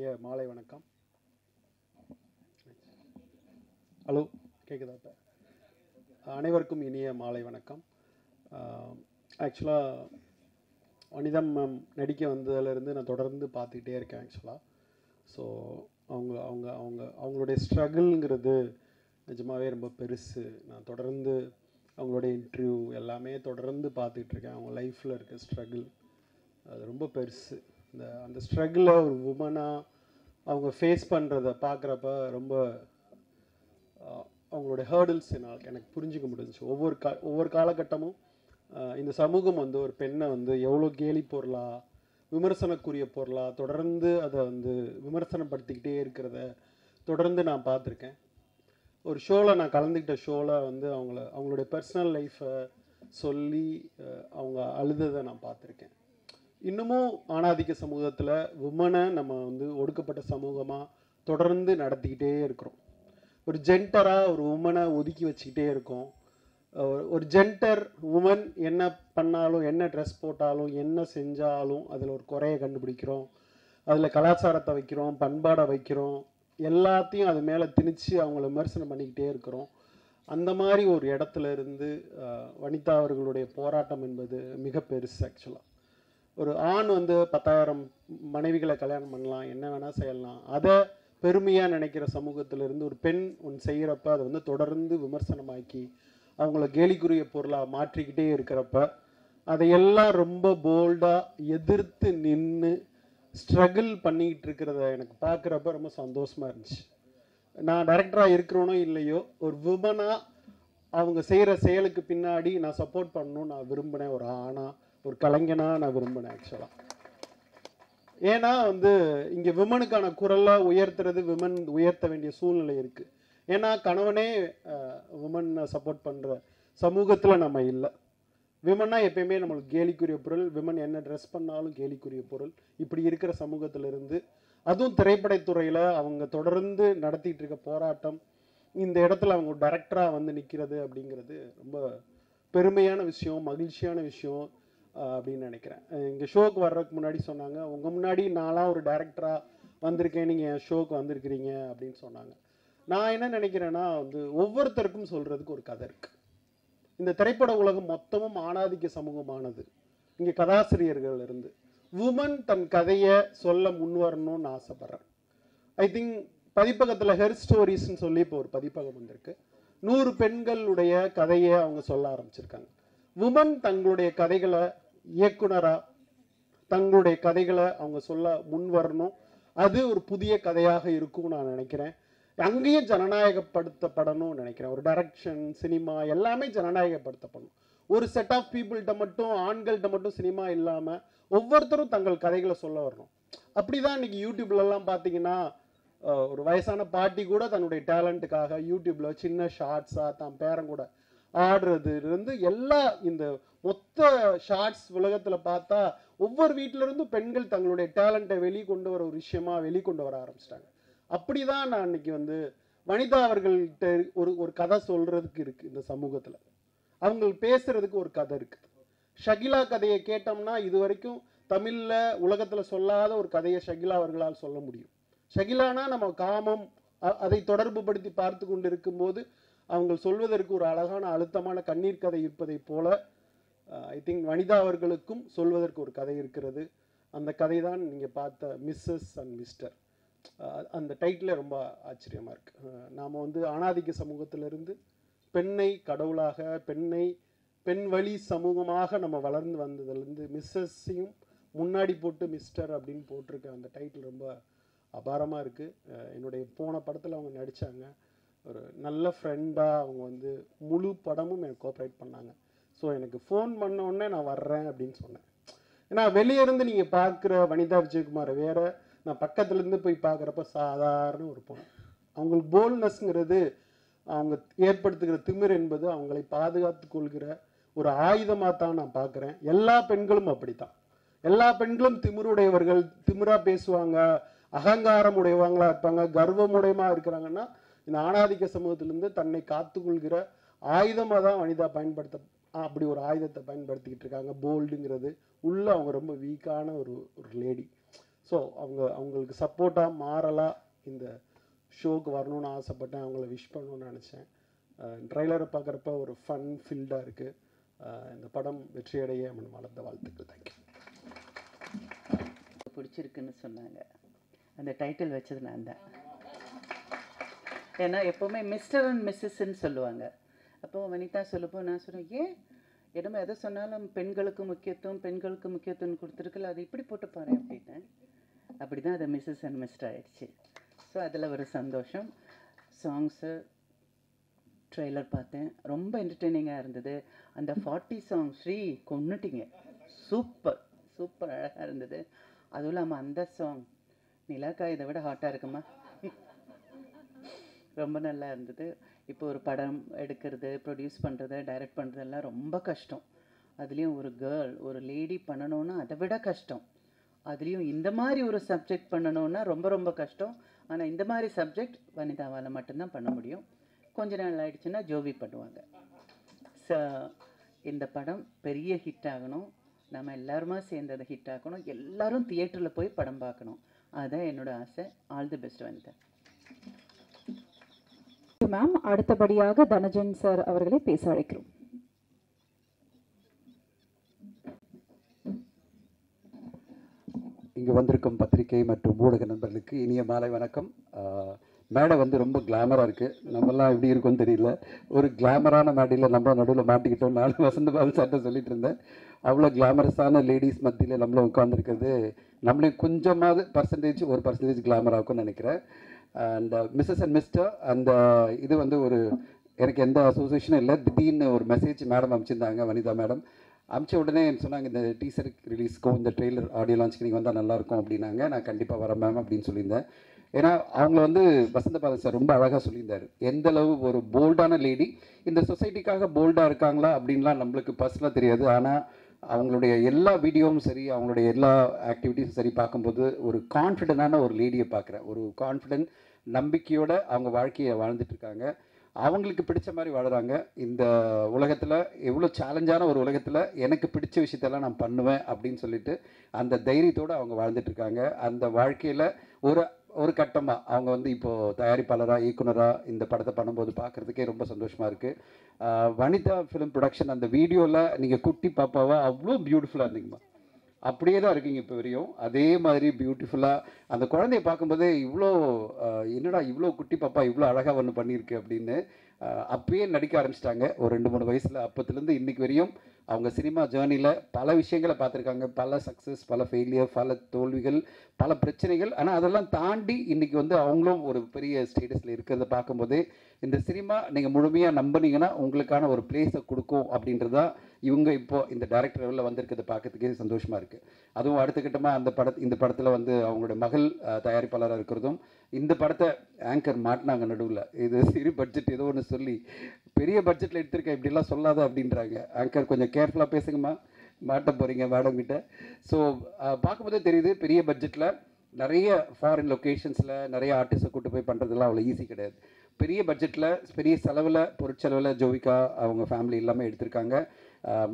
இனிய மாலை வணக்கம். ஹலோ, கேட்குதா? இப்போ அனைவருக்கும் இனிய மாலை வணக்கம். ஆக்சுவலாக வனிதம் மேம் நடிக்க வந்ததுலேருந்து நான் தொடர்ந்து பார்த்துக்கிட்டே இருக்கேன் ஆக்சுவலாக. ஸோ அவங்களுடைய ஸ்ட்ரகிள்ங்கிறது நிஜமாகவே ரொம்ப பெருசு. நான் தொடர்ந்து அவங்களுடைய இன்டர்வியூ எல்லாமே தொடர்ந்து பார்த்துட்ருக்கேன். அவங்க லைஃப்பில் இருக்க ஸ்ட்ரகிள் அது ரொம்ப பெருசு. அந்த ஸ்ட்ரகிளை ஒரு உமனாக அவங்க ஃபேஸ் பண்ணுறத பார்க்குறப்ப ரொம்ப அவங்களுடைய ஹேர்டில்ஸ் எனக்கு புரிஞ்சிக்க முடிஞ்சிச்சு. ஒவ்வொரு காலகட்டமும் இந்த சமூகம் ஒரு பெண்ணை எவ்வளோ கேலி பொருளாக, விமர்சனக்குரிய பொருளாக தொடர்ந்து அதை விமர்சனப்படுத்திக்கிட்டே இருக்கிறத தொடர்ந்து நான் பார்த்துருக்கேன். ஒரு ஷோவில் நான் கலந்துக்கிட்ட ஷோவில் அவங்களுடைய பர்சனல் லைஃப்பை சொல்லி அவங்க அழுததை நான் பார்த்துருக்கேன். இன்னமும் ஆணாதிக்க சமூகத்தில் உமனை நம்ம ஒடுக்கப்பட்ட சமூகமாக தொடர்ந்து நடத்திக்கிட்டே இருக்கிறோம். ஒரு ஜென்டராக ஒரு உமனை ஒதுக்கி வச்சுக்கிட்டே இருக்கோம். ஒரு ஜென்டர் உமன் என்ன பண்ணாலும், என்ன ட்ரெஸ் போட்டாலும், என்ன செஞ்சாலும் அதில் ஒரு குறையை கண்டுபிடிக்கிறோம். அதில் கலாச்சாரத்தை வைக்கிறோம், பண்பாடை வைக்கிறோம், எல்லாத்தையும் அது மேலே திணிச்சு அவங்கள விமர்சனம் பண்ணிக்கிட்டே இருக்கிறோம். அந்த மாதிரி ஒரு இடத்துல இருந்து வனிதா அவர்களுடைய போராட்டம் என்பது மிக பெருசு. ஆக்சுவலாக ஒரு ஆண் 10,000 மனைவிகளை கல்யாணம் பண்ணலாம், என்ன வேணால் செய்யலாம், அதை பெருமையாக நினைக்கிற சமூகத்திலிருந்து ஒரு பெண் செய்கிறப்ப அதை தொடர்ந்து விமர்சனமாக்கி அவங்கள கேலிக்குரிய பொருளாக மாற்றிக்கிட்டே இருக்கிறப்ப அதையெல்லாம் ரொம்ப போல்டாக எதிர்த்து நின்று ஸ்ட்ரகிள் பண்ணிக்கிட்டு இருக்கிறத எனக்கு பார்க்குறப்ப ரொம்ப சந்தோஷமாக இருந்துச்சு. நான் டைரக்டராக இருக்கிறோனோ இல்லையோ, ஒரு விமனாக அவங்க செய்கிற செயலுக்கு பின்னாடி நான் சப்போர்ட் பண்ணணும்னு நான் விரும்பினேன். ஒரு ஆணா, ஒரு கலைஞனாக நான் விரும்பினேன் ஆக்சுவலாக. ஏன்னா இங்கே விமனுக்கான குரலை உயர்த்துறது, விமன் உயர்த்த வேண்டிய சூழ்நிலை இருக்குது. ஏன்னா கணவனே விமன் சப்போர்ட் பண்ணுற சமூகத்தில் நம்ம இல்லை. விமன்னா எப்பயுமே நம்மளுக்கு கேலிக்குரிய பொருள், விமன் என்ன ட்ரெஸ் பண்ணாலும் கேலிக்குரிய பொருள். இப்படி இருக்கிற சமூகத்திலிருந்து, அதுவும் திரைப்படத்துறையில் அவங்க தொடர்ந்து நடத்திட்டு இருக்க போராட்டம், இந்த இடத்துல அவங்க டைரக்டராக நிற்கிறது அப்படிங்கிறது ரொம்ப பெருமையான விஷயம், மகிழ்ச்சியான விஷயம் அப்படின்னு நினைக்கிறேன். இங்கே ஷோக்கு வர்றதுக்கு முன்னாடி சொன்னாங்க, உங்கள் முன்னாடி நான்லாம் ஒரு டைரக்டராக வந்திருக்கேன், நீங்கள் என் ஷோக்கு வந்திருக்கிறீங்க அப்படின்னு சொன்னாங்க. நான் என்ன நினைக்கிறேன்னா ஒவ்வொருத்தருக்கும் சொல்கிறதுக்கு ஒரு கதை இருக்குது. இந்த திரைப்பட உலகம் மொத்தமும் ஆணாதிக்க சமூகமானது. இங்கே கதாசிரியர்கள் இருந்து உமன் தன் கதையை சொல்ல முன்வரணும்னு ஆசைப்படுறேன். ஐ திங்க் பதிப்பகத்தில் ஹெர் ஸ்டோரிஸ்ன்னு சொல்லி இப்போ ஒரு பதிப்பகம் வந்திருக்கு. 100 பெண்களுடைய கதையை அவங்க சொல்ல ஆரம்பிச்சிருக்காங்க. உமன் தங்களுடைய கதைகளை இயக்குனராக தங்களுடைய கதைகளை அவங்க சொல்ல முன் வரணும். அது ஒரு புதிய கதையாக இருக்கும்னு நான் நினைக்கிறேன். அங்கேயும் ஜனநாயகப்படுத்தப்படணும்னு நினைக்கிறேன். ஒரு டைரக்ஷன், சினிமா எல்லாமே ஜனநாயகப்படுத்தப்படணும். ஒரு செட் ஆஃப் பீப்புள்கிட்ட மட்டும், ஆண்கள்கிட்ட மட்டும் சினிமா இல்லாமல் ஒவ்வொருத்தரும் தங்கள் கதைகளை சொல்ல வரணும். அப்படி தான் இன்றைக்கி யூடியூப்லலாம் பார்த்தீங்கன்னா ஒரு வயசான பாட்டி கூட தன்னுடைய டேலண்ட்டுக்காக யூடியூப்பில் சின்ன ஷார்ட்ஸாக தான் பேரன் கூட ஆடுறது எல்லா இந்த மொத்த ஷார்ட்ஸ் உலகத்தில் பார்த்தா ஒவ்வொரு வீட்டிலருந்தும் பெண்கள் தங்களுடைய டேலண்ட்டை வெளிக்கொண்டு வர ஒரு விஷயமா வெளிக்கொண்டு வர ஆரம்பிச்சிட்டாங்க. அப்படி தான் நான் இன்னைக்கு வனிதா அவர்கள்ட்ட ஒரு கதை சொல்கிறதுக்கு இருக்குது. இந்த சமூகத்தில் அவங்க பேசுகிறதுக்கு ஒரு கதை இருக்குது. ஷகிலா கதையை கேட்டோம்னா இது வரைக்கும் தமிழில் உலகத்தில் சொல்லாத ஒரு கதையை ஷகிலா அவர்களால் சொல்ல முடியும். ஷகிலானா நம்ம காமம் அதை தொடர்பு படுத்தி பார்த்து கொண்டு இருக்கும்போது அவங்க சொல்வதற்கு ஒரு அழகான அழுத்தமான கண்ணீர் கதை இருப்பதை போல ஐ திங்க் வனிதா அவர்களுக்கும் சொல்வதற்கு ஒரு கதை இருக்கிறது. அந்த கதை தான் நீங்கள் பார்த்த மிஸ்ஸஸ் அண்ட் மிஸ்டர். அந்த டைட்டில் ரொம்ப ஆச்சரியமாக இருக்குது. நாம் ஆணாதிக்க சமூகத்திலிருந்து பெண்ணை கடவுளாக, பெண் வழி சமூகமாக நம்ம வளர்ந்து வந்ததுலேருந்து மிஸ்ஸஸையும் முன்னாடி போட்டு மிஸ்டர் அப்படின்னு போட்டிருக்க அந்த டைட்டில் ரொம்ப அபாரமாக இருக்குது. என்னுடைய போன படத்தில் அவங்க நடித்தாங்க. ஒரு நல்ல ஃப்ரெண்டாக அவங்க முழு படமும் எனக்கு கோஆப்ரேட் பண்ணாங்க. ஸோ எனக்கு ஃபோன் பண்ண உடனே நான் வர்றேன் அப்படின்னு சொன்னேன். ஏன்னா வெளியே இருந்து நீங்கள் பார்க்குற வனிதா விஜயகுமாரை வேறு, நான் பக்கத்துலேருந்து போய் பார்க்குறப்ப சாதாரண ஒரு பொண்ணு. அவங்களுக்கு போல்ட்னஸ்ங்கிறது, அவங்க ஏற்படுத்துகிற திமிர் என்பது அவங்களை பாதுகாத்து கொள்கிற ஒரு ஆயுதமாக தான் நான் பார்க்குறேன். எல்லா பெண்களும் அப்படித்தான். எல்லா பெண்களும் திமிருடையவர்கள், திமிராக பேசுவாங்க, அகங்காரம் உடையவங்களா இருப்பாங்க, கர்வம் உடையமாக இருக்கிறாங்கன்னா இந்த ஆணாதிக்க சமூகத்திலேருந்து தன்னை காத்துக்கொள்கிற ஆயுதமாக தான் வனிதா அப்படி ஒரு ஆயுதத்தை பயன்படுத்திக்கிட்டு இருக்காங்க. போல்டுங்கிறது உள்ள அவங்க ரொம்ப வீக்கான ஒரு லேடி. ஸோ ஸோ அவங்களுக்கு சப்போர்ட்டாக மாறலாக இந்த ஷோக்கு வரணும்னு ஆசைப்பட்டேன், அவங்கள விஷ் பண்ணணும்னு நினச்சேன். ட்ரைலரை பார்க்குறப்ப ஒரு ஃபன் ஃபீல்டாக இருக்குது. இந்த படம் வெற்றியடைய மனமார்ந்த வாழ்த்துக்கள். தேங்க்யூ. பிடிச்சிருக்குன்னு சொன்னாங்க. அந்த டைட்டில் வச்சது நான் தான். ஏன்னா எப்போவுமே மிஸ்டர் அண்ட் மிஸ்ஸஸ்ன்னு சொல்லுவாங்க. அப்போது வனிதா சொல்லப்போ நான் சொன்னேன், ஏன் என்னமோ எதை சொன்னாலும் பெண்களுக்கு முக்கியத்துவம் கொடுத்துருக்குல்ல, அது இப்படி போட்டு பாரு அப்படின்னேன். அப்படி தான் அது மிஸ்ஸஸ் அண்ட் மிஸ்டர் ஆயிடுச்சு. ஸோ அதில் ஒரு சந்தோஷம். சாங்ஸு ட்ரெய்லர் பார்த்தேன், ரொம்ப என்டர்டெய்னிங்காக இருந்தது. அந்த 40 சாங் ஸ்ரீ கொன்னுட்டிங்க, சூப்பர் அழகாக இருந்தது. அதுவும் இல்லாமல் அந்த சாங் நிலாக்கா இதை விட ஹாட்டாக இருக்குமா, ரொம்ப நல்லா இருந்தது. இப்போ ஒரு படம் எடுக்கிறது, ப்ரொடியூஸ் பண்ணுறது, டைரக்ட் பண்ணுறதெல்லாம் ரொம்ப கஷ்டம். அதுலேயும் ஒரு கேர்ள், ஒரு லேடி பண்ணணுன்னா அதை விட கஷ்டம். அதுலேயும் இந்த மாதிரி ஒரு சப்ஜெக்ட் பண்ணணுன்னா ரொம்ப ரொம்ப கஷ்டம். ஆனால் இந்த மாதிரி சப்ஜெக்ட் வனிதாவால் மட்டும்தான் பண்ண முடியும். கொஞ்ச நாள் ஆயிடுச்சுன்னா ஜோவி பண்ணுவாங்க. ஸோ இந்த படம் பெரிய ஹிட் ஆகணும், நம்ம எல்லாருமா சேர்ந்து அதை ஹிட் ஆகணும், எல்லாரும் தியேட்டரில் போய் படம் பார்க்கணும், அதுதான் என்னோட ஆசை. All the best Vanitha. Ma'am, அடுத்தபடியாக தனஜன் சார் அவர்களை பேச அழைக்கிறோம். இங்கே வந்திருக்கும் பத்திரிகை மற்றும் ஊடக நண்பர்களுக்கு இனிய மாலை வணக்கம். மேடை வந்து ரொம்ப கிளாமராக இருக்குது. நம்மலாம் எப்படி இருக்கும்னு தெரியல. ஒரு கிளாமரான மேடையில் நம்ம நடுவில் மாட்டிக்கிட்டோம். நானும் வசந்த பாபு சார்ட்ட சொல்லிட்டு இருந்தேன், அவ்வளோ கிளாமரஸான லேடிஸ் மத்தியில் நம்மளும் உட்காந்துருக்கிறது நம்மளையும் கொஞ்சமாவது ஒரு பர்சன்டேஜ் கிளாமர் ஆகும்னு நினைக்கிறேன். அண்ட் மிஸ்ஸஸ் அண்ட் மிஸ்டர் அந்த இது வந்து ஒரு எனக்கு எந்த அசோசியேஷனும் இல்லை. திடீர்னு ஒரு மெசேஜ் மேடம் அனுப்பிச்சிருந்தாங்க, வனிதா மேடம் அமிச்ச உடனே சொன்னாங்க, இந்த டீசர் ரிலீஸ்க்கும் இந்த ட்ரெய்லர் ஆடியோ லான்ச்சுக்கு நீங்கள் வந்தால் நல்லாயிருக்கும் அப்படின்னாங்க. நான் கண்டிப்பாக வரேன் மேம் அப்படின்னு சொல்லியிருந்தேன். ஏன்னா அவங்கள வந்து வசந்த பாலன் சார் ரொம்ப அழகாக சொல்லியிருந்தார், எந்த அளவு ஒரு போல்டான லேடி, இந்த சொசைட்டிக்காக போல்டாக இருக்காங்களா அப்படின்லாம் நம்மளுக்கு பர்சனலாக தெரியாது. ஆனால் அவங்களுடைய எல்லா வீடியோவும் சரி, அவங்களுடைய எல்லா ஆக்டிவிட்டீஸும் சரி பார்க்கும்போது ஒரு கான்ஃபிடென்டான ஒரு லேடியை பார்க்குறேன். ஒரு கான்ஃபிடென்ட் நம்பிக்கையோட அவங்க வாழ்க்கையை வாழ்ந்துட்டுருக்காங்க. அவங்களுக்கு பிடிச்ச மாதிரி வாழுறாங்க. இந்த உலகத்தில் எவ்வளோ சேலஞ்சான ஒரு உலகத்தில் எனக்கு பிடிச்ச விஷயத்தெல்லாம் நான் பண்ணுவேன் அப்படின்னு சொல்லிட்டு அந்த தைரியத்தோடு அவங்க வாழ்ந்துட்டுருக்காங்க. அந்த வாழ்க்கையில் ஒரு கட்டமாக அவங்க வந்து இப்போது தயாரிப்பாளராக, இயக்குனராக இந்த படத்தை பண்ணும்போது பார்க்குறதுக்கே ரொம்ப சந்தோஷமாக இருக்குது. வனிதா ஃபிலிம் ப்ரொடக்ஷன் அந்த வீடியோவில் நீங்கள் குட்டி பாப்பாவா அவ்வளோ பியூட்டிஃபுல்லாக இருந்தீங்கம்மா. அப்படியே தான் இருக்கீங்க இப்போ வரையும், அதே மாதிரி பியூட்டிஃபுல்லாக. அந்த குழந்தைய பார்க்கும்போதே இவ்வளோ என்னடா இவ்வளோ குட்டி பாப்பா இவ்வளோ அழகாக ஒன்று பண்ணியிருக்கு அப்படின்னு அப்பயே நடிக்க ஆரம்பிச்சிட்டாங்க ஒரு 2-3 வயசில். அப்போத்துலேருந்து இன்றைக்கி வரையும் அவங்க சினிமா ஜேர்னியில் பல விஷயங்களை பார்த்துருக்காங்க, பல சக்ஸஸ், பல ஃபெயிலியர், பல தோல்விகள், பல பிரச்சனைகள். ஆனால் அதெல்லாம் தாண்டி இன்றைக்கி வந்து அவங்களும் ஒரு பெரிய ஸ்டேட்டஸில் இருக்கிறத பார்க்கும்போதே இந்த சினிமா நீங்கள் முழுமையாக நம்பினீங்கன்னா உங்களுக்கான ஒரு பிளேஸை கொடுக்கும் அப்படின்றதா இவங்க இப்போது இந்த டைரக்டர் லெவலில் வந்திருக்கிறத பார்க்கறதுக்கே சந்தோஷமாக இருக்குது. அதுவும் அடுத்த கட்டமாக இந்த படத்தில் வந்து அவங்களோட மகள் தயாரிப்பாளராக இருக்கிறதும், இந்த படத்தை ஆங்கர் மாட்டினாங்க நடுவில். இது சிறு பட்ஜெட் ஏதோ ஒன்று சொல்லி பெரிய பட்ஜெட்டில் எடுத்திருக்கேன் இப்படிலாம் சொல்லாத அப்படின்றாங்க. ஆங்கர் கொஞ்சம் கேர்ஃபுல்லாக பேசுங்கம்மா, மாட்ட போகிறீங்க மேடம் கிட்ட. ஸோ பார்க்கும்போதே தெரியுது பெரிய பட்ஜெட்டில் நிறைய ஃபாரின் லொக்கேஷன்ஸில் நிறைய ஆர்டிஸ்ட்டை கூட்டு போய் பண்ணுறதுலாம் அவ்வளோ ஈஸி கிடையாது. பெரிய பட்ஜெட்டில் பெரிய செலவில், பொருட்செலவில் ஜோவிகா அவங்க ஃபேமிலி எல்லாமே எடுத்திருக்காங்க.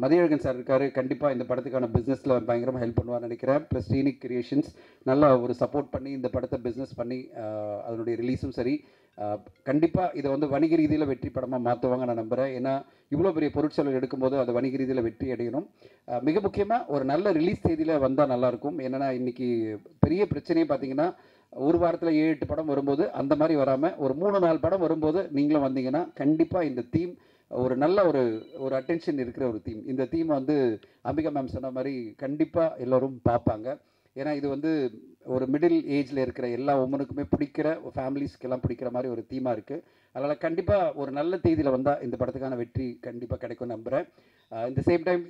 மதியழகன் சார் இருக்கார், கண்டிப்பாக இந்த படத்துக்கான பிஸ்னஸில் பயங்கரமாக ஹெல்ப் பண்ணுவார்னு நினைக்கிறேன். ப்ளஸ் ஸ்ரீனிக் கிரியேஷன்ஸ் நல்லா ஒரு சப்போர்ட் பண்ணி இந்த படத்தை பிஸ்னஸ் பண்ணி அதனுடைய ரிலீஸும் சரி, கண்டிப்பாக இதை வந்து வணிக ரீதியில் வெற்றி படமாக மாற்றுவாங்க நான் நம்புகிறேன். ஏன்னா இவ்வளோ பெரிய பொருட்செலவு எடுக்கும்போது அதை வணிக ரீதியில் வெற்றி அடையணும். மிக முக்கியமாக ஒரு நல்ல ரிலீஸ் தேதியில் வந்தால் நல்லாயிருக்கும். என்னென்னா இன்றைக்கி பெரிய பிரச்சனையே பார்த்தீங்கன்னா ஒரு வாரத்தில் 7-8 படம் வரும்போது அந்த மாதிரி வராமல் ஒரு 3-4 படம் வரும்போது நீங்களும் வந்தீங்கன்னா கண்டிப்பாக இந்த தீம் ஒரு நல்ல ஒரு அட்டென்ஷன் இருக்கிற ஒரு தீம். இந்த தீம் வந்து அம்பிகா மேம் சொன்ன மாதிரி கண்டிப்பாக எல்லோரும் பார்ப்பாங்க. ஏன்னா இது வந்து ஒரு மிடில் ஏஜில் இருக்கிற எல்லா உமனுக்குமே பிடிக்கிற, ஃபேமிலிஸ்க்கெல்லாம் பிடிக்கிற மாதிரி ஒரு தீமாக இருக்குது. அதனால் கண்டிப்பாக ஒரு நல்ல தேதியில் வந்தால் இந்த படத்துக்கான வெற்றி கண்டிப்பாக கிடைக்கும்னு நம்புகிறேன். இந்த சேம் டைம்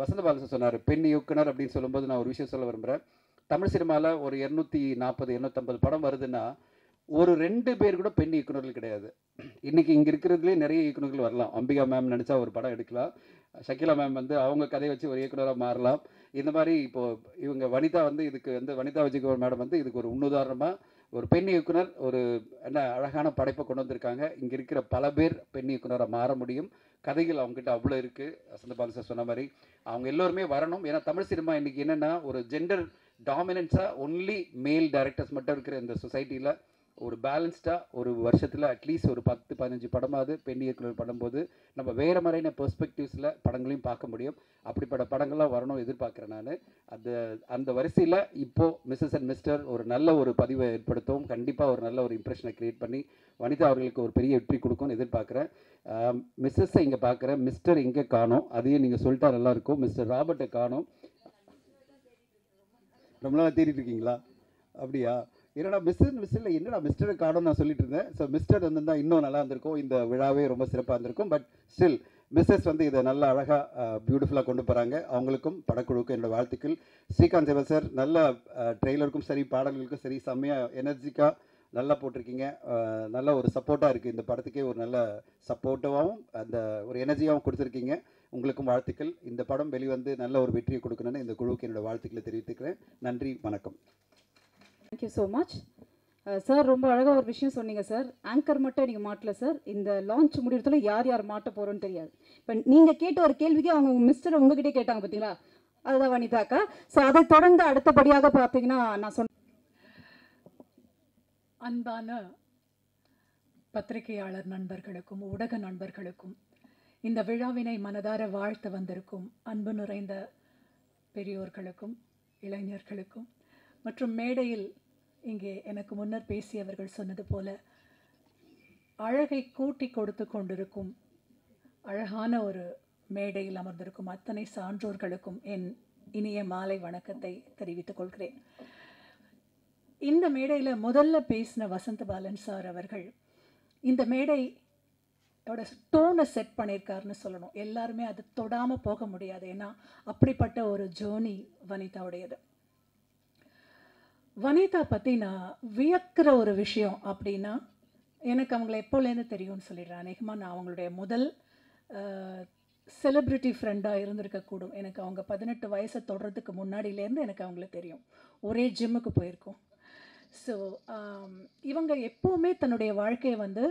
வசந்த பாலன் சொன்னார் பெண் இயக்குனர் அப்படின்னு சொல்லும்போது நான் ஒரு விஷயம் சொல்ல விரும்புகிறேன். தமிழ் சினிமாவில் ஒரு 240-250 படம் வருதுன்னா ஒரு 2 பேர் கூட பெண் இயக்குநர்கள் கிடையாது. இன்றைக்கி இங்கே இருக்கிறதுலே நிறைய இயக்குநர்கள் வரலாம். அம்பிகா மேம் நினச்சா ஒரு படம் எடுக்கலாம், ஷக்கீலா மேம் வந்து அவங்க கதையை வச்சு ஒரு இயக்குனராக மாறலாம். இந்த மாதிரி இப்போது இவங்க வனிதா வந்து இதுக்கு வந்து வனிதா விஜயகுமார் மேடம் வந்து இதுக்கு ஒரு முன்னுதாரணமாக ஒரு பெண் இயக்குனர் ஒரு என்ன அழகான படைப்பை கொண்டு வந்திருக்காங்க. இங்கே இருக்கிற பல பேர் பெண் இயக்குனராக மாற முடியும். கதைகள் அவங்ககிட்ட அவ்வளோ இருக்குது. வசந்த பாலன் சார் சொன்ன மாதிரி அவங்க எல்லோருமே வரணும். ஏன்னா தமிழ் சினிமா இன்றைக்கி என்னென்னா ஒரு ஜெண்டர் டாமினன்ஸாக ஒன்லி மேல் டைரக்டர்ஸ் மட்டும் இருக்கிற இந்த சொசைட்டியில் ஒரு பேலன்ஸ்டாக ஒரு வருஷத்தில் அட்லீஸ்ட் ஒரு 10-15 படமாவது பெண் இயக்குனர் படும்போது நம்ம வேறு மாதிரியான பெர்ஸ்பெக்டிவ்ஸில் படங்களையும் பார்க்க முடியும். அப்படிப்பட்ட படங்கள்லாம் வரணும் எதிர்பார்க்குறேன் நான். அந்த வரிசையில் இப்போது மிஸ்ஸஸ் அண்ட் மிஸ்டர் ஒரு நல்ல ஒரு பதிவை ஏற்படுத்தவும், கண்டிப்பாக ஒரு நல்ல ஒரு இம்ப்ரெஷனை க்ரியேட் பண்ணி வனிதா அவர்களுக்கு ஒரு பெரிய வெற்றி கொடுக்கும்னு எதிர்பார்க்குறேன். மிஸ்ஸஸை இங்கே பார்க்குறேன், மிஸ்டர் இங்கே காணோம், அதையும் நீங்கள் சொல்லிட்டா நல்லாயிருக்கும். மிஸ்டர் ராபர்ட்டை காணோம். ரொம்ப நாளாக தேடிட்டு இருக்கீங்களா? அப்படியா? என்னடா மிஸ்டரில் என்னடா மிஸ்டரை காணும் நான் சொல்லிட்டு இருந்தேன். ஸோ மிஸ்டர் வந்திருந்தால் இன்னும் நல்லா இருந்திருக்கும், இந்த விழாவே ரொம்ப சிறப்பாக இருந்திருக்கும். பட் ஸ்டில் மிஸ்ஸஸ் வந்து இதை நல்லா அழகாக பியூட்டிஃபுல்லாக கொண்டு போகிறாங்க. அவங்களுக்கும் படக்குழுவுக்கும் என்னோடய வாழ்த்துக்கள். ஸ்ரீகாந்த் சேவல் சார் நல்ல ட்ரெய்லருக்கும் சரி பாடல்களுக்கும் சரி செம்மையாக எனர்ஜிக்காக நல்லா போட்டிருக்கீங்க. நல்ல ஒரு சப்போர்ட்டாக இருக்குது இந்த படத்துக்கே, ஒரு நல்ல சப்போர்ட்டிவாகவும் அந்த ஒரு எனர்ஜியாகவும் கொடுத்துருக்கீங்க. உங்களுக்கும் வாழ்த்துக்கள். இந்த படம் வெளிவந்து நல்ல ஒரு வெற்றியை கொடுக்கணும்னு இந்த குழுவுக்கு என்னோடய வாழ்த்துக்களை தெரிவித்துக்கிறேன். நன்றி, வணக்கம். Thank you so much sir. ரொம்ப அழகாக ஒரு விஷயம் சொன்னீங்க சார். ஆங்கர் மட்டும் நீங்கள் மாட்டல சார். இந்த லான்ச் முடியறதுல யார் யார் மாட்ட போகிறோன்னு தெரியாது. இப்போ நீங்கள் கேட்ட ஒரு கேள்விக்கு அவங்க மிஸ்டர் உங்ககிட்டே கேட்டாங்க பார்த்தீங்களா, அதுதான் வனிதாக்கா. ஸோ அதை தொடர்ந்து அடுத்தபடியாக பார்த்தீங்கன்னா நான் சொன்ன அன்பான பத்திரிகையாளர் நண்பர்களுக்கும் ஊடக நண்பர்களுக்கும் இந்த விழாவினை மனதார வாழ்த்த வந்திருக்கும் அன்பு நிறைந்த பெரியோர்களுக்கும் இளைஞர்களுக்கும் மற்றும் மேடையில் இங்கே எனக்கு முன்னர் பேசியவர்கள் சொன்னது போல அழகை கூட்டி கொடுத்து கொண்டிருக்கும் அழகான ஒரு மேடையில் அமர்ந்திருக்கும் அத்தனை சான்றோர்களுக்கும் என் இனிய மாலை வணக்கத்தை தெரிவித்துக் கொள்கிறேன். இந்த மேடையில் முதல்ல பேசின வசந்த பாலன் சார் அவர்கள் இந்த மேடையோட டோனை செட் பண்ணியிருக்காருன்னு சொல்லணும். எல்லாருமே அது தொடாமல் போக முடியாது, ஏன்னா அப்படிப்பட்ட ஒரு ஜோனி வனிதாவுடையது. வனிதா பற்றி நான் வியக்கிற ஒரு விஷயம் அப்படின்னா, எனக்கு அவங்கள எப்போலேருந்து தெரியும்னு சொல்லிடுறேன். அநேகமாக நான் அவங்களுடைய முதல் செலிப்ரிட்டி ஃப்ரெண்டாக இருந்திருக்கக்கூடும். எனக்கு அவங்க 18 வயசை தொடர்றதுக்கு முன்னாடியிலேருந்து எனக்கு அவங்கள தெரியும். ஒரே ஜிம்முக்கு போயிருக்கோம். ஸோ இவங்க எப்போவுமே தன்னுடைய வாழ்க்கையை வந்து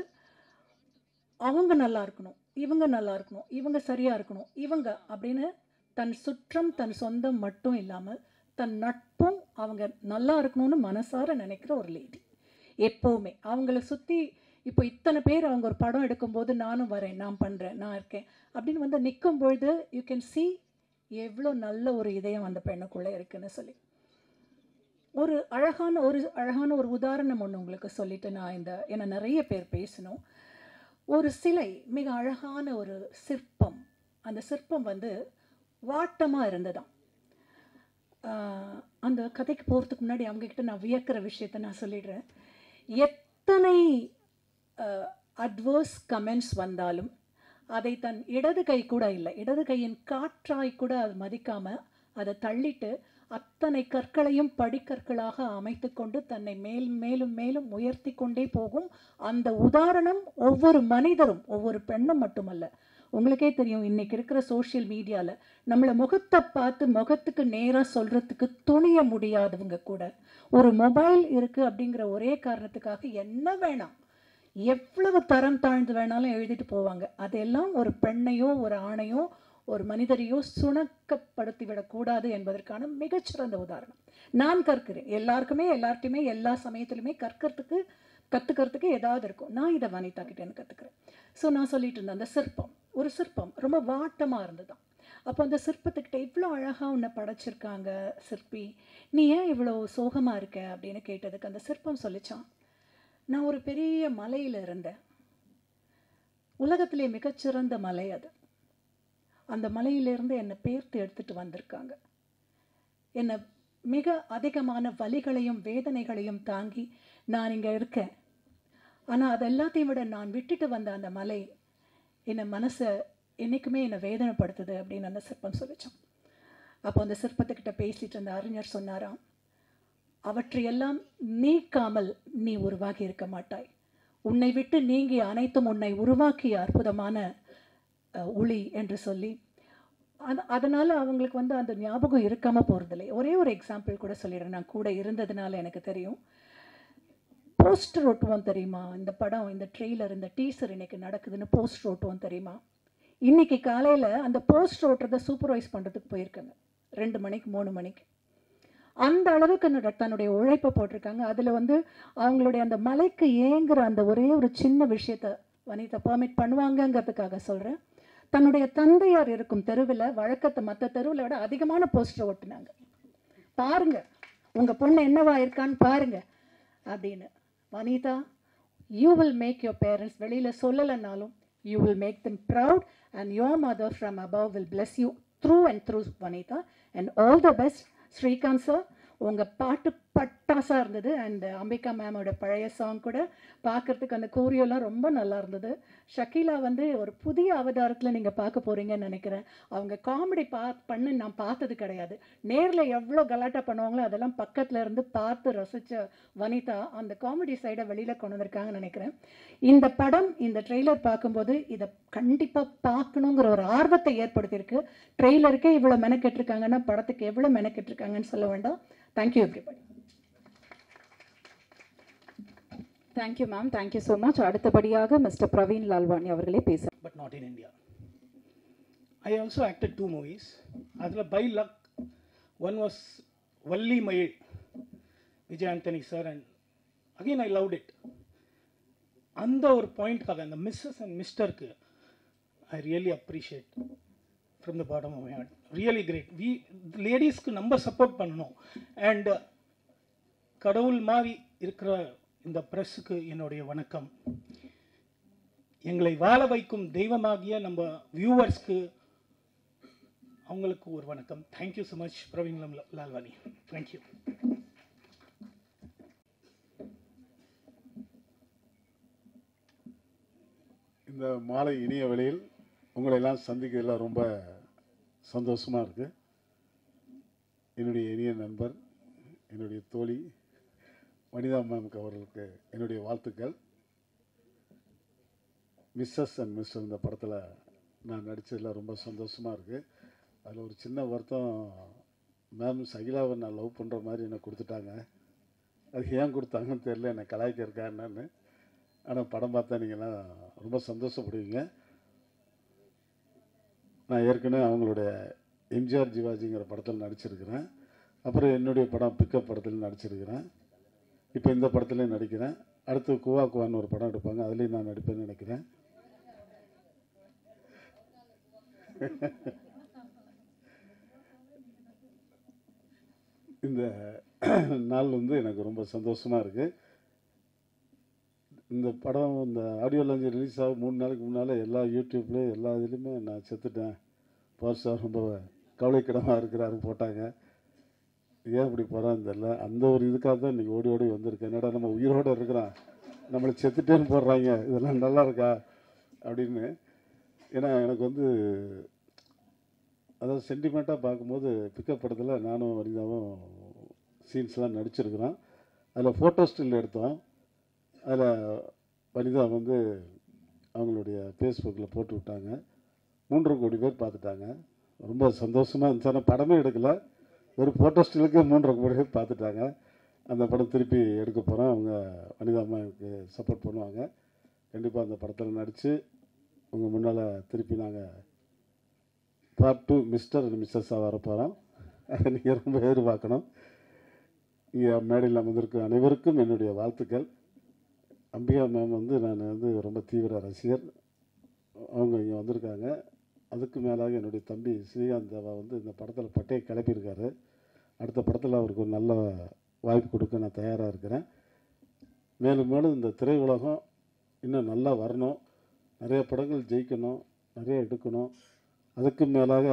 அவங்க நல்லா இருக்கணும், இவங்க நல்லா இருக்கணும், இவங்க சரியாக இருக்கணும், இவங்க அப்படின்னு தன் சுற்றம் தன் சொந்தம் மட்டும் இல்லாமல் தன் நட்பும் அவங்க நல்லா இருக்கணும்னு மனசார நினைக்கிற ஒரு லேடி. எப்போவுமே அவங்கள சுற்றி இப்போ இத்தனை பேர் அவங்க ஒரு படம் எடுக்கும்போது நானும் வரேன், நான் பண்ணுறேன், நான் இருக்கேன் அப்படின்னு வந்து நிற்கும் பொழுது யூ கேன் சி எவ்வளோ நல்ல ஒரு இதயம் அந்த பெண்ணுக்குள்ளே இருக்குன்னு சொல்லி. ஒரு அழகான ஒரு உதாரணம் ஒன்று உங்களுக்கு சொல்லிட்டு நான் ஏன்னா நிறைய பேர் பேசணும். ஒரு சிலை, மிக அழகான ஒரு சிற்பம், அந்த சிற்பம் வந்து வாட்டமாக இருந்ததாம். அந்த கதைக்கு போகிறதுக்கு முன்னாடி அவங்கக்கிட்ட நான் வியக்கிற விஷயத்தை நான் சொல்லிடுறேன். எத்தனை அட்வர்ஸ் கமெண்ட்ஸ் வந்தாலும் அதை தன் இடது கை கூட இல்லை, இடது கையின் காற்றாய் கூட அது மதிக்காமல் அதை தள்ளிட்டு அத்தனை கற்களையும் படிக்கற்களாக அமைத்து கொண்டு தன்னை மேலும் மேலும் உயர்த்தி கொண்டே போகும் அந்த உதாரணம் ஒவ்வொரு மனிதரும், ஒவ்வொரு பெண்ணும் மட்டுமல்ல. உங்களுக்கே தெரியும், இன்னைக்கு இருக்கிற சோஷியல் மீடியாவில் நம்மளை முகத்தை பார்த்து முகத்துக்கு நேராக சொல்கிறதுக்கு துணிய முடியாதவங்க கூட ஒரு மொபைல் இருக்குது அப்படிங்கிற ஒரே காரணத்துக்காக என்ன வேணாம், எவ்வளவு தரம் தாழ்ந்து வேணாலும் எழுதிட்டு போவாங்க. அதெல்லாம் ஒரு பெண்ணையோ ஒரு ஆணையோ ஒரு மனிதரையோ சுணக்கப்படுத்தி விடக்கூடாது என்பதற்கான மிகச்சிறந்த உதாரணம். நான் கற்கிறேன், எல்லார்ட்டையுமே எல்லா சமயத்திலுமே கற்றுக்கிறதுக்கு ஏதாவது இருக்கும். நான் இதை வனிதா கிட்டேன்னு கற்றுக்கிறேன். ஸோ நான் சொல்லிட்டு இருந்தேன், அந்த சிற்பம், ஒரு சிற்பம் ரொம்ப வாட்டமாக இருந்ததுதான். அப்போ அந்த சிற்பத்துக்கிட்ட இவ்வளோ அழகாக உன்னை படைச்சிருக்காங்க சிற்பி, நீ ஏன் இவ்வளோ சோகமாக இருக்க அப்படின்னு கேட்டதுக்கு அந்த சிற்பம் சொல்லிச்சான், நான் ஒரு பெரிய மலையில் இருந்தேன், உலகத்திலே மிகச்சிறந்த மலை அது. அந்த மலையிலிருந்து என்னை பேர்த்து எடுத்துகிட்டு வந்திருக்காங்க. என்னை மிக அதிகமான வலிகளையும் வேதனைகளையும் தாங்கி நான் இங்கே இருக்கேன். ஆனால் அது எல்லாத்தையும் விட நான் விட்டுட்டு வந்த அந்த மலை என்னை மனசை என்றைக்குமே என்னை வேதனைப்படுத்துது அப்படின்னு அந்த சிற்பம் சொல்லிச்சான். அப்போ அந்த சிற்பத்துக்கிட்ட பேசிட்டு அந்த அறிஞர் சொன்னாராம், அவற்றையெல்லாம் நீக்காமல் நீ உருவாகி இருக்க மாட்டாய், உன்னை விட்டு நீங்கி அனைத்தும் உன்னை உருவாக்கிய அற்புதமான ஒளி என்று சொல்லி அதனால் அவங்களுக்கு வந்து அந்த ஞாபகம் இருக்காமல் போகிறதில்லை. ஒரே ஒரு எக்ஸாம்பிள் கூட சொல்லிடுறேன், நான் கூட இருந்ததுனால எனக்கு தெரியும். போஸ்டர் ஒட்டுவோம் தெரியுமா, இந்த படம், இந்த ட்ரெய்லர், இந்த டீசர் இன்னைக்கு நடக்குதுன்னு போஸ்டர் ஒட்டுவோம் தெரியுமா. இன்னைக்கு காலையில் அந்த போஸ்டர் ஓட்டுறதை சூப்பர்வைஸ் பண்ணுறதுக்கு போயிருக்கேங்க 2 மணிக்கு 3 மணிக்கு. அந்த அளவுக்கு தன்னுடைய உழைப்பை போட்டிருக்காங்க. அதில் வந்து அவங்களுடைய அந்த மலைக்கு ஏங்குற அந்த ஒரே ஒரு சின்ன விஷயத்த வனிதா பெர்மிட் பண்ணுவாங்கங்கிறதுக்காக சொல்கிறேன். தன்னுடைய தந்தையார் இருக்கும் தெருவில் வழக்கத்தை மற்ற தெருவில் விட அதிகமான போஸ்டர் ஒட்டினாங்க. பாருங்க உங்கள் பொண்ணு என்னவா இருக்கான்னு பாருங்க அப்படின்னு. Vanitha, you will make your parents, வெளியில் சொல்லலைன்னாலும் you will make them proud, and your mother from above will bless you through and through, Vanitha, and all the best. Srikanth sir, உங்கள் பாட்டு பட்டாசாக இருந்தது. அண்ட் அம்பிகா மேமோட பழைய சாங் கூட பார்க்குறதுக்கு அந்த கோரியோலாம் ரொம்ப நல்லா இருந்தது. ஷக்கீலா வந்து ஒரு புதிய அவதாரத்தில் நீங்கள் பார்க்க போகிறீங்கன்னு நினைக்கிறேன். அவங்க காமெடி பண்ண நான் பார்த்தது கிடையாது. நேரில் எவ்வளோ கலாட்டா பண்ணுவாங்களோ அதெல்லாம் பக்கத்தில் இருந்து பார்த்து ரசித்த வனிதா அந்த காமெடி சைடை வெளியில் கொண்டு வந்திருக்காங்கன்னு நினைக்கிறேன். இந்த படம், இந்த ட்ரெய்லர் பார்க்கும்போது இதை கண்டிப்பாக பார்க்கணுங்கிற ஒரு ஆர்வத்தை ஏற்படுத்தியிருக்கு. ட்ரெய்லருக்கே இவ்வளோ மெனக்கெட்டிருக்காங்கன்னா படத்துக்கு எவ்வளோ மெனக்கெட்டிருக்காங்கன்னு சொல்ல வேண்டாம். Thank you everybody. Thank you ma'am, thank you so much. அடுத்தபடியாக மிஸ்டர் பிரவீன் லால்வானி அவர்களே பேச. But not in India. I also acted 2 movies. Adla by luck, one was Valli Mayil, Vijay Anthony sir, and again I loved it. அந்த ஒரு பாயிண்ட்காக அந்த Mrs and மிஸ்டருக்கு I really appreciate from the bottom of my heart. Really great. லேடிஸ்க்கு நம்ம support பண்ணணும். And கடவுள் மாதிரி இருக்கிற இந்த ப்ரெஸ்ஸுக்கு என்னுடைய வணக்கம். எங்களை வாழ வைக்கும் தெய்வமாகிய நம்ம வியூவர்ஸ்க்கு அவங்களுக்கு ஒரு வணக்கம். Thank you so much Praveen Lalwani. Thank you. இந்த மாலை இனிய வேளையில் உங்களை எல்லாம் சந்திக்கிறதுல ரொம்ப சந்தோஷமாக இருக்குது. என்னுடைய இனிய நண்பர், என்னுடைய தோழி வனிதா மேம்க்கு அவர்களுக்கு என்னுடைய வாழ்த்துக்கள். மிஸ்ஸஸ் அண்ட் மிஸ்டர் இந்த படத்தில் நான் நடித்ததில் ரொம்ப சந்தோஷமாக இருக்குது. அதில் ஒரு சின்ன வருத்தம், மேம் சகிலாவை நான் லவ் பண்ணுற மாதிரி என்னை கொடுத்துட்டாங்க. அது ஏன் கொடுத்தாங்கன்னு தெரியல, என்னை கலாய்க்க இருக்கா என்னன்னு. ஆனால் படம் பார்த்தா நீங்கள்லாம் ரொம்ப சந்தோஷப்படுவீங்க. நான் ஏற்கனவே அவங்களுடைய எம்ஜிஆர் ஜிவாஜிங்கிற படத்தில் நடிச்சிருக்கிறேன். அப்புறம் என்னுடைய படம் பிக்கப் படத்தில் நடிச்சிருக்கிறேன். இப்போ இந்த படத்துலேயும் நடிக்கிறேன். அடுத்து குவா குவான்னு ஒரு படம் எடுப்பாங்க, அதுலேயும் நான் நடிப்பேன்னு நினைக்கிறேன். இந்த நாள் வந்து எனக்கு ரொம்ப சந்தோஷமாக இருக்குது. இந்த படம் இந்த ஆடியோ லான்ச் ரிலீஸ் ஆகும் 3 நாளைக்கு முன்னால் எல்லா யூடியூப்லேயும் எல்லா இதுலேயுமே நான் செத்துட்டேன், பர்சாக ரொம்ப கவலைக்கிடமாக இருக்கிறாரு போட்டாங்க. ஏன் அப்படி போகிறான்னு தெரில. அந்த ஒரு இதுக்காக தான் இன்றைக்கி ஓடி ஓடி வந்திருக்கேன். என்னடா நம்ம உயிரோடு இருக்கிறோம், நம்மளை செத்துட்டேன்னு போடுறாங்க, இதெல்லாம் நல்லா இருக்கா அப்படின்னு. ஏன்னா எனக்கு வந்து அதாவது சென்டிமெண்ட்டாக பார்க்கும்போது பிக்கப் படத்தில் நானும் வனிதாவும் சீன்ஸ்லாம் நடிச்சிருக்கிறோம். அதில் ஃபோட்டோ ஸ்டில் எடுத்தோம். அதில் வனிதா வந்து அவங்களுடைய ஃபேஸ்புக்கில் போட்டு விட்டாங்க. 3.5 கோடி பேர் பார்த்துட்டாங்க. ரொம்ப சந்தோஷமாக இருந்துச்சு. ஆனால் படமே எடுக்கலை, ஒரு ஃபோட்டோ ஸ்டிலுக்கு 3.5 கோடி பேர் பார்த்துட்டாங்க. அந்த படம் திருப்பி எடுக்க போகிறோம். அவங்க வனிதா அம்மாவுக்கு சப்போர்ட் பண்ணுவாங்க. கண்டிப்பாக அந்த படத்தில் நடித்து உங்கள் முன்னால் திருப்பி நாங்கள் பார்ட் 2 மிஸ்டர் அண்ட் மிஸ்ஸஸாக வரப்போகிறோம். அதை நீங்கள் ரொம்ப எதிர்பார்க்கணும். இங்கே மேடையில் அமர்ந்திருக்கும் அனைவருக்கும் என்னுடைய வாழ்த்துக்கள். அம்பிகா மேம் வந்து நான் வந்து ரொம்ப தீவிர ரசிகர். அவங்க இங்கே வந்திருக்காங்க. அதுக்கு மேலாக என்னுடைய தம்பி ஸ்ரீகாந்த் தேவா வந்து இந்த படத்தில் பட்டையை கிளப்பியிருக்காரு. அடுத்த படத்தில் அவருக்கு ஒரு நல்ல வாய்ப்பு கொடுக்க நான் தயாராக இருக்கிறேன். மேலும் மேலும் இந்த திரையுலகம் இன்னும் நல்லா வரணும், நிறைய படங்கள் ஜெயிக்கணும், நிறைய எடுக்கணும். அதுக்கு மேலாக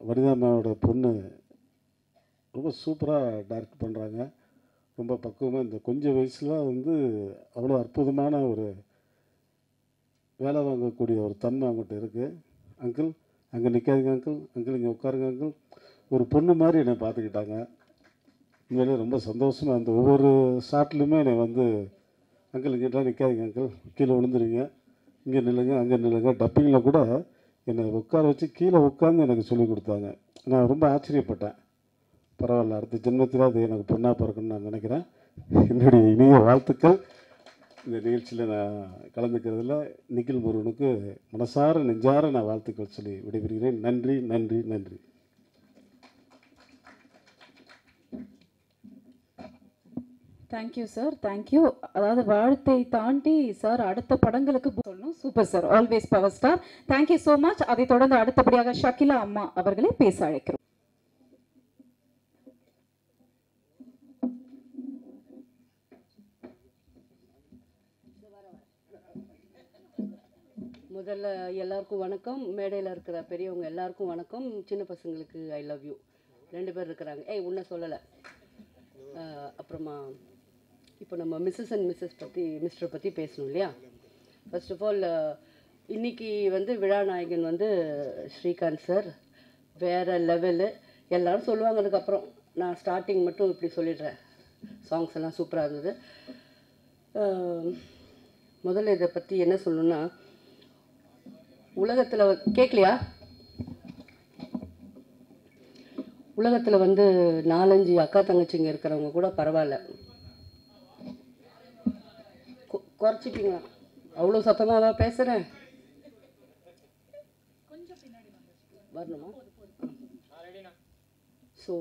வனிதா மேமோட பொண்ணு ரொம்ப சூப்பராக டைரக்ட் பண்ணுறாங்க. ரொம்ப பக்குவமாக இந்த கொஞ்சம் வயசில் வந்து அவ்வளோ அற்புதமான ஒரு வேலை வாங்கக்கூடிய ஒரு தன்மை அவங்ககிட்ட இருக்குது. அங்கிள் அங்கே நிற்காதீங்க அங்கிள், அங்கிள் இங்கே உட்காருங்க அங்கிள், ஒரு பொண்ணு மாதிரி என்னை பார்த்துக்கிட்டாங்க. உண்மையிலே ரொம்ப சந்தோஷமாக அந்த ஒவ்வொரு ஷாட்லையுமே என்னை வந்து அங்கிள் இங்கேலாம் நிற்காதீங்க அங்கிள், கீழே விழுந்துருவீங்க, இங்கே நில்லுங்க அங்கே நில்லுங்க. டப்பிங்கில் கூட என்னை உட்கார வச்சு கீழே உட்காந்து எனக்கு சொல்லிக் கொடுத்தாங்க. நான் ரொம்ப ஆச்சரியப்பட்டேன். பரவாயில்ல, அடுத்த ஜென்மத்தில் அது எனக்கு பொண்ணாக பிறக்கணும்னு நான் நினைக்கிறேன். என்னுடைய இனிய வாழ்த்துக்கள். இந்த நிகழ்ச்சியில் நான் கலந்துக்கிறதுல நிகில் முருகனுக்கு மனசார நெஞ்சார நான் வாழ்த்துக்கள் சொல்லி விடைபெறுகிறேன். நன்றி நன்றி நன்றி. Thank you sir, thank you. அதாவது வாழ்த்தை தாண்டி சார் அடுத்த படங்களுக்கு சொல்லணும். Super sir, always power star. Thank you so much. அதை தொடர்ந்து அடுத்தபடியாக ஷக்கிலா அம்மா அவர்களை பேச அழைக்கிறோம். முதல்ல எல்லாருக்கும் வணக்கம். மேடையில் இருக்கிற பெரியவங்க எல்லாருக்கும் வணக்கம். சின்ன பசங்களுக்கு ஐ லவ் யூ. 2 பேர் இருக்கிறாங்க. உன்னை சொல்லலை. அப்புறமா இப்போ நம்ம மிஸ்ஸஸ் அண்ட் மிஸ்டர் பற்றி பேசணும் இல்லையா? ஃபர்ஸ்ட் ஆஃப் ஆல் இன்னைக்கு வந்து விழா நாயகன் வந்து ஸ்ரீகாந்த் சார் வேறு லெவலு. எல்லோரும் சொல்லுவாங்க. அதுக்கப்புறம் நான் ஸ்டார்டிங் மட்டும் இப்படி சொல்லிடுறேன். சாங்ஸ் எல்லாம் சூப்பராக இருந்தது. முதல்ல இதை பற்றி என்ன சொல்லணுன்னா, உலகத்தில் கேட்கலையா? உலகத்தில் வந்து 4-5 அக்கா தங்கச்சிங்க இருக்கிறவங்க கூட பரவாயில்ல. குறைச்சிட்டிங்களா? அவ்வளோ சத்தமாக தான் பேசுகிறேன். வரணுமா? ஸோ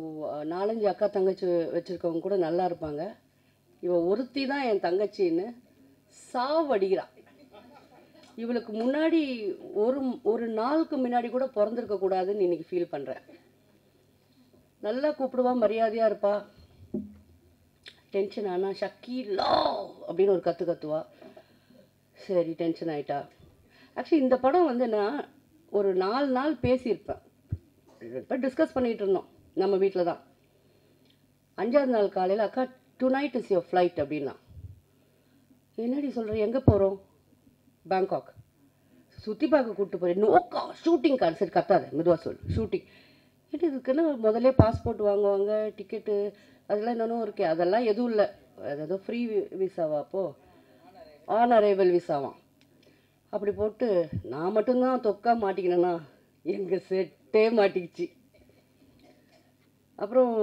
4-5 அக்கா தங்கச்சி வச்சுருக்கவங்க கூட நல்லா இருப்பாங்க. இவன் ஒருத்தி தான் என் தங்கச்சின்னு சாவடிக்கிறான். இவளுக்கு முன்னாடி ஒரு நாளுக்கு முன்னாடி கூட பிறந்திருக்கக்கூடாதுன்னு இன்றைக்கி ஃபீல் பண்ணுறேன். நல்லா கூப்பிடுவா, மரியாதையாக இருப்பா. டென்ஷன் ஆனால் ஷக்கீலா அப்படின்னு ஒரு கத்துவா. சரி, டென்ஷன் ஆகிட்டா. ஆக்சுவலி இந்த படம் வந்து நான் ஒரு 4 நாள் பேசியிருப்பேன். இப்போ டிஸ்கஸ் பண்ணிகிட்டு இருந்தோம் நம்ம வீட்டில் தான். 5ஆவது நாள் காலையில் அக்கா டுநைட் இஸ் யுவர் ஃப்ளைட் அப்படின்னா. என்னடி சொல்கிற? எங்கே போகிறோம்? பேங்காக். சுற்றி பார்க்க கூப்பிட்டு போகிறேன். நோக்கா ஷூட்டிங் கார்டு. சரி கத்தாத, மெதுவாக சொல். ஷூட்டிங் என்ன இதுக்குன்னு முதல்ல பாஸ்போர்ட் வாங்குவாங்க, டிக்கெட்டு அதெல்லாம் என்னென்னும் இருக்கே. அதெல்லாம் எதுவும் இல்லை. அது ஃப்ரீ விசாவா? அப்போது ஆன் அரைவல் விசாவாம். அப்படி போட்டு நான் மட்டும்தான் தொக்கா மாட்டிக்கினேன்னா எங்கள் செட்டே மாட்டிக்கிச்சு. அப்புறம்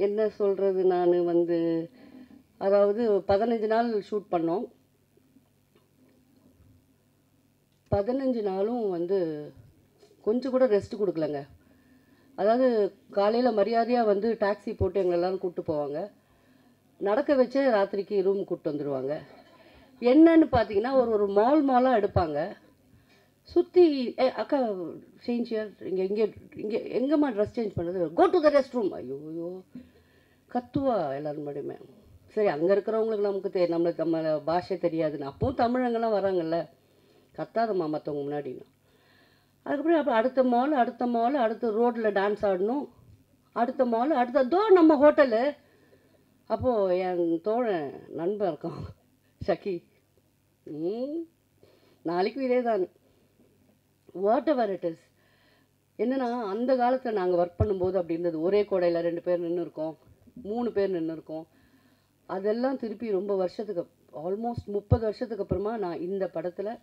என்ன சொல்கிறது, நான் வந்து அதாவது 15 நாள் ஷூட் பண்ணோம். 15 நாளும் வந்து கொஞ்சம் கூட ரெஸ்ட் கொடுக்கலங்க. அதாவது காலையில் மரியாதையாக வந்து டாக்ஸி போட்டு எங்களை எல்லோரும் கூப்பிட்டு போவாங்க. நடக்க வச்சு ராத்திரிக்கு ரூம் கூப்பிட்டு வந்துடுவாங்க. என்னன்னு பார்த்தீங்கன்னா ஒரு மாலாக எடுப்பாங்க. சுற்றி அக்கா சேஞ்ச் எங்கேம்மா ட்ரெஸ் சேஞ்ச் பண்ணுறது? Go to the restroom. ஐயோ கத்துவா எல்லோரும் மட்டுமே. சரி, அங்கே இருக்கிறவங்களுக்கு நமக்கு நம்ம பாஷை தெரியாதுன்னு. அப்போவும் தமிழங்கெல்லாம் வராங்கல்ல, கத்தாதம்மா மற்றவங்க முன்னாடினா. அதுக்கப்புறம் அப்போ அடுத்த மால் அடுத்த ரோட்டில் டான்ஸ் ஆடணும். அடுத்த மால் அடுத்ததோ நம்ம ஹோட்டலு. அப்போது என் தோழன் நண்பன் இருக்கான் ஷக்கி. நாளைக்கும் இதே தான். What ever it is. என்னென்னா அந்த காலத்தில் நாங்கள் ஒர்க் பண்ணும்போது அப்படி இருந்தது. ஒரே கோடையில் 2 பேர் நின்று இருக்கோம், 3 பேர் நின்று இருக்கோம். அதெல்லாம் திருப்பி ரொம்ப வருஷத்துக்கு, ஆல்மோஸ்ட் 30 வருஷத்துக்கு அப்புறமா நான் இந்த படத்தில்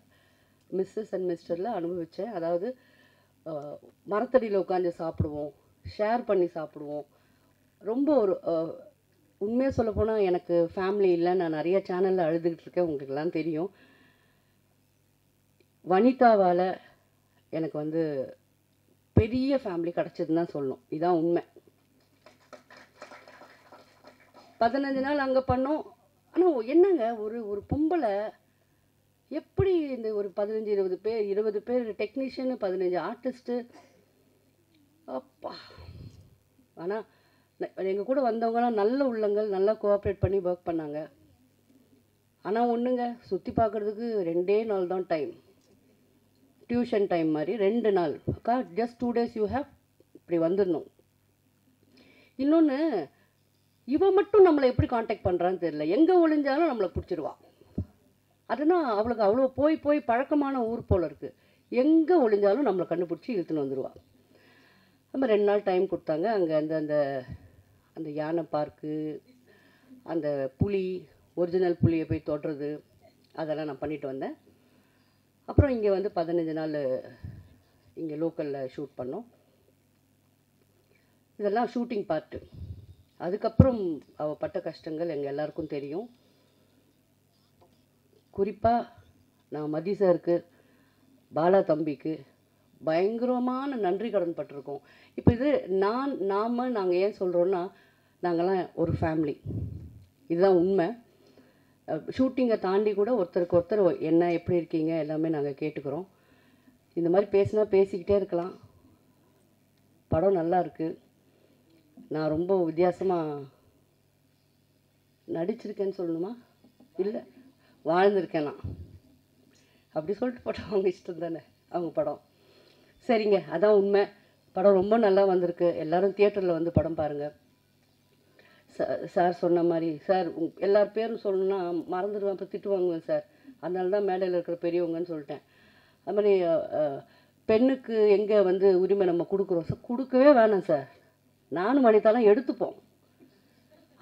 மிஸ்ஸஸ் அண்ட் மிஸ்டரில் அனுபவித்தேன். அதாவது மரத்தடியில் உட்காந்து சாப்பிடுவோம், ஷேர் பண்ணி சாப்பிடுவோம். ரொம்ப ஒரு உண்மையாக சொல்லப்போனால் எனக்கு ஃபேமிலி இல்லை. நான் நிறைய சேனலில் அழுதுகிட்டு இருக்கேன், உங்களுக்கெல்லாம் தெரியும். வனிதாவால் எனக்கு வந்து பெரிய ஃபேமிலி கிடச்சதுன்னு தான் சொல்லணும். இதுதான் உண்மை. 15 நாள் அங்கே பண்ணோம். ஆனால் என்னங்க, ஒரு பொம்பளை எப்படி இந்த ஒரு 15-20 பேர் 20 பேர் டெக்னீஷியனு, 15 ஆர்டிஸ்ட்டு, அப்பா. ஆனால் எங்கள் கூட வந்தவங்களாம் நல்ல உள்ளங்கள், நல்லா கோஆப்ரேட் பண்ணி ஒர்க் பண்ணாங்க. ஆனால் ஒன்றுங்க, சுற்றி பார்க்குறதுக்கு 2 நாள் தான் டைம். டியூஷன் டைம் மாதிரி 2 நாள். அக்கா ஜஸ்ட் 2 days யூ ஹேவ், இப்படி வந்துடணும். இன்னொன்று, இவன் மட்டும் நம்மளை எப்படி காண்டாக்ட் பண்ணுறான்னு தெரியல. எங்கே ஒளிஞ்சாலும் நம்மளை பிடிச்சிடுவா. அதுனா அவளுக்கு அவ்வளோ போய் பழக்கமான ஊர் போல் இருக்குது. எங்கே ஒளிஞ்சாலும் நம்மளை கண்டுபிடிச்சி இழுத்துன்னு வந்துடுவா. நம்ம 2 நாள் டைம் கொடுத்தாங்க. அங்கே அந்த யானை பார்க்கு, அந்த புலி, ஒரிஜினல் புலியை போய் தொடுறது, அதெல்லாம் நான் பண்ணிட்டு வந்தேன். அப்புறம் இங்கே வந்து 15 நாள் இங்கே லோக்கலில் ஷூட் பண்ணோம். இதெல்லாம் ஷூட்டிங் பார்ட்டு. அதுக்கப்புறம் அவள் பட்ட கஷ்டங்கள் எங்கள் எல்லாருக்கும் தெரியும். குறிப்பாக நான் மதி சாருக்கு, பாலா தம்பிக்கு பயங்கரமான நன்றி கடன் பட்டிருக்கோம். இப்போ இது நாங்கள் ஏன் சொல்கிறோன்னா, நாங்கள்லாம் ஒரு ஃபேமிலி. இதுதான் உண்மை. ஷூட்டிங்கை தாண்டி கூட ஒருத்தருக்கு ஒருத்தர் என்ன எப்படி இருக்கீங்க எல்லாமே நாங்கள் கேட்டுக்கிறோம். இந்த மாதிரி பேசினா பேசிக்கிட்டே இருக்கலாம். படம் நல்லா இருக்குது. நான் ரொம்ப வித்தியாசமாக நடிச்சிருக்கேன்னு சொல்லணுமா, இல்லை வாழ்ந்திருக்கேன் நான், அப்படி சொல்லிட்டு போட்டோம். அவங்க இஷ்டம் தானே, அவங்க படம். சரிங்க, அதான் உண்மை. படம் ரொம்ப நல்லா வந்திருக்கு. எல்லோரும் தியேட்டரில் வந்து படம் பாருங்கள். சார் சொன்ன மாதிரி, சார் எல்லார் பேரும் சொல்லணுன்னா மறந்துடுவேன், அப்போ திட்டுவாங்குவேன் சார். அதனால தான் மேடையில் இருக்கிற பெரியவங்கன்னு சொல்லிட்டேன். அது மாதிரி பெண்ணுக்கு எங்கே வந்து உரிமை நம்ம கொடுக்குறோம் சார்? கொடுக்கவே வேணாம் சார். நானும் வனிதாலாம் எடுத்துப்போம்.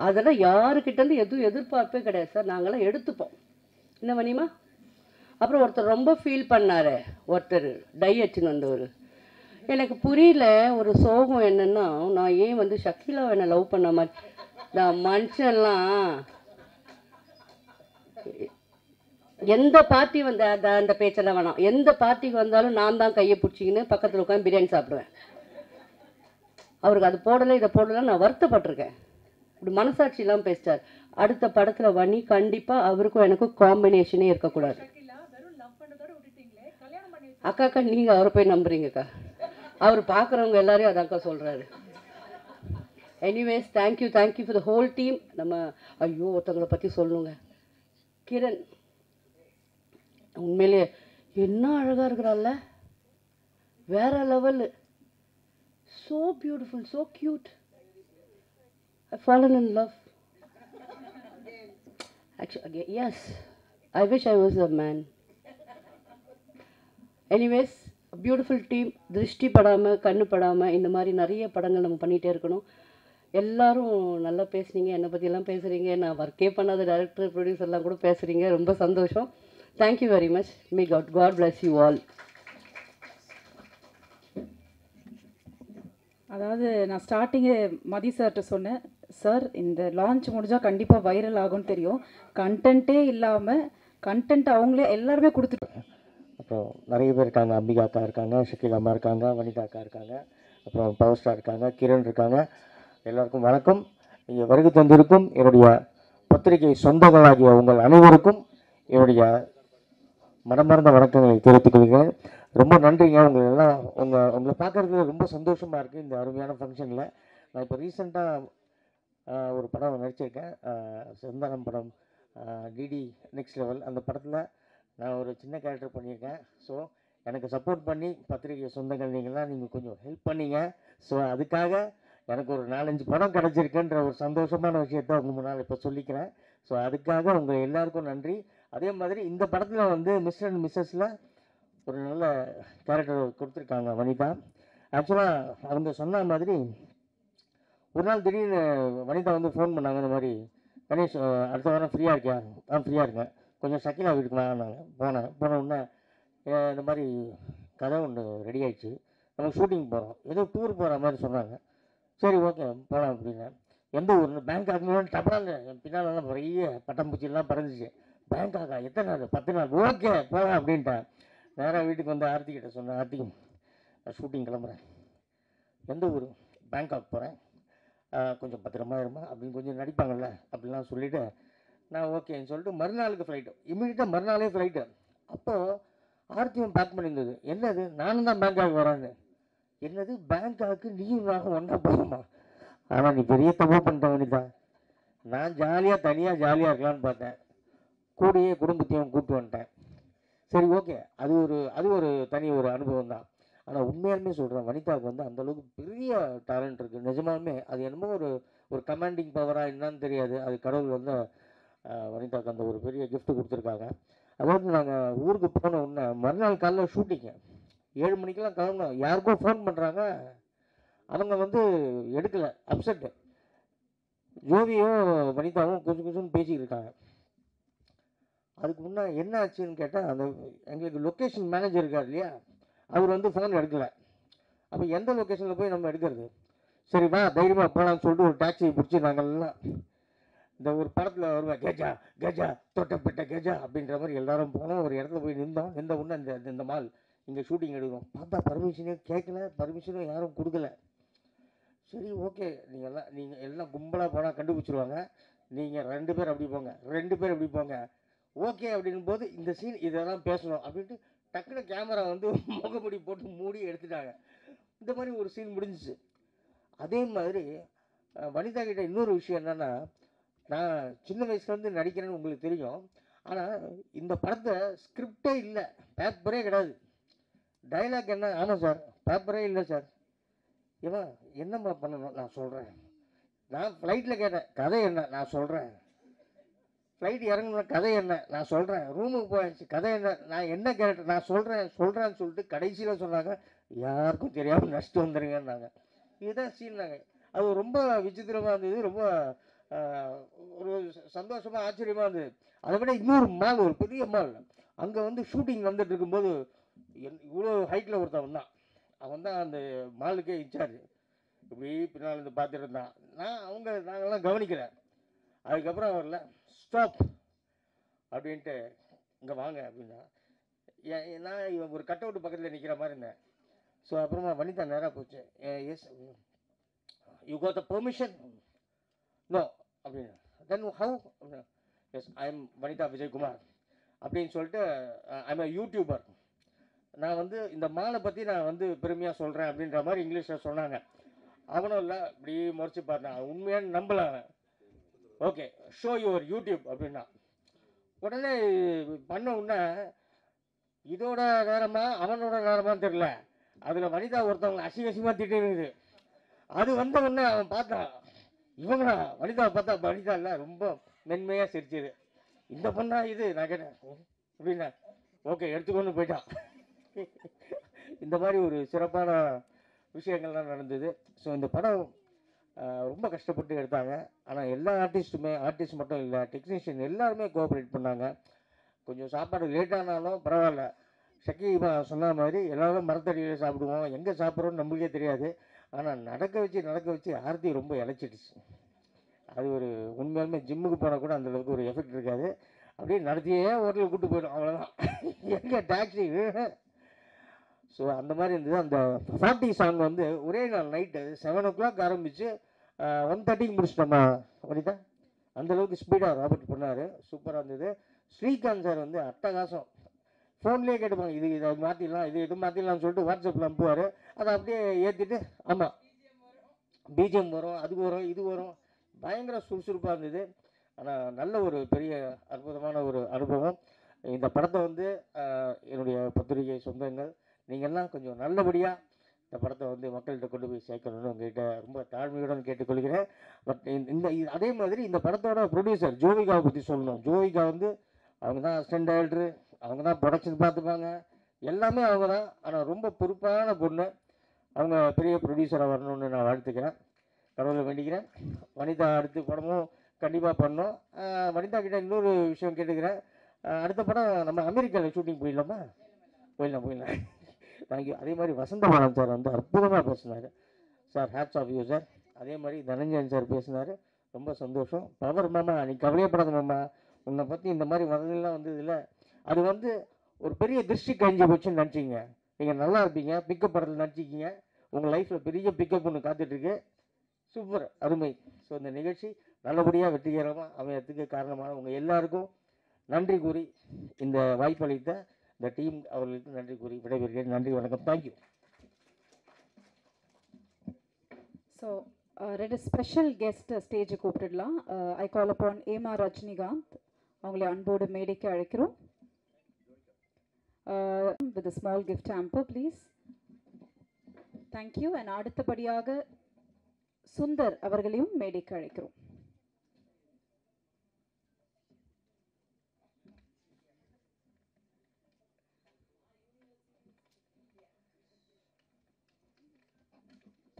அதெல்லாம் யாருக்கிட்டேருந்து எதுவும் எதிர்பார்ப்பே கிடையாது சார். நாங்களாம் எடுத்துப்போம். என்ன வனிமா? அப்புறம் ஒருத்தர் ரொம்ப ஃபீல் பண்ணார். ஒருத்தர் டை அச்சுன்னு வந்தவர். எனக்கு புரியல ஒரு சோகம் என்னென்னா, நான் ஏன் வந்து ஷக்கீலாவை என்னை லவ் பண்ண மாதிரி நான் மனுஷன்லாம் எந்த பார்ட்டி வந்த அந்த பேச்செல்லாம் வேணாம். எந்த பார்ட்டிக்கு வந்தாலும் நான் தான் கையை பிடிச்சிக்கின்னு பக்கத்தில் உட்காந்து பிரியாணி சாப்பிடுவேன். அவருக்கு அது போடலை இதை போடலை நான் வருத்தப்பட்டிருக்கேன். இப்படி மனசாட்சி இல்லாமல் பேசிட்டார். அடுத்த படத்தில் வனி கண்டிப்பாக அவருக்கும் எனக்கும் காம்பினேஷனே இருக்கக்கூடாது. அக்கா நீங்கள் அவரை போய் நம்புறீங்கக்கா. அவர் பார்க்குறவங்க எல்லாரையும் அதாக்கா சொல்கிறாரு. Anyways, thank you for the whole team. நம்ம ஐயோ ஒருத்தவங்களை பற்றி சொல்லணுங்க. கிரண் உண்மையிலே என்ன அழகாக இருக்கிறாள்ல, வேற level. So beautiful, so cute. I fallen in love. Actually, yes, I wish I was a man. Anyways, beautiful team. திருஷ்டி படாமல் கண்ணு படாமல் இந்த மாதிரி நிறைய படங்கள் நம்ம பண்ணிகிட்டே இருக்கணும். எல்லோரும் நல்லா பேசுனீங்க, என்னை பற்றியெல்லாம் பேசுகிறீங்க. நான் ஒர்க்கே பண்ணாத டைரக்டர் ப்ரொடியூசர்லாம் கூட பேசுகிறீங்க. ரொம்ப சந்தோஷம். Thank you very much. May God bless you all. அதாவது நான் ஸ்டார்டிங்கே மதி சார்கிட்ட சொன்னேன், சார் இந்த லான்ச் முடிஞ்சால் கண்டிப்பாக வைரல் ஆகும்னு தெரியும். கண்டென்ட்டே இல்லாமல் கண்டென்ட் அவங்களே எல்லாருமே கொடுத்துட்டு, அப்புறம் நிறைய பேர் இருக்காங்க. அம்பிகா அக்கா இருக்காங்க, ஷக்கீல் அம்மா இருக்காங்க, வனிதா அக்கா இருக்காங்க, அப்புறம் பவர் ஸ்டார் இருக்காங்க, கிரண் இருக்காங்க. எல்லாருக்கும் வணக்கம். இங்கே வருகை தந்திருக்கும் என்னுடைய பத்திரிகை சொந்தங்களாகிய உங்கள் அனைவருக்கும் என்னுடைய மனமார்ந்த வணக்கங்களை தெரிவித்துக் கொள்கிறேன். ரொம்ப நன்றிங்க. உங்களை பார்க்குறது ரொம்ப சந்தோஷமாக இருக்குது இந்த அருமையான ஃபங்க்ஷனில். நான் இப்போ ரீசெண்டாக ஒரு படம் நடிச்சிருக்கேன், சந்தானம் படம், டிடி நெக்ஸ்ட் லெவல். அந்த படத்தில் நான் ஒரு சின்ன கேரக்டர் பண்ணியிருக்கேன். ஸோ எனக்கு சப்போர்ட் பண்ணி பத்திரிகை சொந்தங்கள் நீங்கள் கொஞ்சம் ஹெல்ப் பண்ணீங்க. ஸோ அதுக்காக எனக்கு ஒரு 4-5 படம் கிடச்சிருக்குன்ற ஒரு சந்தோஷமான விஷயத்த உங்கள் முன்னால் இப்போ சொல்லிக்கிறேன். ஸோ அதுக்காக உங்கள் எல்லாருக்கும் நன்றி. அதே மாதிரி இந்த படத்தில் வந்து மிஸ்டர் அண்ட் மிஸ்ஸஸில் ஒரு நல்ல கேரக்டர் கொடுத்துருக்காங்க வனிதா. ஆக்சுவலாக அவங்க சொன்ன மாதிரி ஒரு நாள் திடீர்னு வனிதா வந்து ஃபோன் பண்ணாங்க. இந்த மாதிரி கணேஷ் அடுத்த வாரம் ஃப்ரீயாக இருக்கியா? ஃப்ரீயாக இருக்கேன், கொஞ்சம் ஷக்கீலா வீட்டுக்கு வாங்கினாங்க. போன உடனே இந்த மாதிரி கதை ஒன்று ரெடி ஆகிடுச்சு, நம்ம ஷூட்டிங் போகிறோம், ஏதோ டூர் போகிற மாதிரி சொன்னாங்க. சரி ஓகே போகலாம் அப்படின்னா. எந்த ஊர்னு? பேங்காக். டப்பாங்க என் பின்னாலெல்லாம் நிறைய பட்டாம்பூச்சிலாம் பறந்துச்சு. பேங்காக்கா? எத்தனை நாள்? 10 நாள். ஓகே போகலாம் அப்படின்ட்டேன். நேராக வீட்டுக்கு வந்து ஆர்த்தி கிட்ட சொன்னேன், ஆர்த்தி நான் ஷூட்டிங் கிளம்புறேன். எந்த ஊர்? பேங்காக் போகிறேன், கொஞ்சம் பத்திரமா இருமா அப்படின்னு கொஞ்சம் நடிப்பாங்கள்ல அப்படிலாம் சொல்லிவிட்டு நான் ஓகேன்னு சொல்லிட்டு மறுநாளுக்கு ஃப்ளைட்டு, இமீடியட்டாக மறுநாளே ஃப்ளைட்டு. அப்போது ஆர்த்தியும் பேக் பண்ணியிருந்தது. என்னது, நானும் தான் பேங்காக் வரேன்னு. என்னது பேங்காக்கு நீயும் நானும் ஒன்றா போகுமா? ஆனால் நீ பெரிய தப்பு பண்ணிட்ட வனிதா. நான் தனியாக ஜாலியாக இருக்கலான்னு பார்த்தேன், கூடயே குடும்பத்தையும் கூப்பிட்டு வந்துட்டேன். சரி ஓகே, அது ஒரு தனி ஒரு அனுபவம் தான். ஆனால் உண்மையாலுமே சொல்கிறேன், வனிதாவுக்கு வந்து அந்தளவுக்கு பெரிய டேலண்ட் இருக்குது நிஜமாலுமே. அது என்னமோ ஒரு கமாண்டிங் பவராக என்னன்னு தெரியாது. அது கடவுள் வந்து வனிதாவுக்கு அந்த ஒரு பெரிய கிஃப்ட் கொடுத்துருக்காங்க. அதாவது நாங்கள் ஊருக்கு போன உடனே மறுநாள் காலையில் ஷூட்டிங்க 7 மணிக்கெலாம் கிளம்புனோம். யாருக்கோ ஃபோன் பண்ணுறாங்க, அவங்க வந்து எடுக்கலை, அப்செட்டு. ஜோதியும் வனிதாவும் கொஞ்சம் பேசிக்கிட்டு இருக்காங்க. அதுக்கு முன்னே என்ன ஆச்சுன்னு கேட்டால், அந்த எங்களுக்கு லொக்கேஷன் மேனேஜர் இருக்கார் இல்லையா, அவர் வந்து ஃபோன் எடுக்கலை. அப்போ எந்த லொக்கேஷனில் போய் நம்ம எடுக்கிறது? சரி வா தைரியமாக போகலான்னு சொல்லிட்டு ஒரு டாக்ஸியை பிடிச்சி நாங்கள்லாம் இந்த ஒரு படத்தில் வருவேன், கெஜா கெஜா தொட்டப்பட்ட கெஜா அப்படின்ற மாதிரி எல்லாரும் போனோம். ஒரு இடத்துல போய் நின்ற உடனே இந்த மால் இங்கே ஷூட்டிங் எடுக்கிறோம். பார்த்தா பர்மிஷனே கேட்கல, பர்மிஷனும் யாரும் கொடுக்கல. சரி ஓகே, நீங்கள் எல்லாம் கும்பலாக போனால் கண்டுபிடிச்சிருவாங்க, நீங்கள் 2 பேர் அப்படி போங்க, 2 பேர் அப்படி போங்க, ஓகே அப்படின் போது இந்த சீன் இதெல்லாம் பேசணும் அப்படின்ட்டு டக்குனு கேமரா வந்து முகமுடி போட்டு மூடி எடுத்துட்டாங்க. இந்த மாதிரி ஒரு சீன் முடிஞ்சிச்சு. அதே மாதிரி வனிதா கிட்ட இன்னொரு விஷயம் என்னென்னா, நான் சின்ன வயசுலேருந்து நடிக்கிறேன்னு உங்களுக்கு தெரியும். ஆனால் இந்த படத்தை ஸ்கிரிப்டே இல்லை, பேப்பரே கிடையாது. டைலாக் என்ன, ஆமாம் சார் பேப்பரே இல்லை சார். ஏவா என்னம்மா பண்ணணும் நான் சொல்கிறேன். நான் ஃப்ளைட்டில் கேட்டேன் கதை என்ன நான் சொல்கிறேன். ஃப்ளைட் இறங்கணும் கதை என்ன நான் சொல்கிறேன். ரூமுக்கு போயாச்சு கதை என்ன, நான் என்ன கேரக்டர் நான் சொல்கிறேன்னு சொல்லிட்டு கடைசியில் சொன்னாங்க யாருக்கும் தெரியாமல் நஷ்டம் வந்துடுங்கன்னாங்க. இதுதான் சீன்னாங்க. அது ரொம்ப விசித்திரமாக இருந்தது, ரொம்ப ஒரு சந்தோஷமாக ஆச்சரியமாக இருந்தது. அதை விட இன்னொரு மால், ஒரு பெரிய மால், அங்கே வந்து ஷூட்டிங் வந்துட்டு இருக்கும்போது இவ்வளோ ஹைட்டில் ஒருத்தன் வந்தான். அவன் தான் அந்த மாலுக்கே இன்சார்ஜ். இப்படி பின்னால் இருந்து பார்த்துட்டு இருந்தான். நாங்கள்லாம் கவனிக்கிறேன். அதுக்கப்புறம் வரல ஸ்டாப் அப்படின்ட்டு இங்கே வாங்க அப்படின்னா, நான் ஒரு கட் அவுட் பக்கத்தில் நிற்கிற மாதிரி இருந்தேன். ஸோ அப்புறமா வனிதா நேராக போச்சு. Yes you got the permission no அப்படின்னு. Then how, yes I am Vanitha Vijayakumar அப்படின்னு சொல்லிட்டு ஐ எம் யூடியூபர். நான் வந்து இந்த மாலை பற்றி நான் வந்து பெருமையாக சொல்கிறேன் அப்படின்ற மாதிரி இங்கிலீஷில் சொன்னாங்க. அவனும் இல்லை இப்படி முறைச்சி பார்த்தான், உண்மையான நம்பலாம். ஓகே ஷோ யுவர் யூடியூப் அப்படின்னா உடனே பண்ண உடனே இதோட நேரமா அவனோட நேரமான்னு தெரியல, அதில் வனிதா ஒருத்தவங்க அசிங்கமாக திட்டிருக்குது. அது வந்த உடனே அவன் பார்த்தான், இவங்களா வனிதாவை பார்த்தா வனிதா இல்லை ரொம்ப மென்மையாக சிரிச்சது. இந்த பொண்ணா இது நான் கேட்டேன் அப்படின்னா ஓகே எடுத்துக்கொண்டு போயிட்டான். இந்த மாதிரி ஒரு சிறப்பான விஷயங்கள்லாம் நடந்தது. ஸோ இந்த படம் ரொம்ப கஷ்டப்பட்டு எடுத்தாங்க. ஆனால் எல்லா ஆர்டிஸ்ட் மட்டும் இல்லை, டெக்னீஷியன் எல்லாருமே கோஆப்ரேட் பண்ணாங்க. கொஞ்சம் சாப்பாடு லேட்டானாலும் பரவாயில்ல. ஷக்கீபா சொன்ன மாதிரி எல்லோரும் மரத்தடியில் சாப்பிடுவோம், எங்கே சாப்பிட்றோன்னு நம்மளுக்கே தெரியாது. ஆனால் நடக்க வச்சு ஆர்த்தி ரொம்ப இழைச்சிடுச்சு. அது ஒரு உண்மையாலுமே ஜிம்முக்கு போனால் கூட அந்தளவுக்கு ஒரு எஃபெக்ட் இருக்காது. அப்படியே நடத்தியே ஹோட்டலுக்கு கூப்பிட்டு போயிடும், அவ்வளோதான். எங்கே டாக்ஸி. ஸோ அந்த மாதிரி இருந்தது. அந்த 40 சாங் வந்து ஒரே நாள் நைட்டு 7 o'clock ஆரம்பித்து 1:30 முடிச்சிட்டோமா வனிதா. அந்தளவுக்கு ஸ்பீடாக ராபர்ட் பண்ணார், சூப்பராக இருந்தது. ஸ்ரீகாந்த் சார் வந்து அட்டகாசம். ஃபோன்லேயே கேட்டுப்பாங்க இதை மாற்றிடலாம் இது மாற்றிடலாம்னு சொல்லிட்டு வாட்ஸ்அப்பில் அனுப்புவார். அதை அப்படியே ஏற்றிட்டு ஆமாம் பிஜிஎம் வரும், அது வரும், இது வரும். பயங்கர சுறுசுறுப்பாக இருந்தது. ஆனால் நல்ல ஒரு பெரிய அற்புதமான ஒரு அனுபவம். இந்த படத்தை வந்து என்னுடைய பத்திரிகை சொந்தங்கள் நீங்கள்லாம் கொஞ்சம் நல்லபடியாக இந்த படத்தை வந்து மக்கள்கிட்ட கொண்டு போய் சேர்க்கணும்னு உங்கள்கிட்ட ரொம்ப தாழ்மையுடன் கேட்டுக்கொள்கிறேன். பட் அதே மாதிரி இந்த படத்தோட ப்ரொடியூசர் ஜோவிகாவை பற்றி சொல்லணும். ஜோவிகா வந்து அவங்க தான் அசிஸ்டன்ட் டைரக்டரு, அவங்க தான் ப்ரொடக்ஷன் பார்த்துப்பாங்க, எல்லாமே அவங்க தான். ஆனால் ரொம்ப பொறுப்பான பொண்ணு. அவங்க பெரிய ப்ரொடியூசராக வரணும்னு நான் வாழ்த்துக்கிறேன், கடவுளை வேண்டிக்கிறேன். வனிதா அடுத்த படமும் கண்டிப்பாக பண்ணோம். வனிதா கிட்ட இன்னொரு விஷயம் கேட்டுக்கிறேன். அடுத்த படம் நம்ம அமெரிக்காவில் ஷூட்டிங் போயிடலாமா? போயிடலாம். தேங்க்யூ. அதே மாதிரி வசந்தபாலன் சார் வந்து அற்புதமாக பேசினார் sir, hats off you sir. அதே மாதிரி தனஞ்சயன் சார் பேசினார், ரொம்ப சந்தோஷம். பவர் மாமா நீ கவலையப்படாத மாமா, உன்னை பற்றி இந்த மாதிரி வரலாம் வந்ததில்லை, அது வந்து ஒரு பெரிய திருஷ்டி கழிஞ்சு போச்சுன்னு நினச்சிங்க. நீங்கள் நல்லா இருப்பீங்க, பிக்கப் படத்தில் நினச்சிக்கிங்க, உங்கள் லைஃப்பில் பெரிய பிக்கப் ஒன்று காத்துட்ருக்கு. சூப்பர், அருமை. ஸோ இந்த நிகழ்ச்சி நல்லபடியாக வெற்றிகரமாக அமையறதுக்கு காரணமான உங்கள் எல்லாருக்கும் நன்றி கூறி, இந்த வாய்ப்பளித்த இந்த டீம் அவர்களுக்கு நன்றி கூறி விடைபெறுகிறேன். நன்றி, வணக்கம், தேங்க்யூ. ஸோ ரெண்டு ஸ்பெஷல் கெஸ்ட் ஸ்டேஜை கூப்பிட்டுடலாம். ஐ கால் அப்பான் ஏமா ரஜினிகாந்த், அவங்களை அன்போடு மேடைக்கு அழைக்கிறோம். With small gift hamper please. Thank you. And அடுத்தபடியாக சுந்தர் அவர்களையும் மேடைக்கு அழைக்கிறோம்.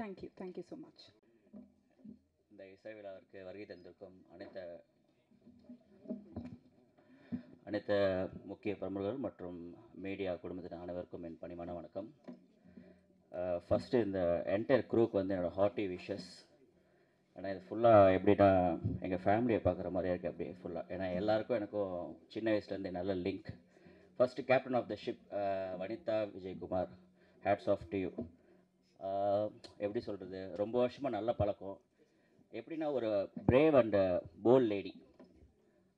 Thank you so much. இந்த இசை விழாவிற்கு வருகை தந்திருக்கும் அனைத்து முக்கிய பிரமுகர்கள் மற்றும் மீடியா குடும்பத்தின் அனைவருக்கும் என் பணிவான வணக்கம். ஃபஸ்ட்டு இந்த என்டையர் க்ரூக்கு வந்து என்னோடய ஹார்ட்டி விஷஸ். ஏன்னா இது ஃபுல்லாக எப்படின்னா எங்கள் ஃபேமிலியை பார்க்குற மாதிரியே இருக்குது அப்படியே ஃபுல்லாக. ஏன்னா எல்லாருக்கும் எனக்கும் சின்ன வயசுலேருந்து நல்ல link. First captain of the ship Vanitha Vijayakumar, hats off to you. எப்படி சொல்கிறது, ரொம்ப வருஷமாக நல்ல பழக்கம். எப்படின்னா ஒரு பிரேவ் அண்ட் போல்ட் லேடி.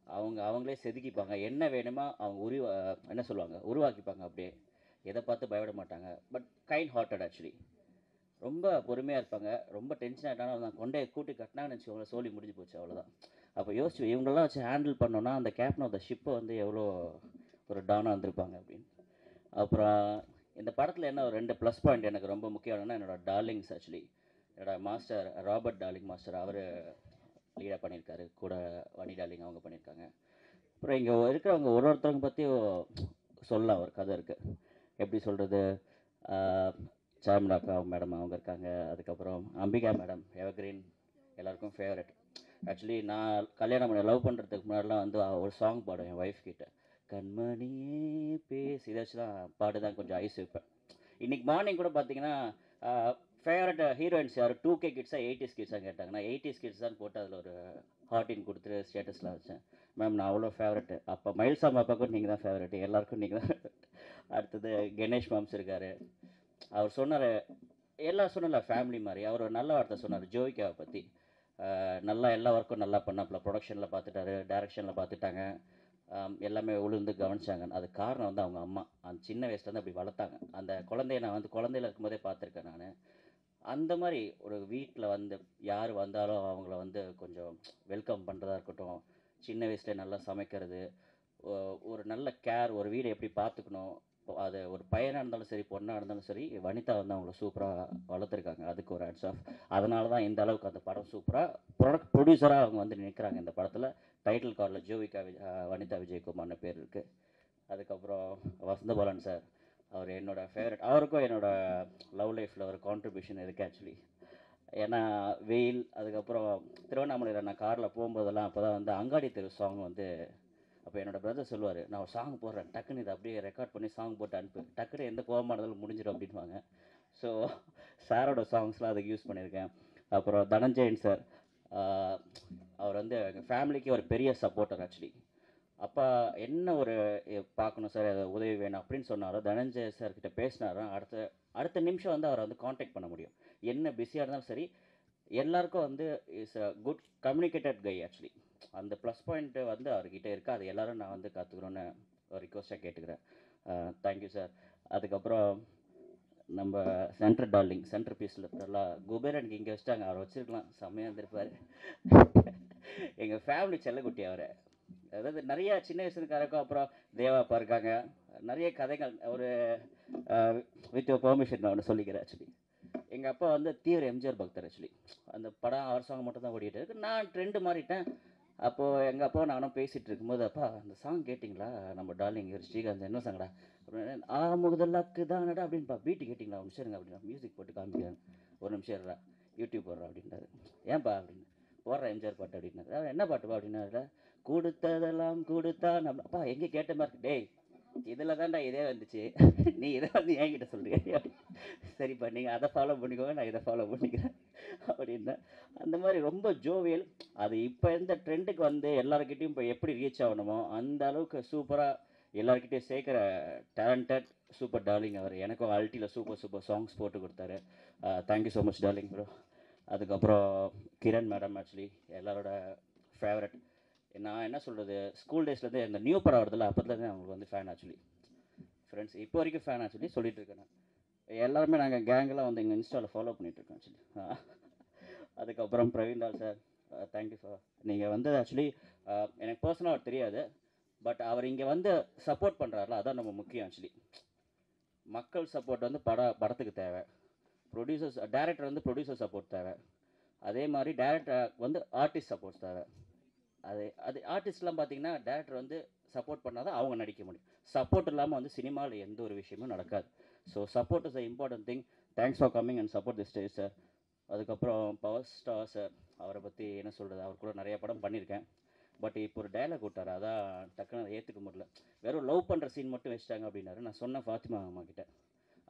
அவங்களே செதுக்கிப்பாங்க, என்ன வேணுமோ அவங்க என்ன சொல்லுவாங்க, உருவாக்கிப்பாங்க. அப்படியே எதை பார்த்து பயப்பட மாட்டாங்க. But kind hearted actually. ரொம்ப பொறுமையாக இருப்பாங்க. ரொம்ப டென்ஷன் ஆகிட்டாலும் நான் கொண்டே கூட்டி கட்டினாங்கன்னு வச்சுக்கோங்களேன், சோலி முடிஞ்சு போச்சு, அவ்வளோதான். அப்போ யோசிச்சு இவங்களெல்லாம் வச்சு ஹேண்டில் பண்ணோன்னா அந்த கேப்டன் ஆஃப் த ஷிப்பை வந்து எவ்வளோ ஒரு டானாக வந்திருப்பாங்க அப்படின்னு. அப்புறம் இந்த படத்தில் என்ன ஒரு 2 ப்ளஸ் பாயிண்ட் எனக்கு ரொம்ப முக்கியம்னா என்னோடய டார்லிங்ஸ். ஆக்சுவலி என்னோடய மாஸ்டர் ராபர்ட் டார்லிங் மாஸ்டர், அவர் லீடாக பண்ணியிருக்காரு, கூட வனி டார்லிங் அவங்க பண்ணியிருக்காங்க. அப்புறம் இங்கே இருக்கிறவங்க ஒருத்தவங்க பற்றியும் சொல்லலாம், ஒரு கதை இருக்குது. எப்படி சொல்கிறது, சாம்ராக்கா மேடம் அவங்க இருக்காங்க. அதுக்கப்புறம் அம்பிகா மேடம், எவர்கிரீன், எல்லாருக்கும் ஃபேவரட். ஆக்சுவலி நான் கல்யாணம் பண்ண லவ் பண்ணுறதுக்கு முன்னாடிலாம் வந்து ஒரு சாங் பாடுவேன் என் ஒய்ஃப் கிட்ட, கண்மணியே பேசி. இதை வச்சு தான் பாடு தான் கொஞ்சம் ஐஸ் வைப்பேன். இன்றைக்கி மார்னிங் கூட பார்த்தீங்கன்னா ஃபேவரட் ஹீரோயின்ஸ் யார் 2K கிட்ஸா 80s கிட்ஸாக கேட்டாங்க. நான் 80s கிட்ஸ் தான் போட்டு அதில் ஒரு ஹார்ட்டின் கொடுத்துட்டு ஸ்டேட்டஸில் வச்சேன். மேம் நான் அவ்வளோ ஃபேவரெட்டு. அப்போ மயில்சாமி அப்பாவுக்கும் நீங்கள் தான் ஃபேவரெட்டு, எல்லாருக்கும் நீங்கள் தான். அடுத்தது கணேஷ் மாம்ஸ் இருக்கார். அவர் சொன்னார், எல்லாம் சொன்னல ஃபேமிலி மாதிரி. அவர் ஒரு நல்ல வார்த்தை சொன்னார் ஜோவிகாவை பற்றி. நல்லா எல்லா ஒர்க்கும் நல்லா பண்ணாப்புல, ப்ரொடக்ஷனில் பார்த்துட்டாரு, டைரக்ஷனில் பார்த்துட்டாங்க, எல்லாமே உழுந்து கவனிச்சாங்க. அது காரணம் வந்து அவங்க அம்மா அந்த சின்ன வயசுலேருந்து அப்படி வளர்த்தாங்க. அந்த குழந்தைய நான் வந்து குழந்தையில இருக்கும்போதே பார்த்துருக்கேன் நான். அந்த மாதிரி ஒரு வீட்டில் வந்து யார் வந்தாலும் அவங்கள வந்து கொஞ்சம் வெல்கம் பண்ணுறதா இருக்கட்டும், சின்ன வயசுலேயே நல்லா சமைக்கிறது, ஒரு நல்ல கேர், ஒரு வீடை எப்படி பார்த்துக்கணும், அது ஒரு பையனாக இருந்தாலும் சரி பொண்ணாக இருந்தாலும் சரி, வனிதா வந்து அவங்கள சூப்பராக வளர்த்துருக்காங்க. அதுக்கு ஒரு ஹேட்ஸ் ஆஃப். அதனால தான் இந்த அளவுக்கு அந்த படம் சூப்பராக ப்ரொடியூசராக அவங்க வந்து நிற்கிறாங்க. இந்த படத்தில் டைட்டில் கார்டில் ஜோவிகா வனிதா விஜயகுமார்னு பேர் இருக்குது. அதுக்கப்புறம் வசந்தபாலன் சார், அவர் என்னோடய ஃபேவரட். அவருக்கும் என்னோடய லவ் லைஃப்பில் ஒரு கான்ட்ரிபியூஷன் இருக்குது ஆக்சுவலி. ஏன்னா வெயில், அதுக்கப்புறம் திருவண்ணாமலையில் நான் காரில் போகும்போதெல்லாம் அப்போ தான் வந்து அங்காடி தெரு சாங் வந்து, அப்போ என்னோடய பிரதர் சொல்லுவார், நான் ஒரு சாங் போடுறேன், டக்குன்னு இதை அப்படியே ரெக்கார்ட் பண்ணி சாங் போட்டு அனுப்பு, டக்குன்னு எந்த கோபமாக இருந்தாலும் முடிஞ்சிடும் அப்படின்வாங்க. ஸோ சாரோட சாங்ஸ்லாம் அதுக்கு யூஸ் பண்ணியிருக்கேன். அப்புறம் தனஞ்சயன் சார், அவர் வந்து எங்கள் ஃபேமிலிக்கு ஒரு பெரிய சப்போர்ட்டர் ஆக்சுவலி. அப்பா என்ன ஒரு பார்க்கணும் சார், அதை உதவி வேணும் அப்படின்னு சொன்னாரோ, தனஞ்சய சார்கிட்ட பேசினாரோ அடுத்த நிமிஷம் வந்து அவரை வந்து காண்டாக்ட் பண்ண முடியும். என்ன பிஸியாக இருந்தாலும் சரி, எல்லாருக்கும் வந்து is a good communicated guy actually. அந்த ப்ளஸ் பாயிண்ட்டு வந்து அவர்கிட்ட இருக்குது. அது எல்லோரும் நான் வந்து கற்றுக்கணுன்னு ஒரு ரிக்வஸ்ட்டாக கேட்டுக்கிறேன். Thank you sir. அதுக்கப்புறம் நம்ம சென்டர் டார்லிங், சென்டர் பீஸில் எல்லாம் குபேரனுக்கு இங்கே வச்சுட்டாங்க, அவரை வச்சுருக்கலாம், செம்மையாக இருந்திருப்பார். எங்கள் ஃபேமிலி செல்லக்குட்டி அவர். அதாவது நிறைய சின்ன வயசுக்காரருக்கும், அப்புறம் தேவாப்பா இருக்காங்க, நிறைய கதைகள். ஒரு வித் பெர்மிஷன் நான் ஒன்று சொல்லிக்கிறேன் ஆக்சுவலி. எங்கள் அப்பா வந்து தீவிர எம்ஜிஆர் பக்தர் ஆக்சுவலி. அந்த படம் அவர் சாங் மட்டும் தான் ஓடிட்டு இருக்கு. நான் ட்ரெண்டு மாறிட்டேன். அப்போது எங்கள் அப்பா நானும் பேசிகிட்டு இருக்கும்போது, அப்பா அந்த சாங் கேட்டிங்களா, நம்ம டார்லிங் ஸ்ரீகாந்த் என்ன சாங்கடா அப்படின்னு, முதலாக்கு தானடா அப்படின்ப்பா, பீட்டு கேட்டிங்களா, ஒரு நிமிஷம் இருங்க அப்படின்னா மியூசிக் போட்டு காமிக்கிறேன், ஒரு நிமிஷம் இருடா யூடியூப் போடுறா அப்படின்றாரு. ஏன்பா அப்படின்னு, போடுற எம்ஜிஆர் பாட்டு அப்படின்னாரு. என்ன பாட்டுப்பா அப்படின்னாரு, கொடுத்ததெல்லாம் கொடுத்தா நம்ம. அப்பா எங்கே கேட்ட மாதிரி, டேய் இதில் தான்டா இதே வந்துச்சு, நீ இதை வந்து என்கிட்ட சொல்கிறீங்க. சரிப்பா நீங்கள் அதை ஃபாலோ பண்ணிக்கோங்க, நான் இதை ஃபாலோ பண்ணிக்கிறேன் அப்படின்னா. அந்த மாதிரி ரொம்ப ஜோவியல். அது இப்போ இந்த ட்ரெண்டுக்கு வந்து எல்லாருக்கிட்டையும் இப்போ எப்படி ரீச் ஆகணுமோ அந்த அளவுக்கு சூப்பராக எல்லாருக்கிட்டையும் சேர்க்குற டேலண்டட் சூப்பர் டார்லிங் அவர். எனக்கும் அல்ட்டியில் சூப்பர் சாங்ஸ் போட்டு கொடுத்தாரு. Thank you so much darling bro. அதுக்கப்புறம் கிரண் மேடம் ஆக்சுவலி எல்லாரோட ஃபேவரட். நான் என்ன சொல்கிறது, ஸ்கூல் டேஸ்லேருந்து இந்த நியூ படம் வருதில்ல, அப்போதுலேருந்து அவங்களுக்கு வந்து ஃபேன் ஆக்சுவலி. ஃப்ரெண்ட்ஸ் இப்போ வரைக்கும் ஃபேன் ஆக்சுவலி சொல்லிட்டு இருக்கேன் நான். எல்லாருமே நாங்கள் கேங்கெல்லாம் வந்து எங்கள் இன்ஸ்டாவில் ஃபாலோ பண்ணிகிட்ருக்கோம் ஆக்சுவலி. அதுக்கப்புறம் பிரவீன்தால் சார், தேங்க்யூ சார். நீங்கள் வந்து ஆக்சுவலி எனக்கு பர்சனலாக அவர் தெரியாது, பட் அவர் இங்கே வந்து சப்போர்ட் பண்ணுறாருல, அதான் நம்ம முக்கியம் ஆக்சுவலி. மக்கள் சப்போர்ட் வந்து படத்துக்கு தேவை. டேரக்டர் வந்து ப்ரொடியூசர் சப்போர்ட் தேவை. அதே மாதிரி டேரக்டர் வந்து ஆர்டிஸ்ட் சப்போர்ட் தேவை. அது ஆர்டிஸ்ட்லாம் பார்த்தீங்கன்னா டேரக்டர் வந்து சப்போர்ட் பண்ணால் தான் அவங்க நடிக்க முடியும். சப்போர்ட் இல்லாமல் வந்து சினிமாவில் எந்த ஒரு விஷயமும் நடக்காது. So support is a important thing. Thanks for coming and support the stage sir. அதுக்கப்புறம் பவர் ஸ்டார் சார், அவரை பற்றி என்ன சொல்கிறது, அவர் கூட நிறைய படம் பண்ணியிருக்கேன். பட் இப்போ ஒரு டைலாக் விட்டார், அதான் டக்குன்னு அதை ஏற்றுக்க முடியல. வெறும் லவ் பண்ணுற சீன் மட்டும் வச்சிட்டாங்க அப்படின்னாரு. நான் சொன்னேன் ஃபாத்திமா அம்மா கிட்ட,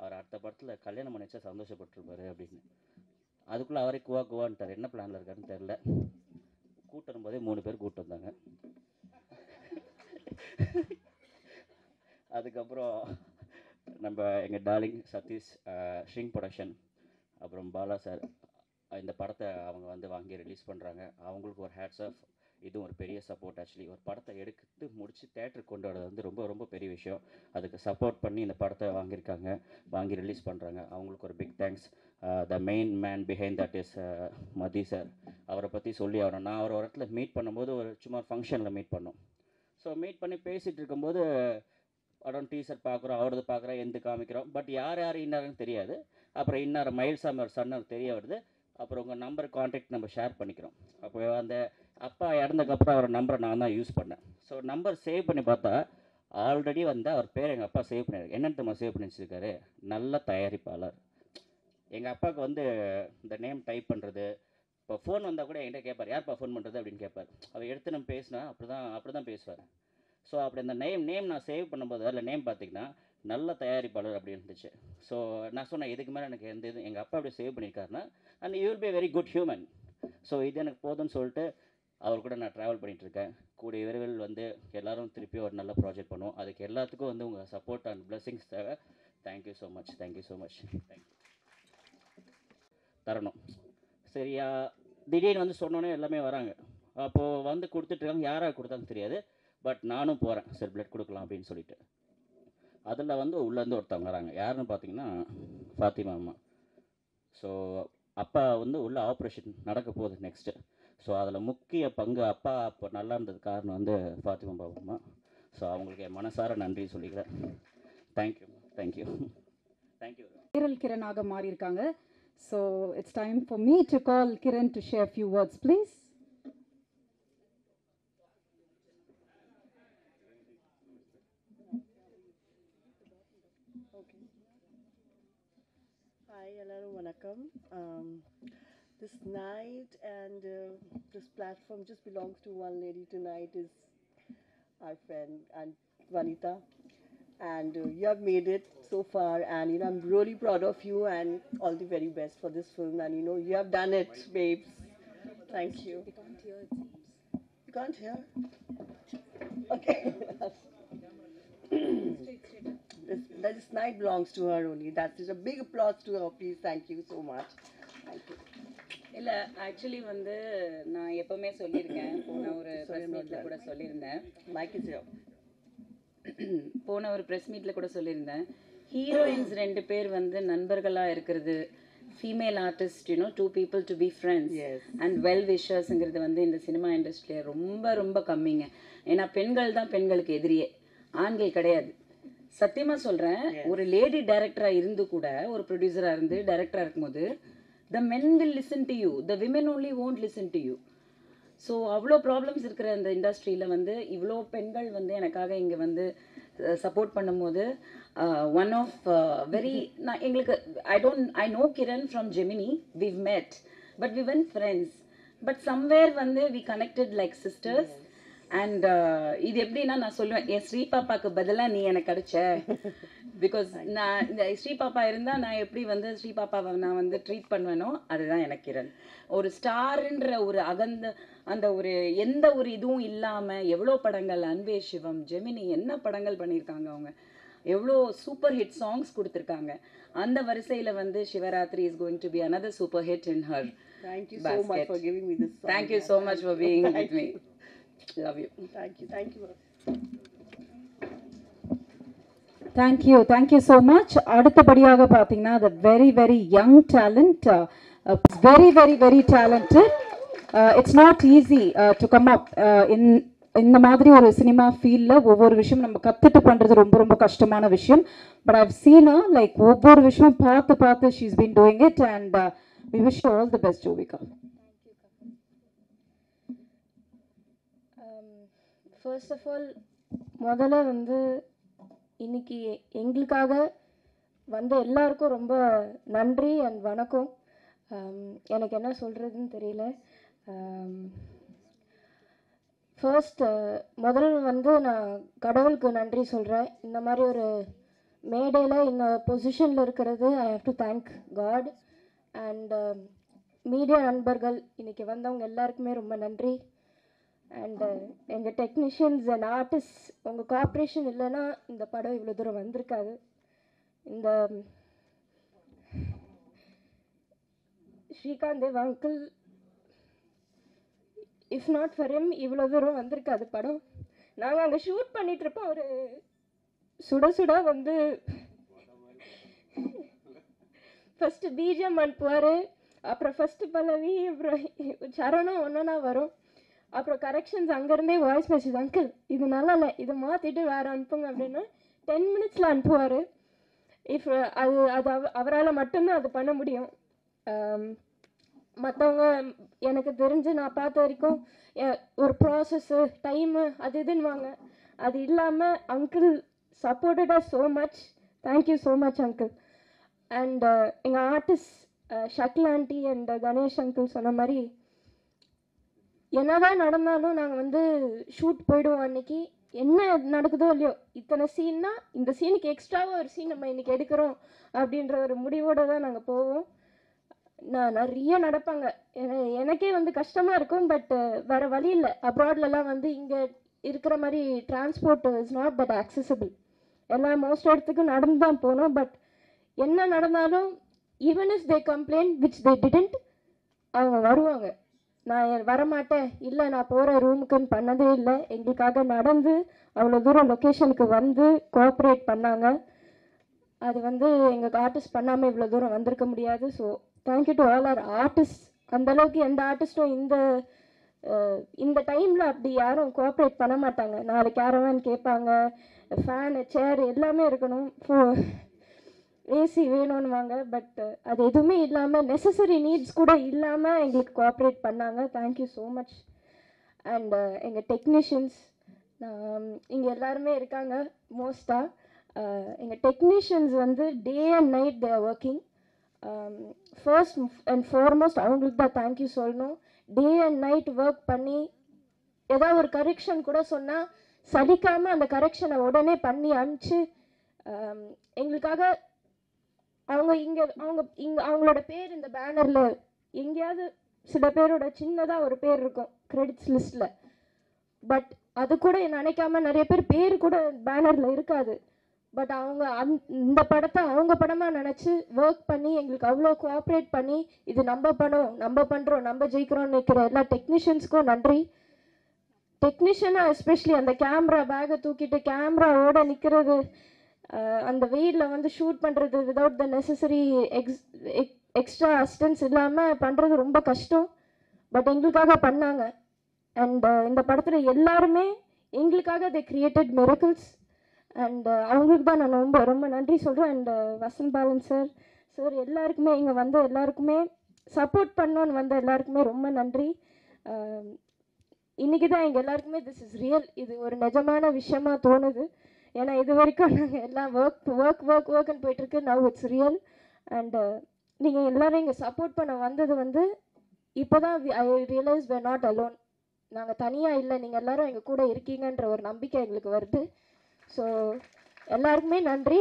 அவர் அடுத்த படத்தில் கல்யாணம் பண்ணி வச்சா சந்தோஷப்பட்டிருப்பாரு அப்படின்னு. அதுக்குள்ளே அவரே குவான்ட்டார். என்ன பிளானில் இருக்காருன்னு தெரில. கூட்டும் போதே 3 பேர் கூப்பிட்டு வந்தாங்க. அதுக்கப்புறம் நம்ம எங்கள் டார்லிங் சதீஷ், ஷ்ரிங் ப்ரொடக்ஷன், அப்புறம் பாலா சார், இந்த படத்தை அவங்க வந்து வாங்கி ரிலீஸ் பண்ணுறாங்க. அவங்களுக்கு ஒரு ஹேட்ஸ் ஆஃப். இதுவும் ஒரு பெரிய சப்போர்ட். ஆக்சுவலி ஒரு படத்தை எடுத்து முடித்து தேட்டருக்கு கொண்டு வரது வந்து ரொம்ப ரொம்ப பெரிய விஷயம். அதுக்கு சப்போர்ட் பண்ணி இந்த படத்தை வாங்கியிருக்காங்க, வாங்கி ரிலீஸ் பண்ணுறாங்க. அவங்களுக்கு ஒரு big thanks. The main man behind that is Mathi sir. அவரை பற்றி சொல்லி ஆகணும். நான் அவர் ஒரு இடத்துல மீட் பண்ணும்போது ஒரு சும்மா ஃபங்க்ஷனில் மீட் பண்ணோம். ஸோ மீட் பண்ணி பேசிகிட்டு இருக்கும்போது படம் டீசர் பார்க்குறோம், அவரது பார்க்குறோம், எந்த காமிக்கிறோம். பட் யார் இன்னாருன்னு தெரியாது. அப்புறம் இன்னார் மயில்சாமி ஒரு சன்னு தெரிய வருது. அப்புறம் உங்கள் நம்பர் கான்டாக்ட் நம்ம ஷேர் பண்ணிக்கிறோம். அப்போ அந்த அப்பா இறந்ததுக்கப்புறம் அவர் நம்பரை நான் தான் யூஸ் பண்ணேன். ஸோ நம்பர் சேவ் பண்ணி பார்த்தா ஆல்ரெடி வந்து அவர் பேர் எங்கள் அப்பா சேவ் பண்ணியிருக்காரு. என்னென்னு நம்ம சேவ் பண்ணி வச்சுருக்காரு, நல்ல தயாரிப்பாளர். எங்கள் அப்பாவுக்கு வந்து இந்த நேம் டைப் பண்ணுறது, இப்போ ஃபோன் வந்தால் கூட என்கிட்ட கேட்பார், யார்ப்பா ஃபோன் பண்ணுறது அப்படின்னு கேட்பார். அவர் எடுத்து நம்ம பேசினா அப்படி தான் பேசுவார். ஸோ அப்படி அந்த நேம் நான் சேவ் பண்ணும்போது அதில் நேம் பார்த்திங்கன்னா நல்ல தயாரிப்பாளர் அப்படி இருந்துச்சு. ஸோ நான் சொன்னேன், இதுக்கு மேலே எனக்கு எந்த இது எங்கள் அப்பா அப்படி சேவ் பண்ணியிருக்காருன்னா and you will be very good human. So இது எனக்கு போதும்னு சொல்லிட்டு அவர் கூட நான் ட்ராவல் பண்ணிகிட்ருக்கேன். கூடிய விரைவில் வந்து எல்லோரும் திருப்பி ஒரு நல்ல ப்ராஜெக்ட் பண்ணுவோம். அதுக்கு எல்லாத்துக்கும் வந்து உங்கள் சப்போர்ட் அண்ட் பிளெஸிங்ஸ் தேவை. Thank you so much. Thank you so much. Thank you தரணும். சரியா, திடீர்னு வந்து சொன்னோன்னே எல்லாமே வராங்க. அப்போது வந்து கொடுத்துட்ருக்காங்க. யாராக கொடுத்தாங்க தெரியாது. பட் நானும் போகிறேன், சரி பிளட் கொடுக்கலாம் அப்படின்னு சொல்லிட்டு. அதில் வந்து உள்ளேருந்து ஒருத்தவங்க வராங்க. யாருன்னு பார்த்தீங்கன்னா ஃபாத்திமா அம்மா. ஸோ அப்பா வந்து உள்ள ஆப்ரேஷன் நடக்க போகுது நெக்ஸ்ட்டு. ஸோ அதில் முக்கிய பங்கு அப்பா அப்போ நல்லா இருந்தது காரணம் வந்து ஃபாத்திமா பாபம்மா. ஸோ அவங்களுக்கு என் மனசார நன்றி சொல்லிக்கிறேன். Thank you thank you thank you. வைரல் கிரணாக மாறி இருக்காங்க. So it's time for me to call Kiran to share few words please. Hi, எல்லாரும் வணக்கம். This night and this platform just belongs to one lady tonight, is our friend and Vanita, and you have made it so far, and I'm really proud of you and all the very best for this film, and you have done it, babes. Thank you. We can't hear, it seems. You can't hear? Okay. This night belongs to her only. That is a big applause to her, please. Thank you so much. Thank you. இல்லை actually வந்து நான் எப்போவுமே சொல்லியிருக்கேன், போன ஒரு press மீட்டில் கூட சொல்லியிருந்தேன், மைக் இஸ் ஹியர். போன ஒரு ப்ரெஸ் மீட்டில் கூட சொல்லியிருந்தேன், ஹீரோயின்ஸ் 2 பேர் வந்து நண்பர்களாக இருக்கிறது, female artist 2 people to be friends and well விஷர்ஸுங்கிறது வந்து இந்த சினிமா இண்டஸ்ட்ரியில் ரொம்ப ரொம்ப கம்மிங்க. ஏன்னா பெண்கள் தான் பெண்களுக்கு எதிரியே, ஆண்கள் கிடையாது. சத்தியமாக சொல்கிறேன், ஒரு லேடி டைரக்டராக இருந்து கூட ஒரு ப்ரொடியூசராக இருந்து டைரக்டராக இருக்கும்போது the men will listen to you, the women only won't listen to you. So அவ்வளோ ப்ராப்ளம்ஸ் இருக்கிற இந்த இண்டஸ்ட்ரியில் வந்து இவ்வளோ பெண்கள் வந்து எனக்காக இங்கே வந்து சப்போர்ட் பண்ணும்போது ஒன் ஆஃப் வெரி நான் எங்களுக்கு I know Kiran from Gemini, we've met but we weren't friends, but somewhere வந்து we connected like sisters. And இது எப்படின்னா நான் சொல்லுவேன், என் ஸ்ரீ பாப்பாவுக்கு பதிலாக நீ எனக்கு கிடைச்ச. பிகாஸ் நான் இந்த ஸ்ரீ பாப்பா இருந்தால் நான் எப்படி வந்து ஸ்ரீ பாப்பாவை நான் வந்து ட்ரீட் பண்ணுவேனோ அதுதான் எனக்கு கிரண். ஒரு ஸ்டாருன்ற ஒரு அந்த ஒரு எந்த ஒரு இதுவும் இல்லாமல் எவ்வளோ படங்கள், அன்பே சிவம், ஜெமினி, என்ன படங்கள் பண்ணியிருக்காங்க அவங்க, எவ்வளோ சூப்பர் ஹிட் சாங்ஸ் கொடுத்துருக்காங்க. அந்த வரிசையில் வந்து Shivaratri is going to be another super hit in her basket. Thank you so much for giving me this song. Thank you so much for being with me. Love you. Thank you. Thank you so much. அடுத்தபடியாக பார்த்தீங்கன்னா the very very young talent, very talented. It's not easy to come up இந்த மாதிரி ஒரு cinema ஃபீல்டில் ஒவ்வொரு விஷயம் நம்ம கற்றுட்டு பண்ணுறது ரொம்ப ரொம்ப கஷ்டமான விஷயம். But I've seen her like ஒவ்வொரு விஷயமும் பார்த்து she's been doing it, and we wish you all the best, Jovika. First of all முதல்ல வந்து இன்னைக்கு எங்களுக்காக வந்த எல்லாருக்கும் ரொம்ப நன்றி அண்ட் வணக்கம். எனக்கு என்ன சொல்கிறதுன்னு தெரியல. ஃபர்ஸ்ட் முதல்ல வந்து நான் கடவுளுக்கு நன்றி சொல்கிறேன். இந்த மாதிரி ஒரு மேடையில் இந்த பொசிஷனில் இருக்கிறது I have to thank God. And media நண்பர்கள் இன்றைக்கி வந்தவங்க எல்லாருக்குமே ரொம்ப நன்றி. அண்டு எங்கள் டெக்னீஷியன்ஸ் அண்ட் ஆர்டிஸ்ட், உங்கள் கோஆப்ரேஷன் இல்லைன்னா இந்த படம் இவ்வளோ தூரம் வந்திருக்காது. Srikanth Dev uncle, if not for him இவ்வளோ தூரம் வந்திருக்காது படம். நாங்கள் அங்கே ஷூட் பண்ணிட்டு இருப்போம், ஒரு சுட சுட வந்து ஃபஸ்ட்டு பிஜிஎம் அனுப்புவார், அப்புறம் ஃபஸ்ட்டு பல்லவி, அப்புறம் சரணம் ஒன்றா வரும், அப்புறம் கரெக்ஷன்ஸ் அங்கேருந்தே வாய்ஸ் மெசேஜ், அங்கிள் இது நல்லா இல்லை, இதை மாற்றிட்டு வேறு அனுப்புங்க அப்படின்னு 10 மினிட்ஸில் அனுப்புவார். இஃப் அது அது அவரால் மட்டும்தான் அது பண்ண முடியும். மற்றவங்க எனக்கு தெரிஞ்சு நான் பார்த்த வரைக்கும் ஒரு ப்ராசஸ்ஸு டைமு அது இதுன்னுவாங்க, அது இல்லாமல் uncle supported us so much. Thank you so much uncle. And எங்கள் artist Shakeela aunty and Ganesh uncle சொன்ன மாதிரி என்னதான் நடந்தாலும் நாங்கள் வந்து ஷூட் போயிடுவோம். அன்றைக்கி என்ன நடக்குதோ இல்லையோ, இத்தனை சீன்னா இந்த சீனுக்கு எக்ஸ்ட்ராவாக ஒரு சீன் நம்ம இன்றைக்கி எடுக்கிறோம் அப்படின்ற ஒரு முடிவோடு தான் நாங்கள் போவோம். நான் நிறைய நடப்பாங்க, எனக்கே வந்து கஷ்டமாக இருக்கும், பட் வேறு வழி இல்லை. அப்ராட்லலாம் வந்து இங்கே இருக்கிற மாதிரி transport is not that accessible. எல்லாம் மோஸ்ட் இடத்துக்கும் நடந்து தான் போனோம். பட் என்ன நடந்தாலும் even is they complaint which they didn't, அவங்க வருவாங்க. நான் வரமாட்டேன், இல்லை நான் போகிற ரூமுக்குன்னு பண்ணதே இல்லை. எங்களுக்காக நடந்து அவ்வளோ தூரம் லொக்கேஷனுக்கு வந்து கோஆப்ரேட் பண்ணாங்க. அது வந்து எங்கள் ஆர்டிஸ்ட் பண்ணாமல் இவ்வளோ தூரம் வந்திருக்க முடியாது. ஸோ தேங்க்யூ டு ஆல் ஆர் ஆர்டிஸ்ட். அந்தளவுக்கு எந்த ஆர்டிஸ்ட்டும் இந்த டைமில் அப்படி யாரும் கோஆப்ரேட் பண்ண மாட்டாங்க. 4 கேரவான் கேட்பாங்க, ஃபேனு சேர் எல்லாமே இருக்கணும், ஏசி வேணும்னுவாங்க. பட் அது எதுவுமே இல்லாமல், நெசசரி நீட்ஸ் கூட இல்லாமல் எங்களுக்கு கோஆப்ரேட் பண்ணாங்க. Thank you so much. அண்ட் எங்கள் டெக்னீஷியன்ஸ் இங்கே எல்லாருமே இருக்காங்க. மோஸ்ட்டாக எங்கள் டெக்னீஷியன்ஸ் வந்து day and night they are working. First and foremost அவங்களுக்கு தான் தேங்க்யூ சொல்லணும். டே அண்ட் நைட் ஒர்க் பண்ணி ஏதாவது ஒரு கரெக்ஷன் கூட சொன்னால் சலிக்காமல் அந்த கரெக்ஷனை உடனே பண்ணி அனுப்பிச்சு எங்களுக்காக அவங்களோட பேர் இந்த பேனரில் எங்கேயாவது சில பேரோட சின்னதாக ஒரு பேர் இருக்கும் கிரெடிட்ஸ் லிஸ்ட்டில். பட் அது கூட நினைக்காம நிறைய பேர் கூட பேனரில் இருக்காது. பட் அவங்க இந்த படத்தை அவங்க படமாக நினச்சி ஒர்க் பண்ணி எங்களுக்கு அவ்வளோ கோஆப்ரேட் பண்ணி இது நம்ம படம், நம்ம பண்ணுறோம், நம்ம ஜெயிக்கிறோம்னு நிற்கிற எல்லா டெக்னீஷியன்ஸ்க்கும் நன்றி. டெக்னீஷியனாக எஸ்பெஷலி அந்த கேமரா பேக்கை தூக்கிட்டு கேமராவோட நிற்கிறது, அந்த வெயிலில் வந்து ஷூட் பண்ணுறது without the necessary extra assistance இல்லாமல் பண்ணுறது ரொம்ப கஷ்டம். பட் எங்களுக்காக பண்ணாங்க. அண்ட் இந்த படத்தில் எல்லாருமே எங்களுக்காக தே கிரியேட்டட் மிரக்கிள்ஸ். அண்ட் அவங்களுக்கு தான் நான் ரொம்ப ரொம்ப நன்றி சொல்கிறேன். அண்ட் வசந்த் பாலன் சார் எல்லாருக்குமே இங்கே வந்த எல்லாருக்குமே சப்போர்ட் பண்ணோன்னு வந்த எல்லாருக்குமே ரொம்ப நன்றி. இன்றைக்கி தான் எங்கள் எல்லாருக்குமே திஸ் இஸ் ரியல், இது ஒரு நிஜமான விஷயமா தோணுது. ஏன்னா இது வரைக்கும் நாங்கள் எல்லாம் ஒர்க்குன்னு போயிட்டுருக்கு. Now it's real. அண்ட் நீங்கள் எல்லோரும் இங்கே சப்போர்ட் பண்ண வந்தது வந்து இப்போ தான் ஐ ரியலைஸ் we're நாட் அலோன். நாங்கள் தனியாக இல்லை, நீங்கள் எல்லோரும் எங்கள் கூட இருக்கீங்கன்ற ஒரு நம்பிக்கை எங்களுக்கு வருது. ஸோ எல்லாருக்குமே நன்றி.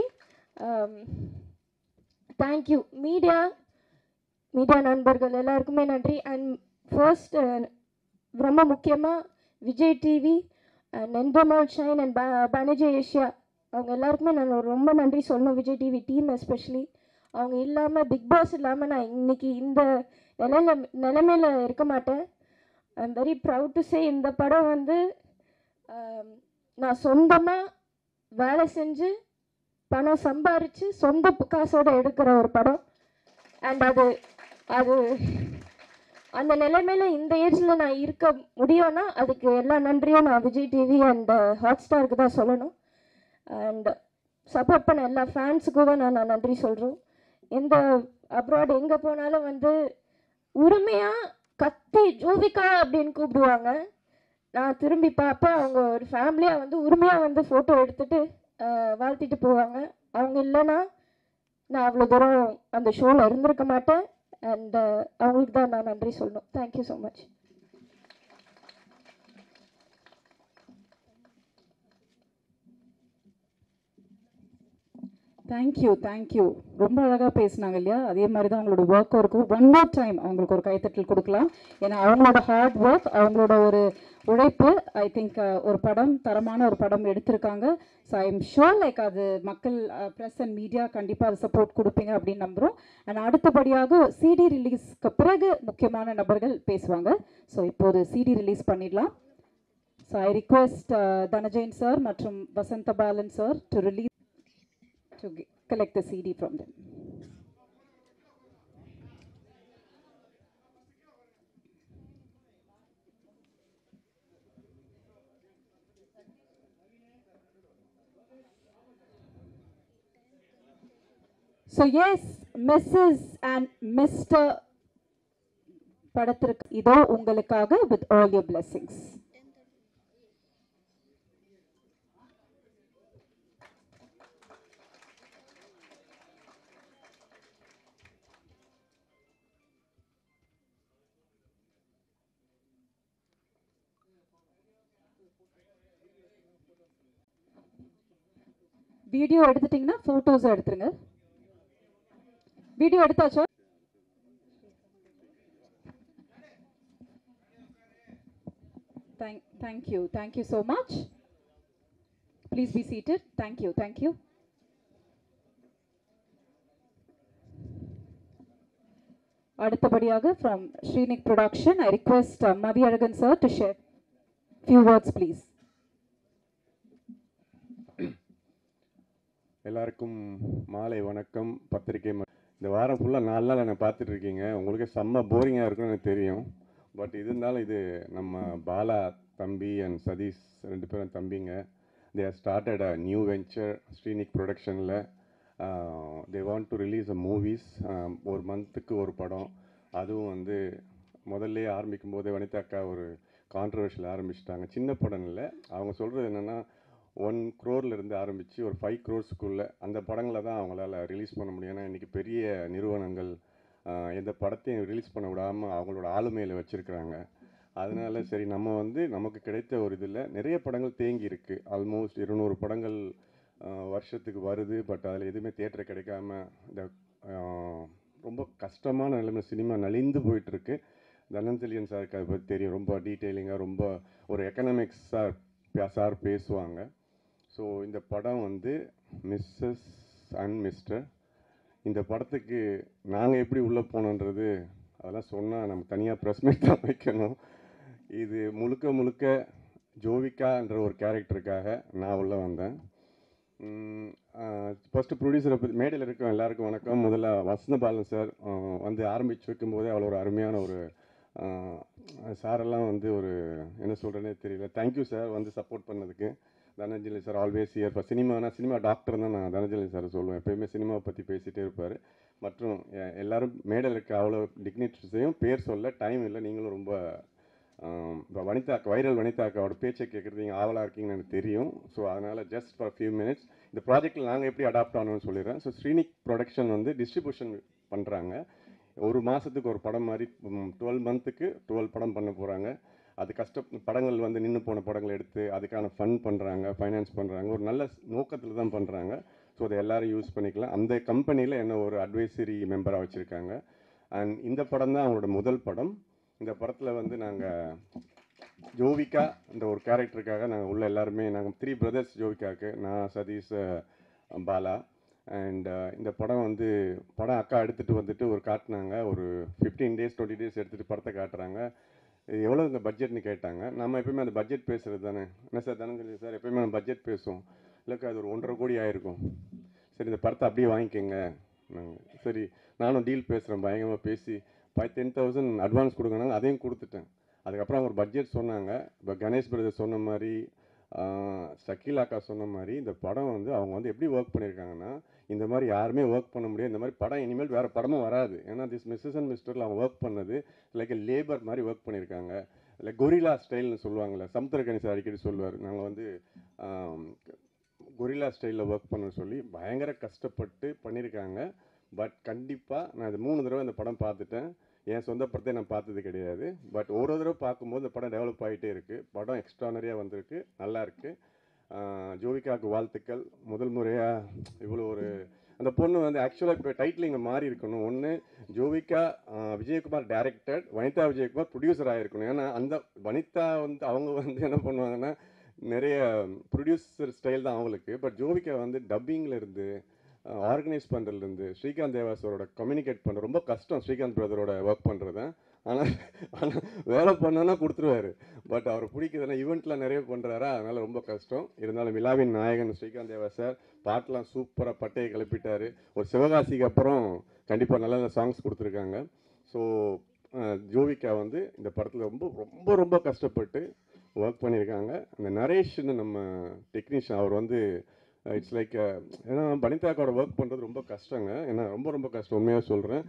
தேங்க்யூ மீடியா நண்பர்கள் எல்லாருக்குமே நன்றி. அண்ட் ஃபர்ஸ்ட் ரொம்ப முக்கியமாக Vijay TV and Endemol Shine and Banijay Asia அவங்க எல்லாருக்குமே நான் ரொம்ப நன்றி சொல்லணும். விஜய் டிவி டீம் எஸ்பெஷலி அவங்க இல்லாமல், பிக் பாஸ் இல்லாமல் நான் இன்னைக்கு இந்த நிலைமையில் இருக்க மாட்டேன். I am very proud to say இந்த படம் வந்து நான் சொந்தமாக வேலை செஞ்சு பணம் சம்பாரித்து சொந்த காசோடு எடுக்கிற ஒரு படம். அண்ட் அது அந்த நிலைமையில் இந்த ஏஜில் நான் இருக்க முடியும்னா அதுக்கு எல்லா நன்றியும் நான் விஜய் டிவி அண்ட் ஹாட்ஸ்டாருக்கு தான் சொல்லணும். அண்ட் சப்போர்ட் பண்ண எல்லா ஃபேன்ஸுக்கும் தான் நான் நன்றி சொல்கிறோம். எந்த அப்ராட் எங்கே போனாலும் வந்து உரிமையாக கத்தி ஜோவிகா அப்படின்னு கூப்பிடுவாங்க. நான் திரும்பி பார்ப்பேன், அவங்க ஒரு ஃபேமிலியாக வந்து உரிமையாக வந்து ஃபோட்டோ எடுத்துகிட்டு வாழ்த்திட்டு போவாங்க. அவங்க இல்லைன்னா நான் அவ்வளோ தூரம் அந்த ஷோவில் இருந்திருக்க மாட்டேன். அண்ட் அவங்களுக்கு தான் நான் நன்றி சொல்லணும். Thank you so much. தேங்க்யூ ரொம்ப அழகாக பேசினாங்க இல்லையா? அதே மாதிரி தான் அவங்களோட ஒர்க்கும் இருக்கும். ஒன் மோர் டைம் அவங்களுக்கு ஒரு கைத்தட்டல் கொடுக்கலாம். ஏன்னா அவங்களோட ஹார்ட் ஒர்க், அவங்களோட ஒரு உழைப்பு, ஐ திங்க் ஒரு படம், தரமான ஒரு படம் எடுத்திருக்காங்க. So I am sure like அது மக்கள், ப்ரெஸ் அண்ட் மீடியா கண்டிப்பாக அது சப்போர்ட் கொடுப்பீங்க அப்படின்னு நம்புகிறோம். அண்ட் அடுத்தபடியாக சிடி ரிலீஸ்க்கு பிறகு முக்கியமான நபர்கள் பேசுவாங்க. ஸோ இப்போது சிடி ரிலீஸ் பண்ணிடலாம். ஸோ ஐ ரிக்வெஸ்ட் தனஜெயின் சார் மற்றும் வசந்த Balan sir to release, to collect the CD from them. So yes, Mrs. and Mr. படத்திற்கு இதோ உங்களுக்காக with all your blessings. Video எடுத்துட்டீங்கன்னா போட்டோஸ் எடுத்துருங்க. Video எடுத்தாச்சா? Thank you so much. Please be seated. Thank you. அடுத்தபடியாக from Shreenik Production, I request Madhiyaragan sir to share few words please. எல்லாருக்கும் மாலை வணக்கம். பத்திரிகை இந்த வாரம் ஃபுல்லாக 4 நாள் என்னை பார்த்துட்டு இருக்கீங்க. உங்களுக்கு செம்ம போரிங்காக இருக்குன்னு எனக்கு தெரியும். பட் இருந்தாலும் இது நம்ம பாலா தம்பி அண்ட் சதீஷ் 2 பேரும் தம்பிங்க. They have started a new venture Srinik ப்ரொடக்ஷனில். They want to release a movies. ஒரு மந்த்துக்கு ஒரு படம். அதுவும் வந்து முதல்ல ஆரம்பிக்கும் போதே வனிதா அக்கா ஒரு கான்ட்ரவர்ஷியல் ஆரம்பிச்சிட்டாங்க. சின்ன படம் இல்லை, அவங்க சொல்கிறது என்னென்னா 1 crore ஆரம்பித்து ஒரு 5 crores அந்த படங்களை தான் அவங்களால ரிலீஸ் பண்ண முடியும். ஏன்னா இன்றைக்கி பெரிய நிறுவனங்கள் எந்த படத்தையும் ரிலீஸ் பண்ண விடாமல் அவங்களோட ஆளுமையில் வச்சுருக்கிறாங்க. அதனால சரி, நம்ம வந்து நமக்கு கிடைத்த ஒரு இதில் நிறைய படங்கள் தேங்கி இருக்குது. ஆல்மோஸ்ட் 200 படங்கள் வருஷத்துக்கு வருது. பட் அதில் எதுவுமே தியேட்டர் கிடைக்காம இந்த ரொம்ப கஷ்டமான நிலைமை சினிமா நலிந்து போயிட்டுருக்கு. தனஞ்சலியன் சாருக்கு அதை பற்றி தெரியும். ரொம்ப டீட்டெயிலிங்காக, ரொம்ப ஒரு எக்கனாமிக்ஸ் சார் பேசுவாங்க. ஸோ இந்த படம் வந்து மிஸ்ஸஸ் அண்ட் மிஸ்டர். இந்த படத்துக்கு நாங்கள் எப்படி உள்ளே போனோன்றது அதெல்லாம் சொன்னால் நம்ம தனியாக ப்ரெஸ் மீட் தான் வைக்கணும். இது முழுக்க ஜோவிகான்ற ஒரு கேரக்டருக்காக நான் உள்ளே வந்தேன். ஃபஸ்ட்டு ப்ரொடியூசரை பற்றி மேடையில் இருக்க எல்லாருக்கும் வணக்கம். முதல்ல வசந்த பாலன் சார் வந்து ஆரம்பித்து வைக்கும்போதே அவ்வளோ ஒரு அருமையான ஒரு சாரெல்லாம் வந்து ஒரு என்ன சொல்கிறேன்னே தெரியல. தேங்க்யூ சார் வந்து சப்போர்ட் பண்ணதுக்கு. தனஞ்சலி சார் ஆல்வேஸ் இயர் இப்போ சினிமா டாக்டர் தான் நான் தனஞ்சலி சார் சொல்லுவேன். எப்போயுமே சினிமாவை பற்றி பேசிகிட்டே இருப்பார். மற்றும் எல்லோரும் மேடையில் இருக்க அவ்வளோ டிக்னிட்டரிஸையும் பேர் சொல்ல டைம் இல்லை. நீங்களும் ரொம்ப வைரல் வனிதாக்காவோட பேச்சை கேட்குறது நீங்கள் ஆவலாக இருக்கீங்கன்னு எனக்கு தெரியும். ஸோ அதனால் ஜஸ்ட் ஃபார் ஃபியூ மினிட்ஸ் இந்த ப்ராஜெக்டில் நாங்கள் எப்படி அடாப்ட் ஆனோம்னு சொல்லிடுறேன். ஸோ ஸ்ரீனிக் ப்ரொடக்ஷன் வந்து டிஸ்ட்ரிபியூஷன் பண்ணுறாங்க. ஒரு மாதத்துக்கு ஒரு படம் மாதிரி 12 மந்த்துக்கு 12 படம் பண்ண போகிறாங்க. அது படங்கள் வந்து நின்று போன படங்கள் எடுத்து அதுக்கான ஃபண்ட் பண்ணுறாங்க, ஃபைனான்ஸ் பண்ணுறாங்க. ஒரு நல்ல நோக்கத்தில் தான் பண்ணுறாங்க. ஸோ அதை எல்லோரும் யூஸ் பண்ணிக்கலாம். அந்த கம்பெனியில் என்ன ஒரு அட்வைசரி மெம்பராக வச்சுருக்காங்க. அண்ட் இந்த படம் தான் அவங்களோட முதல் படம். இந்த படத்தில் வந்து நாங்கள் ஜோவிகா இந்த ஒரு கேரக்டருக்காக நாங்கள் உள்ள எல்லாருமே நாங்கள் 3 brothers ஜோவிகாவுக்கு, நான் சதீஷ் பாலா. அண்ட் இந்த படம் வந்து அக்கா எடுத்துகிட்டு வந்துட்டு ஒரு காட்டினாங்க. ஒரு 15 days 20 days எடுத்துகிட்டு படத்தை காட்டுறாங்க. எவ்வளோ இந்த பட்ஜெட்னு கேட்டாங்க. நம்ம எப்போயுமே அந்த பட்ஜெட் பேசுகிறது தானே. என்ன சார் தனஞ்சலி சார் எப்போயுமே நம்ம பட்ஜெட் பேசுவோம். இல்லைக்கா அது ஒரு 1.5 கோடி ஆயிருக்கும். சரி இந்த படத்தை அப்படியே வாங்கிக்கோங்க. சரி நானும் டீல் பேசுகிறேன். பயங்கரமாக பேசி 10,000 அட்வான்ஸ் கொடுங்கனாங்க. அதையும் கொடுத்துட்டேன். அதுக்கப்புறம் ஒரு பட்ஜெட் சொன்னாங்க. இப்போ கணேஷ் பிரதர் சொன்ன மாதிரி, ஷக்கீல் அக்கா சொன்ன மாதிரி இந்த படம் வந்து அவங்க வந்து எப்படி ஒர்க் பண்ணியிருக்காங்கன்னா, இந்த மாதிரி யாருமே ஒர்க் பண்ண முடியாது. இந்த மாதிரி படம் இனிமேல் வேறு படமும் வராது. ஏன்னா திஸ் மிஸ்ஸஸ் அண்ட் மிஸ்டரில் அவங்க ஒர்க் பண்ணது லைக் லேபர் மாதிரி ஒர்க் பண்ணியிருக்காங்க. லைக் கொரில்லா ஸ்டைல்னு சொல்லுவாங்கள்ல, சமுத்திரக்கணி சார் அடிக்கடி சொல்லுவார். நாங்கள் வந்து கொரில்லா ஸ்டைலில் ஒர்க் பண்ண சொல்லி பயங்கர கஷ்டப்பட்டு பண்ணியிருக்காங்க. பட் கண்டிப்பாக நான் இது 3 தடவை இந்த படம் பார்த்துட்டேன். என் சொந்த படத்தை நான் பார்த்தது கிடையாது. பட் ஒரு தடவை பார்க்கும்போது இந்த படம் டெவலப் ஆகிட்டே இருக்குது. படம் எக்ஸ்ட்ரானரியாக வந்திருக்கு, நல்லா இருக்குது. ஜோவிகாவுக்கு வாழ்த்துக்கள். முதல் முறையாக இவ்வளோ ஒரு அந்த பொண்ணு வந்து ஆக்சுவலாக இப்போ டைட்டில் இங்கே மாறி இருக்கணும். ஒன்று ஜோவிகா விஜயகுமார் டைரக்டர், வனிதா விஜயகுமார் ப்ரொடியூசர் ஆகிருக்கணும். ஏன்னா அந்த வனிதா வந்து அவங்க வந்து என்ன பண்ணுவாங்கன்னா நிறைய ப்ரொடியூசர் ஸ்டைல் தான் அவங்களுக்கு. பட் ஜோவிகா வந்து டப்பிங்கில் இருந்து ஆர்கனைஸ் பண்ணுறதுலேருந்து ஸ்ரீகாந்த் தேவாசரோட கம்யூனிகேட் பண்ணுற ரொம்ப கஷ்டம். ஸ்ரீகாந்த் பிரதரோட ஒர்க் பண்ணுறது ஆனால் வேலை பண்ணோன்னா கொடுத்துருவாரு. பட் அவர் பிடிக்குதுன்னா ஈவெண்ட்டில் நிறைய பண்ணுறாரா, அதனால் ரொம்ப கஷ்டம். இருந்தாலும் விழாவின் நாயகன் ஸ்ரீகாந்த் தேவா சார் பாட்டெலாம் சூப்பராக பட்டையை கிளப்பிட்டார். ஒரு சிவகாசிக்கு அப்புறம் கண்டிப்பாக நல்ல நல்ல சாங்ஸ் கொடுத்துருக்காங்க. ஸோ ஜோவிகா வந்து இந்த படத்தில் ரொம்ப ரொம்ப ரொம்ப கஷ்டப்பட்டு ஒர்க் பண்ணியிருக்காங்க. அந்த நரேஷ்னு நம்ம டெக்னீஷியன் அவர் வந்து இட்ஸ் லைக் ஏன்னா வனிதாக்காவோட ஒர்க் பண்ணுறது ரொம்ப கஷ்டங்க. ஏன்னா ரொம்ப ரொம்ப கஷ்டம், உண்மையாக சொல்கிறேன்.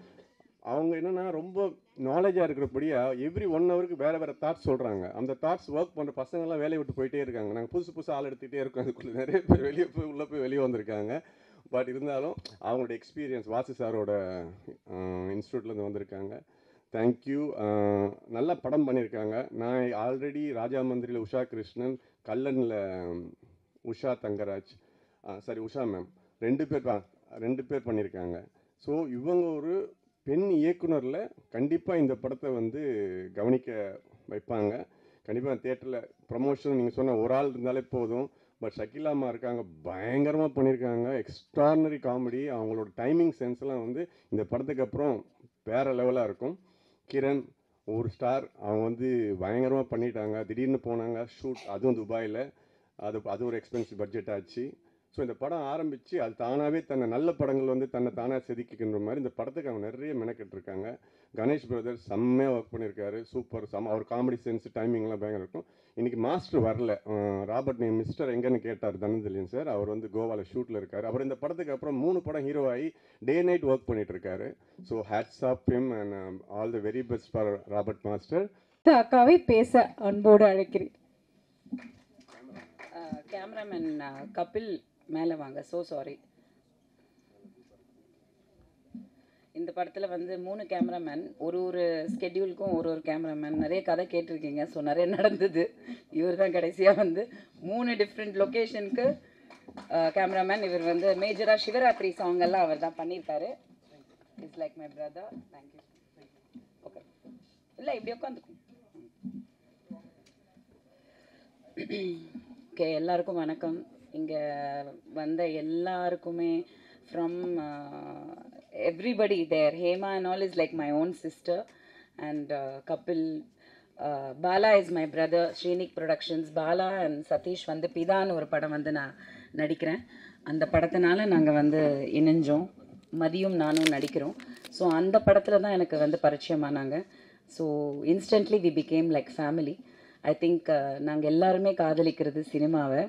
அவங்க என்னென்னா ரொம்ப நாலேஜாக இருக்கிறபடியாக எவ்ரி 1 ஹவருக்கு வேறு வேறு தாட்ஸ் சொல்கிறாங்க. அந்த தாட்ஸ் ஒர்க் பண்ணுற பசங்கள்லாம் வேலையை விட்டு போயிட்டே இருக்காங்க. நாங்கள் புதுசு புதுசாக ஆள் எடுத்துகிட்டே இருக்கோம். அதுக்குள்ளே நிறைய பேர் வெளியே போய் உள்ளே போய் வெளியே வந்திருக்காங்க. பட் இருந்தாலும் அவங்களோட எக்ஸ்பீரியன்ஸ் வாசு சாரோட இன்ஸ்டியூட்லேருந்து வந்திருக்காங்க. தேங்க்யூ. நல்லா படம் பண்ணியிருக்காங்க. நான் ஆல்ரெடி ராஜா மந்திரியில் உஷா கிருஷ்ணன், கல்லனில் உஷா தங்கராஜ், உஷா மேம் 2 பேர் பண்ணியிருக்காங்க. ஸோ இவங்க ஒரு பெண் இயக்குனரில் கண்டிப்பாக இந்த படத்தை வந்து கவனிக்க வைப்பாங்க. கண்டிப்பாக தியேட்டரில் ப்ரமோஷன் நீங்கள் சொன்ன ஒரு ஆள் இருந்தாலே போதும். பட் ஷக்கிலாமா இருக்காங்க, பயங்கரமாக பண்ணியிருக்காங்க. Extraordinary comedy. அவங்களோட டைமிங் சென்ஸ்லாம் வந்து இந்த படத்துக்கு அப்புறம் வேறு லெவலாக இருக்கும். கிரண் ஒரு ஸ்டார், அவங்க வந்து பயங்கரமாக பண்ணிட்டாங்க. திடீர்னு போனாங்க ஷூட், அதுவும் துபாயில். அது ஒரு எக்ஸ்பென்சிவ் பட்ஜெட் ஆச்சு. ஸோ இந்த படம் ஆரம்பித்து அது தானாகவே தன்னை நல்ல படங்கள் வந்து தன்னை தானாக செதுக்கிக்கின்ற மாதிரி இந்த படத்துக்கு அவங்க நிறைய மெனக்கெட்டுருக்காங்க. கணேஷ் பிரதர் செம்மையாக ஒர்க் பண்ணியிருக்காரு. சூப்பர் அவர் காமெடி சென்ஸ் டைமிங்லாம் பயங்கரம் இருக்கும். இன்றைக்கி மாஸ்டர் வரல. ராபர்ட் நேம் மிஸ்டர் எங்கன்னு கேட்டார் தனஞ்சலியன் சார். அவர் வந்து கோவாவில் ஷூட்டில் இருக்கார். அவர் இந்த படத்துக்கு அப்புறம் 3 படம் ஹீரோ ஆகி டே நைட் ஒர்க் பண்ணிட்டு இருக்காரு. So hats off him and all the very best for Robert master. அக்காவை பேச அன்போடு அழைக்கிறேன். கேமராமேன் கபில் மேலே வாங்க. So sorry. இந்த படத்தில் வந்து 3 கேமராமேன், ஒரு ஸ்கெட்யூலுக்கும் ஒரு கேமராமேன். நிறைய கதை கேட்டிருக்கீங்க. ஸோ நிறைய நடந்தது. இவர் தான் கடைசியாக வந்து 3 டிஃப்ரெண்ட் லொக்கேஷனுக்கு கேமராமேன். இவர் வந்து மேஜராக சிவராத்திரி சாங் எல்லாம் அவர் தான் பண்ணியிருக்காரு. It's like my brother. Thank you. Okay, இல்லை இப்படி உட்காந்துக்கும். ஓகே, எல்லாருக்கும் வணக்கம். இங்கே வந்த எல்லாருக்குமே from everybody there, Hema and all is like my own sister, and Kapil, Bala is my brother. Shreenik Productions, Bala and Satish வந்து பிதான் ஒரு படம் வந்து நான் நடிக்கிறேன். அந்த படத்தினால நாங்கள் வந்து இணைஞ்சோம். மதியும் நானும் நடிக்கிறோம். ஸோ அந்த படத்தில் தான் எனக்கு வந்து பரிச்சயமானாங்க. So instantly we became like family. I think நாங்கள் எல்லாருமே காதலிக்கிறது சினிமாவை.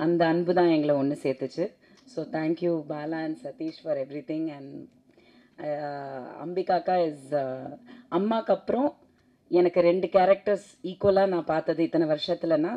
அந்த அன்பு தான் எங்களை ஒன்று சேர்த்துச்சு. So thank you Bala and Satheesh for everything. And அம்பிகாக்கா இஸ் அம்மாக்கு அப்புறம் எனக்கு 2 கேரக்டர்ஸ் ஈக்குவலாக நான் பார்த்தது இத்தனை வருஷத்துலனா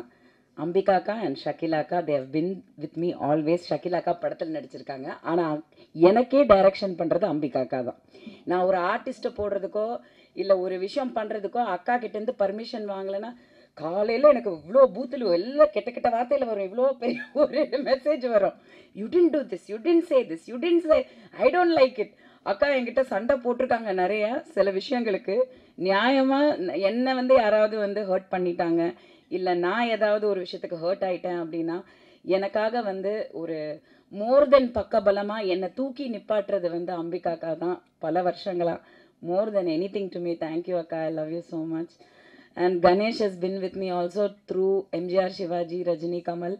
அம்பிகாக்கா அண்ட் ஷக்கிலாக்கா. They have been with me always. ஷக்கிலாக்கா படத்தில் நடிச்சிருக்காங்க. ஆனால் எனக்கே டைரக்ஷன் பண்ணுறது அம்பிகாக்கா தான். நான் ஒரு ஆர்டிஸ்ட்டை போடுறதுக்கோ இல்லை ஒரு விஷயம் பண்ணுறதுக்கோ அக்கா கிட்டேருந்து பர்மிஷன் வாங்கலைன்னா காலையில் எனக்கு இவ்வளோ பூத்தில் எல்லாம் கெட்ட வார்த்தையில் வரும். இவ்வளோ பெரிய ஒரு மெசேஜ் வரும். You didn't do this, you didn't say this, you didn't say, I don't like it. அக்கா என்கிட்ட சண்டை போட்டிருக்காங்க நிறைய சில விஷயங்களுக்கு. நியாயமாக என்னை வந்து யாராவது வந்து ஹர்ட் பண்ணிட்டாங்க இல்லை நான் ஏதாவது ஒரு விஷயத்துக்கு ஹர்ட் ஆகிட்டேன் அப்படின்னா எனக்காக வந்து ஒரு மோர் தென் பக்கபலமாக என்னை தூக்கி நிப்பாட்டுறது வந்து அம்பிகாக்கா தான் பல வருஷங்களாக. More than anything to me. Thank you அக்கா, I love you so much. And Ganesh has been with me also through MGR, Shivaji, Rajini, Kamal.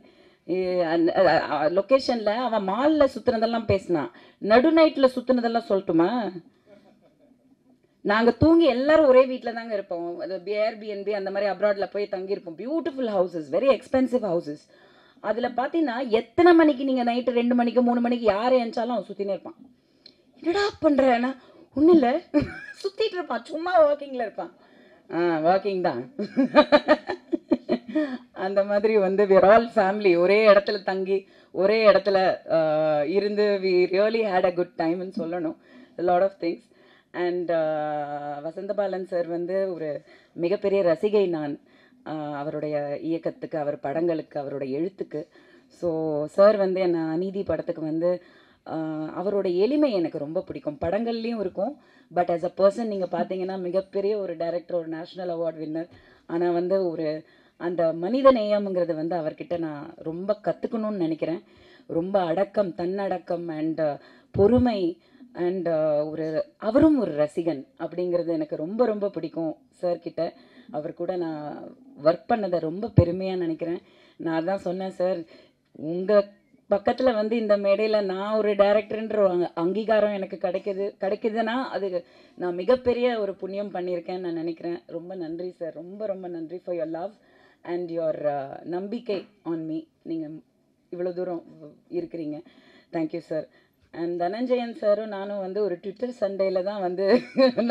லொக்கேஷனில் அவன் மாலில் சுற்றுனதெல்லாம் பேசினான். நடு நைட்டில் சுற்றுனதெல்லாம் சொல்லட்டுமா? நாங்கள் தூங்கி எல்லாரும் ஒரே வீட்டில் தாங்க இருப்போம். அது ஏர்பிஎன்பி அந்த மாதிரி அப்ராடில் போய் தங்கியிருப்போம். Beautiful houses, very expensive houses. அதில் பார்த்தீங்கன்னா எத்தனை மணிக்கு நீங்கள் நைட்டு 2 மணிக்கு 3 மணிக்கு யார் ஏஞ்சாலும் அவன் சுற்றினே இருப்பான். என்னடா பண்ணுறேன்னா ஒன்றும் இல்லை, சுற்றிட்டு இருப்பான். சும்மா வாக்கிங்கில் இருப்பான். வாக்கிங் தான். அந்த மாதிரி வந்து we are all family. ஒரே இடத்துல தங்கி ஒரே இடத்துல இருந்து we really had a good time ன்னு சொல்லணும். a lot of things. and Vasanthabalan sir வந்து ஒரு மிகப்பெரிய ரசிகை நான். அவருடைய இயக்கத்துக்கு, அவர் படங்களுக்கு, அவருடைய எழுத்துக்கு. ஸோ சார் வந்து என்ன அநீதி படத்துக்கு வந்து அவரோட எளிமை எனக்கு ரொம்ப பிடிக்கும். படங்கள்லேயும் இருக்கும், பட் ஆஸ் அ பர்சன் நீங்கள் பார்த்தீங்கன்னா மிகப்பெரிய ஒரு டைரக்டர், ஒரு நேஷ்னல் அவார்ட் வின்னர். ஆனால் வந்து ஒரு அந்த மனித நேயம்ங்கிறது வந்து அவர்கிட்ட நான் ரொம்ப கற்றுக்கணும்னு நினைக்கிறேன். ரொம்ப அடக்கம், தன்னடக்கம் அண்ட் பொறுமை அண்ட் அவரும் ஒரு ரசிகன் அப்படிங்கிறது எனக்கு ரொம்ப ரொம்ப பிடிக்கும் சார்கிட்ட. அவர் கூட நான் ஒர்க் பண்ணதை ரொம்ப பெருமையாக நினைக்கிறேன். நான் தான் சொன்னேன், சார் உங்கள் பக்கத்தில் வந்து இந்த மேடையில் நான் ஒரு டைரக்டர்ன்ற அங்கீகாரம் எனக்கு கிடைக்குதுன்னா அது நான் மிகப்பெரிய ஒரு புண்ணியம் பண்ணியிருக்கேன்னு நான் நினைக்கிறேன். ரொம்ப நன்றி சார், ரொம்ப ரொம்ப நன்றி for your love and your நம்பிக்கை ஆன் மீ. நீங்கள் இவ்வளோ தூரம் இருக்கிறீங்க. Thank you sir. அண்ட் தனஞ்சயன் சாரும் நானும் வந்து ஒரு ட்விட்டர் சண்டேயில் தான் வந்து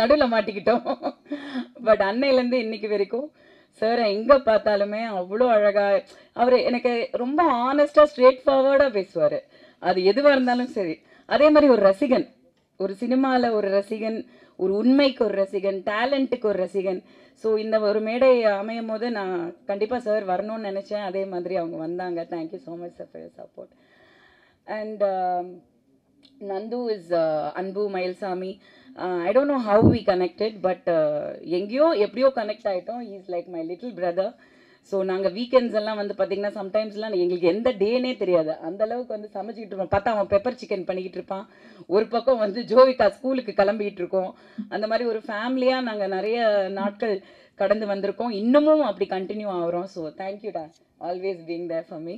நடுவில் மாட்டிக்கிட்டோம். பட் அன்னையிலேருந்து இன்னைக்கு வரைக்கும் சார் எங்கே பார்த்தாலுமே அவ்வளோ அழகாக அவர் எனக்கு ரொம்ப ஆனஸ்டாக ஸ்ட்ரெயிட் ஃபார்வர்டாக பேசுவார். அது எதுவாக இருந்தாலும் சரி. அதே மாதிரி ஒரு ரசிகன், ஒரு சினிமாவில் ஒரு ரசிகன், ஒரு உண்மைக்கு ஒரு ரசிகன், டேலண்ட்டுக்கு ஒரு ரசிகன். ஸோ இந்த ஒரு மேடை அமையும் போது நான் கண்டிப்பாக சார் வரணும்னு நினச்சேன். அதே மாதிரி அவங்க வந்தாங்க. Thank you so much sir for your support. And Nandu is Anbu Mailsami. I don't know how we connected, but எங்கேயோ எப்படியோ கனெக்ட் ஆகிட்டோம். he is like my little brother. So நாங்கள் வீக்கெண்ட்ஸ் எல்லாம் வந்து பார்த்திங்கன்னா சம்டைம்ஸ்லாம் எங்களுக்கு எந்த டேனே தெரியாது. அந்தளவுக்கு வந்து சமைச்சிக்கிட்டு இருப்போம். பார்த்தா அவன் பெப்பர் சிக்கன் பண்ணிக்கிட்டு இருப்பான், ஒரு பக்கம் வந்து ஜோவிகா ஸ்கூலுக்கு கிளம்பிக்கிட்டு இருக்கோம். அந்த மாதிரி ஒரு ஃபேமிலியாக நாங்கள் நிறைய நாட்கள் கடந்து வந்திருக்கோம். இன்னமும் அப்படி கண்டினியூ ஆகிறோம். ஸோ தேங்க்யூடா, always being there for me.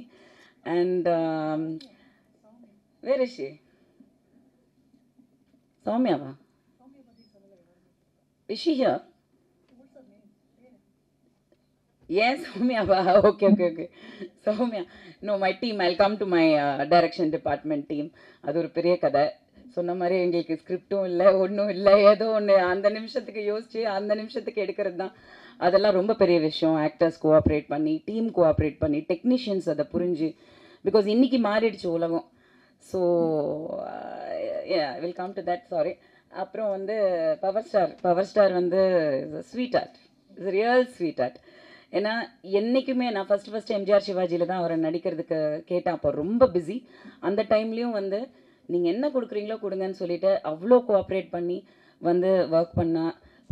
And where is she? Soumyava? Is she here? Yes, Soumyava. Okay. Soumya. No, my team. I'll come to my direction department team. அது ஒரு பெரிய கதை. சொன்ன மாதிரி எங்களுக்கு ஸ்கிரிப்டும் இல்லை, ஒன்றும் இல்லை, ஏதோ ஒன்று அந்த நிமிஷத்துக்கு யோசிச்சு அந்த நிமிஷத்துக்கு எடுக்கிறது தான். அதெல்லாம் ரொம்ப பெரிய விஷயம். ஆக்டர்ஸ் கோஆப்ரேட் பண்ணி, டீம் கோஆப்ரேட் பண்ணி, டெக்னீஷியன்ஸ் அதை புரிஞ்சு. பிகாஸ் இன்னைக்கு மாறிடுச்சு உலகம். So will come to that. Sorry. அப்புறம் வந்து பவர் ஸ்டார் வந்து sweet art, is real sweet art. ஏன்னா என்றைக்குமே நான் ஃபஸ்ட்டு எம்ஜிஆர் சிவாஜியில் தான் அவரை நடிக்கிறதுக்கு கேட்டேன். அப்போ ரொம்ப பிஸி. அந்த டைம்லேயும் வந்து நீங்கள் என்ன கொடுக்குறீங்களோ கொடுங்கன்னு சொல்லிட்டு அவ்வளோ கோஆப்ரேட் பண்ணி வந்து ஒர்க்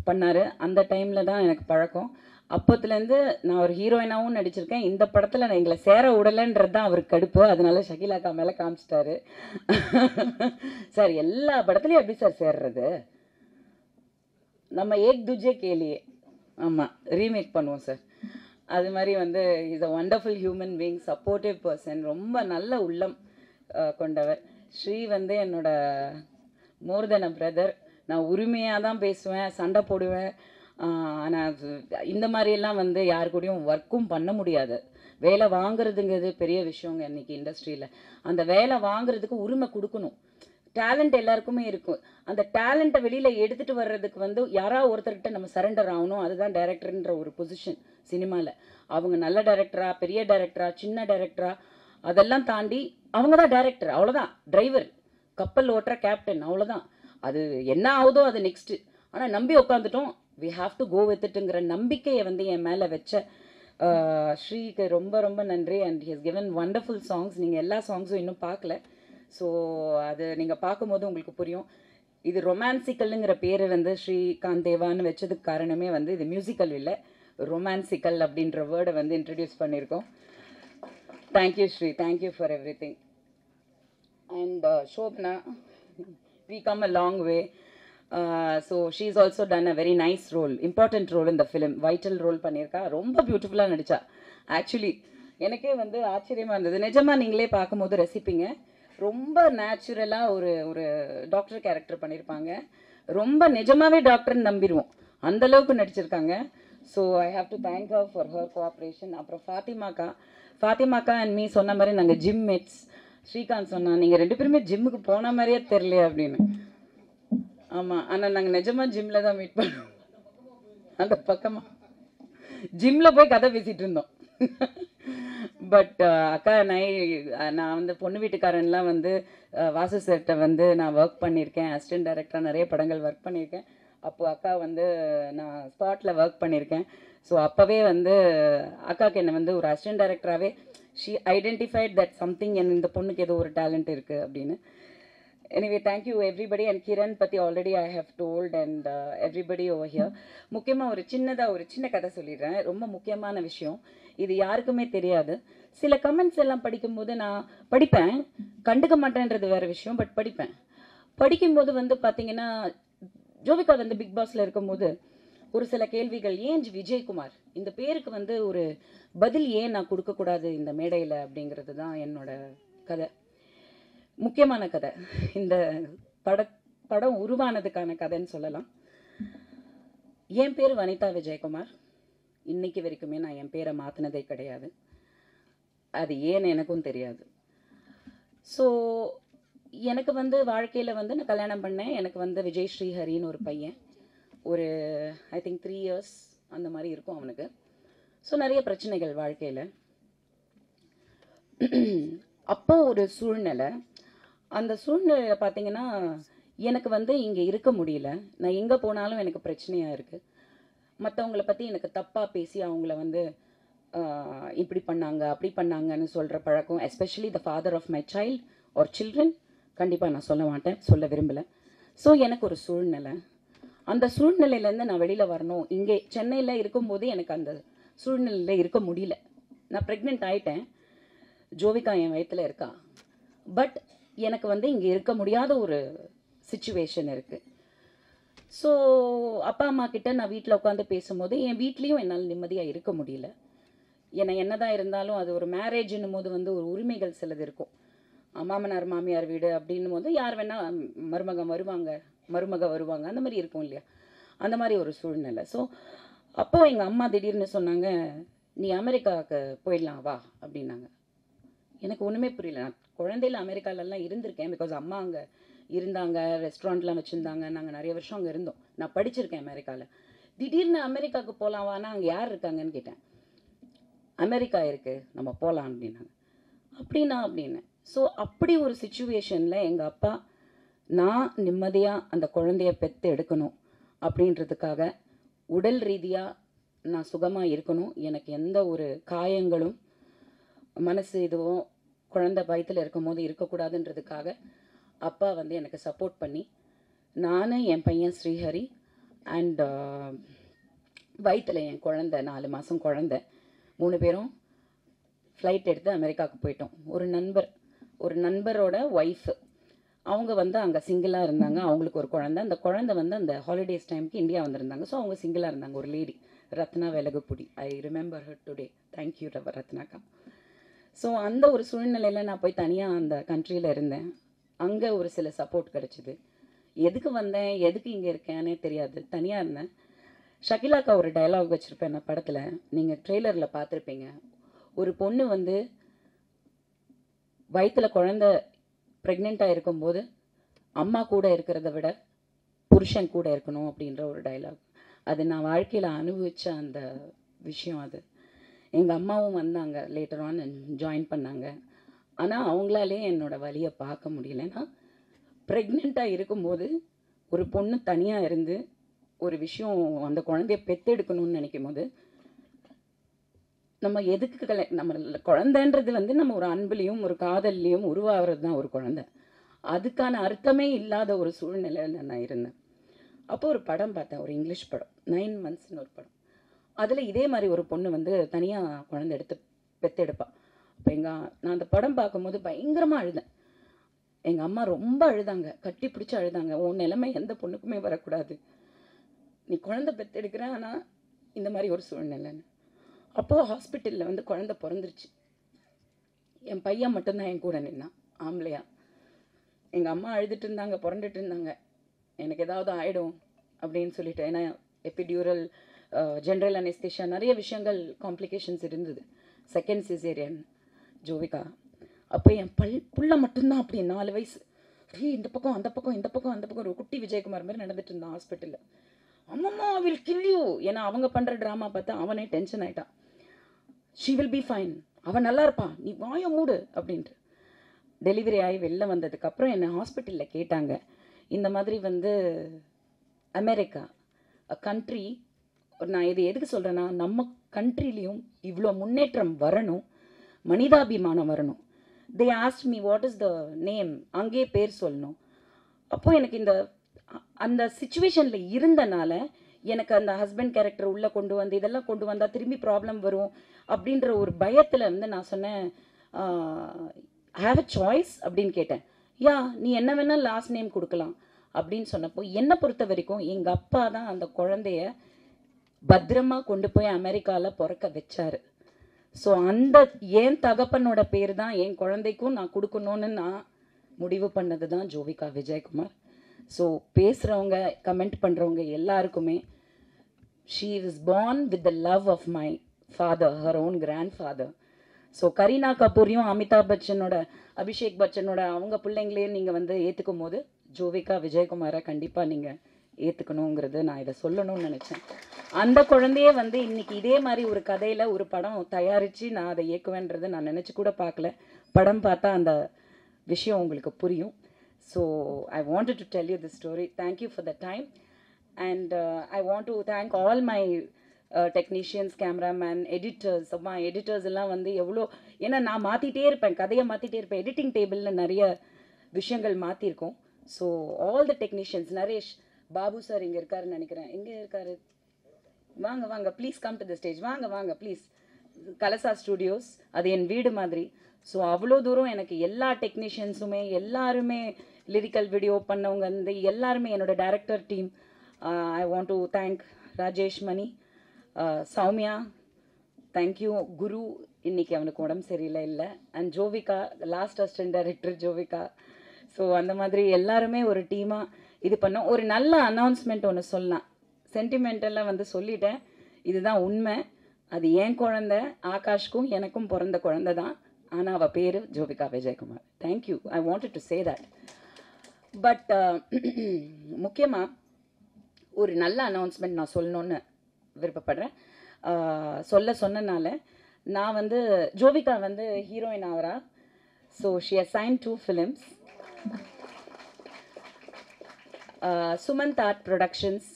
பண்ணார். அந்த டைமில் தான் எனக்கு பழக்கம். அப்போத்துலேருந்து நான் ஒரு ஹீரோயினாகவும் நடிச்சிருக்கேன். இந்த படத்தில் நான் எங்களை சேர விடலைன்றது தான் அவருக்கு கடுப்பு. அதனால ஷகிலாக்கா மேலே காமிச்சிட்டாரு. சார் எல்லா படத்துலையும் எப்படி சார் சேர்றது? நம்ம ஏக் துஜே கேலியே, ஆமாம், ரீமேக் பண்ணுவோம் சார். அது மாதிரி வந்து is a wonderful human being, supportive person, ரொம்ப நல்ல உள்ளம் கொண்டவர். ஸ்ரீ வந்து என்னோட மோர் தென் அ பிரதர். நான் உரிமையாக தான் பேசுவேன், சண்டை போடுவேன். ஆனால் இந்த மாதிரியெல்லாம் வந்து யாரு கூடயும் ஒர்க்கும் பண்ண முடியாது. வேலை வாங்குறதுங்கிறது பெரிய விஷயங்க இன்றைக்கி இண்டஸ்ட்ரியில். அந்த வேலை வாங்குறதுக்கு உரிமை கொடுக்கணும். டேலண்ட் எல்லாருக்குமே இருக்கும். அந்த டேலண்ட்டை வெளியில் எடுத்துகிட்டு வர்றதுக்கு வந்து யாராவது ஒருத்தர்கிட்ட நம்ம சரண்டர் ஆகணும். அதுதான் டைரக்டர்ன்ற ஒரு பொசிஷன் சினிமாவில். அவங்க நல்ல டைரக்டரா, பெரிய டைரக்டரா, சின்ன டைரக்டரா, அதெல்லாம் தாண்டி அவங்க தான் டைரக்டர், அவ்வளோதான். டிரைவர், கப்பல் ஓட்டுற கேப்டன், அவ்வளோதான். அது என்ன ஆகுதோ அது நெக்ஸ்ட்டு. ஆனால் நம்பி உட்காந்துட்டோம், வி ஹாவ் டு கோ வித்துட்டுங்கிற நம்பிக்கையை வந்து என் மேலே வச்ச ஸ்ரீக்கு ரொம்ப ரொம்ப நன்றி. And he has given wonderful songs. நீங்கள் எல்லா சாங்ஸும் இன்னும் பார்க்கல. ஸோ அது நீங்கள் பார்க்கும்போது உங்களுக்கு புரியும். இது ரொமான்சிக்கல்ங்கிற பேர் வந்து ஸ்ரீகாந்த் தேவான்னு வச்சதுக்கு காரணமே வந்து இது மியூசிக்கல் இல்லை, ரொமான்சிக்கல் அப்படின்ற வேர்டை வந்து இன்ட்ரடியூஸ் பண்ணியிருக்கோம். Thank you Sri, thank you for everything. And Shobna, we come a long way. So she's also done a very nice role, important role in the film, vital role பண்ணியிருக்கா. ரொம்ப பியூட்டிஃபுல்லாக நடித்தா. ஆக்சுவலி எனக்கே வந்து ஆச்சரியமாக இருந்தது. நிஜமாக நீங்களே பார்க்கும்போது ரசிப்பீங்க. ரொம்ப நேச்சுரலாக ஒரு டாக்டர் கேரக்டர் பண்ணியிருப்பாங்க. ரொம்ப நிஜமாகவே டாக்டர்னு நம்பிடுவோம், அந்தளவுக்கு நடிச்சிருக்காங்க. So I have to thank her for her cooperation. அப்புறம் ஃபாத்திமாக்கா அண்ட் மீ சொன்ன மாதிரி நாங்கள் ஜிம் மேட்ஸ். ஸ்ரீகாந்த் சொன்னா, நீங்கள் 2 பேருமே ஜிம்முக்கு போன மாதிரியே தெரியலையே அப்படின்னு. ஆமாம், ஆனால் நாங்கள் நிஜமாக ஜிம்மில் தான் மீட் பண்ணோம். அந்த பக்கமாக ஜிம்மில் போய் கதை பேசிகிட்டு இருந்தோம். பட் அக்கா நான் வந்து பொண்ணு வீட்டுக்காரன்லாம் வந்து வாசு சார்கிட்ட வந்து நான் ஒர்க் பண்ணியிருக்கேன். அசிஸ்டன்ட் டைரக்டராக நிறைய படங்கள் ஒர்க் பண்ணியிருக்கேன். அப்போது அக்கா வந்து நான் ஸ்பாட்டில் ஒர்க் பண்ணியிருக்கேன். ஸோ அப்போவே வந்து அக்காவுக்கு என்னை வந்து ஒரு அசிஸ்டன்ட் டைரக்டராகவே ஷீ ஐடென்டிஃபைட் தட் சம்திங், இந்த பொண்ணுக்கு ஏதோ ஒரு டேலண்ட் இருக்குது அப்படின்னு. Anyway, thank you everybody, and Kiran பத்தி already I have told, and everybody over here. முக்கியமாக ஒரு சின்ன கதை சொல்லிடுறேன். ரொம்ப முக்கியமான விஷயம், இது யாருக்குமே தெரியாது. சில கமெண்ட்ஸ் எல்லாம் படிக்கும்போது நான் படிப்பேன், கண்டுக்க மாட்டேன்றது வேறு விஷயம், பட் படிக்கும்போது வந்து பார்த்தீங்கன்னா ஜோவிகா வந்து பிக் பாஸில் இருக்கும்போது ஒரு சில கேள்விகள், ஏன் விஜயகுமார் இந்த பேருக்கு வந்து ஒரு பதில் ஏன் நான் கொடுக்கக்கூடாது இந்த மேடையில் அப்படிங்கிறது தான் என்னோட கதை, முக்கியமான கதை. இந்த படம் உருவானதுக்கான கதைன்னு சொல்லலாம். என் பேர் வனிதா விஜயகுமார். இன்னைக்கு வரைக்குமே நான் என் பேரை மாற்றினதே கிடையாது. அது ஏன்னு எனக்கும் தெரியாது. ஸோ எனக்கு வந்து வாழ்க்கையில் வந்து நான் கல்யாணம் பண்ணேன். எனக்கு வந்து விஜய் ஸ்ரீஹரின்னு ஒரு பையன், ஒரு ஐ திங்க் 3 years அந்த மாதிரி இருக்கும் அவனுக்கு. ஸோ நிறைய பிரச்சனைகள் வாழ்க்கையில். அப்போது ஒரு சூழ்நிலை, அந்த சூழ்நிலையில் பார்த்தீங்கன்னா எனக்கு வந்து இங்கே இருக்க முடியல. நான் எங்கே போனாலும் எனக்கு பிரச்சனையாக இருக்குது. மற்றவங்கள பற்றி எனக்கு தப்பாக பேசி அவங்கள வந்து இப்படி பண்ணாங்க அப்படி பண்ணாங்கன்னு சொல்கிற பழக்கம், especially the father of my child or children, கண்டிப்பாக நான் சொல்ல மாட்டேன், சொல்ல விரும்பலை. ஸோ எனக்கு ஒரு சூழ்நிலை, அந்த சூழ்நிலையிலேருந்து நான் வெளியில் வரணும். இங்கே சென்னையில் இருக்கும்போது எனக்கு அந்த சூழ்நிலையில் இருக்க முடியல. நான் ப்ரெக்னென்ட் ஆகிட்டேன், ஜோவிகா என் வயிற்றில் இருக்கா, பட் எனக்கு வந்து இங்கே இருக்க முடியாத ஒரு சிச்சுவேஷன் இருக்குது. ஸோ அப்பா அம்மா கிட்ட நான் வீட்டில் உட்காந்து பேசும்போது என் வீட்லேயும் என்னால் நிம்மதியாக இருக்க முடியல. ஏன்னா என்னதான் இருந்தாலும் அது ஒரு மேரேஜ்னும் போது வந்து ஒரு உரிமைகள் சிலது இருக்கும். மாமனார் மாமியார் வீடு அப்படின்னும் போது யார் வேணால் மருமக வருவாங்க, அந்த மாதிரி இருக்கும் இல்லையா, அந்த மாதிரி ஒரு சூழ்நிலை. ஸோ அப்போது எங்கள் அம்மா திடீர்னு சொன்னாங்க, நீ அமெரிக்காவுக்கு போயிடலாம் வா அப்படின்னாங்க. எனக்கு ஒன்றுமே புரியல. நான் குழந்தையில் அமெரிக்காலெல்லாம் இருந்திருக்கேன், பிகாஸ் அம்மா அங்கே இருந்தாங்க, ரெஸ்டாரண்ட்லாம் வச்சுருந்தாங்க, நாங்கள் நிறைய வருஷம் அங்கே இருந்தோம், நான் படிச்சிருக்கேன் அமெரிக்காவில். திடீர்னு அமெரிக்காவுக்கு போகலாம் வானா, அங்கே யார் இருக்காங்கன்னு கேட்டேன். அமெரிக்கா இருக்குது, நம்ம போகலாம் அப்படின்னாங்க. அப்படின்னு ஸோ அப்படி ஒரு சிச்சுவேஷனில் எங்கள் அப்பா நான் நிம்மதியாக அந்த குழந்தைய பெற்று எடுக்கணும் அப்படின்றதுக்காக, உடல் ரீதியாக நான் சுகமாக இருக்கணும், எனக்கு எந்த ஒரு காயங்களும் மனசு இதுவும் குழந்தை வயிற்றில் இருக்கும் போது இருக்கக்கூடாதுன்றதுக்காக அப்பா வந்து எனக்கு சப்போர்ட் பண்ணி, நான் என் பையன் ஸ்ரீஹரி அண்ட் வயிற்றில் என் குழந்தை 4 மாதம் குழந்தை, 3 பேரும் ஃப்ளைட் எடுத்து அமெரிக்காவுக்கு போயிட்டோம். ஒரு நண்பரோட ஒய்ஃபு, அவங்க வந்து அங்கே சிங்கிளாக இருந்தாங்க, அவங்களுக்கு ஒரு குழந்தை, அந்த குழந்தை வந்து அந்த ஹாலிடேஸ் டைமுக்கு இந்தியா வந்திருந்தாங்க. ஸோ அவங்க சிங்கிளாக இருந்தாங்க. ஒரு lady, Ratna Velagapudi, I remember her today, thank you ரத்னாக்கா. ஸோ அந்த ஒரு சூழ்நிலையில் நான் போய் தனியாக அந்த கண்ட்ரியில் இருந்தேன். அங்கே ஒரு சில சப்போர்ட் கிடச்சிது. எதுக்கு வந்தேன், எதுக்கு இங்கே இருக்கேன்னே தெரியாது, தனியாக இருந்தேன். ஷகிலாக்கா ஒரு டயலாக் வச்சுருப்பேன் நான் படத்தில், நீங்கள் ட்ரெய்லரில் பார்த்துருப்பீங்க. ஒரு பொண்ணு வந்து வயிற்றில் குழந்தை ப்ரெக்னெண்ட்டாக இருக்கும்போது அம்மா கூட இருக்கிறத விட புருஷன் கூட இருக்கணும் அப்படின்ற ஒரு டயலாக். அது நான் வாழ்க்கையில் அனுபவித்த அந்த விஷயம். அது எங்கள் அம்மாவும் வந்தாங்க, லேட்டர் ஆன் ஜாயின் பண்ணாங்க. ஆனால் அவங்களாலே என்னோடய வலியை பார்க்க முடியலன்னா, ப்ரெக்னெண்ட்டாக இருக்கும்போது ஒரு பொண்ணு தனியாக இருந்து ஒரு விஷயம் அந்த குழந்தைய பெற்றெடுக்கணும்னு நினைக்கும் போது, நம்ம எதுக்கு நம்ம குழந்தைன்றது வந்து நம்ம ஒரு அன்புலேயும் ஒரு காதல்லையும் உருவாகிறது தான் ஒரு குழந்தை. அதுக்கான அர்த்தமே இல்லாத ஒரு சூழ்நிலையில் நான் இருந்தேன். அப்போ ஒரு படம் பார்த்தேன், ஒரு இங்கிலீஷ் படம், 9 monthsன்னு ஒரு படம். அதில் இதே மாதிரி ஒரு பொண்ணு வந்து தனியாக குழந்தை பெற்றெடுப்பாள். அப்போ நான் அந்த படம் பார்க்கும்போது பயங்கரமாக அழுதேன். எங்கள் அம்மா ரொம்ப அழுதாங்க, கட்டி பிடிச்சி அழுதாங்க. உன் நிலைமை எந்த பொண்ணுக்குமே வரக்கூடாது, நீ குழந்தை பெற்றெடுக்கிற, ஆனால் இந்த மாதிரி ஒரு சூழ்நிலைன்னு. அப்போது ஹாஸ்பிட்டலில் வந்து குழந்தை பிறந்துருச்சு. என் பையன் மட்டும்தான் என் கூட நின்னான், ஆம்பளையா. எங்கள் அம்மா அழுதுட்டு இருந்தாங்க, புரண்டுட்டு இருந்தாங்க, எனக்கு ஏதாவது ஆகிடும் அப்படின்னு சொல்லிட்டு. ஏன்னா எபிடியூரல், ஜென்ரல் அனெஸ்தேஷியா, நிறைய விஷயங்கள் காம்ப்ளிகேஷன்ஸ் இருந்தது. Second caesarean Jovika. அப்போ என் புள்ள மட்டும்தான் அப்படி 4 வயசு, இந்த பக்கம் அந்த பக்கம் இந்த பக்கம் அந்த பக்கம், ஒரு குட்டி விஜயகுமார் மாதிரி நடந்துட்டு இருந்தான் ஹாஸ்பிட்டலில். அம்மம்மா வில் கில் யூ, ஏன்னா அவங்க பண்ணுற ட்ராமா பார்த்தா அவனே டென்ஷன் ஆகிட்டான். ஷீ வில் பி ஃபைன், அவன் நல்லா இருப்பான், நீ வாய மூடு அப்படின்ட்டு. டெலிவரி ஆகி வெளில வந்ததுக்கப்புறம் என்னை ஹாஸ்பிட்டலில் கேட்டாங்க, இந்த மாதிரி வந்து அமெரிக்கா கண்ட்ரி, நான் இது எதுக்கு சொல்கிறேன்னா, நம்ம கண்ட்ரிலையும் இவ்வளோ முன்னேற்றம் வரணும், மனிதாபிமானம் வரணும். தே asked me what is the name, அங்கேயே பேர் சொல்லணும். அப்போது எனக்கு அந்த சுச்சுவேஷனில் இருந்தனால எனக்கு அந்த ஹஸ்பண்ட் கேரக்டர் உள்ளே கொண்டு வந்து இதெல்லாம் கொண்டு வந்தால் திரும்பி ப்ராப்ளம் வரும் அப்படின்ற ஒரு பயத்தில் வந்து நான் சொன்னேன், ஐ ஹாவ் அ சாய்ஸ் அப்படின்னு கேட்டேன். யா, நீ என்ன வேணால் லாஸ்ட் நேம் கொடுக்கலாம் அப்படின்னு சொன்னப்போ என்னை பொறுத்த வரைக்கும் எங்கள் அப்பா தான் அந்த குழந்தைய பத்திரமா கொண்டு போய் அமெரிக்காவில் பிறக்க வச்சார். ஸோ அந்த என் தகப்பனோட பேர் தான் என் குழந்தைக்கும் நான் கொடுக்கணும்னு நான் முடிவு பண்ணது தான் ஜோவிகா விஜயகுமார். ஸோ பேசுகிறவங்க கமெண்ட் பண்ணுறவங்க எல்லாருக்குமே, she is born with the love of my father, her own grandfather. So Kareena கபூரையும் அமிதாப் பச்சனோட அபிஷேக் பச்சனோட அவங்க பிள்ளைங்களையும் நீங்கள் வந்து ஏற்றுக்கும் போது ஜோவிகா விஜயகுமாரை கண்டிப்பாக நீங்கள் ஏற்றுக்கணுங்கிறது நான் இதை சொல்லணும்னு நினச்சேன். அந்த குழந்தையே வந்து இன்னைக்கு இதே மாதிரி ஒரு கதையில் ஒரு படம் தயாரித்து நான் அதை இயக்குவேன்றது நான் நினச்சி கூட பார்க்கல. படம் பார்த்தா அந்த விஷயம் உங்களுக்கு புரியும். So I wanted to tell you the story. Thank you for the time and I want to thank all my technicians, cameraman, editors. அம்மா எடிட்டர்ஸ் எல்லாம் வந்து எவ்வளோ, ஏன்னா நான் மாற்றிட்டே இருப்பேன், கதையை மாற்றிட்டே இருப்பேன். எடிட்டிங் டேபிளில் நிறைய விஷயங்கள் மாற்றிருக்கோம். So all the technicians, Naresh Babu sir இங்கே இருக்காருன்னு நினைக்கிறேன். எங்கே இருக்காரு? வாங்க வாங்க, please come to the stage. வாங்க வாங்க ப்ளீஸ். கலசா ஸ்டூடியோஸ் அது என் வீடு மாதிரி. ஸோ அவ்வளோ தூரம் எனக்கு எல்லா டெக்னீஷியன்ஸுமே, எல்லாருமே லிரிக்கல் வீடியோ பண்ணவங்க வந்து எல்லாருமே, என்னோட director team. I want to thank Rajesh Mani, Soumya, thank you. Guru இன்னைக்கு அவனுக்கு உடம்பு சரியில்லை இல்லை, and Jovika, last assistant director Jovika. So அந்த மாதிரி எல்லாருமே ஒரு டீமாக இது பண்ணோம். ஒரு நல்ல அனௌன்ஸ்மெண்ட் ஒன்று சொல்லலாம். சென்டிமெண்டெல்லாம் வந்து சொல்லிட்டேன், இதுதான் உண்மை. அது என் குழந்தை, ஆகாஷ்க்கும் எனக்கும் பிறந்த குழந்தை தான். ஆனால் அவள் பேர் Jovika Vijayakumar. Thank you, I wanted to say that. But முக்கியமாக ஒரு நல்ல அனௌன்ஸ்மெண்ட் நான் சொல்லணுன்னு விருப்பப்படுறேன். சொன்னனால நான் வந்து ஜோவிகா வந்து ஹீரோயின் ஆகிறா. So she has sign 2 films. Sumanth art productions,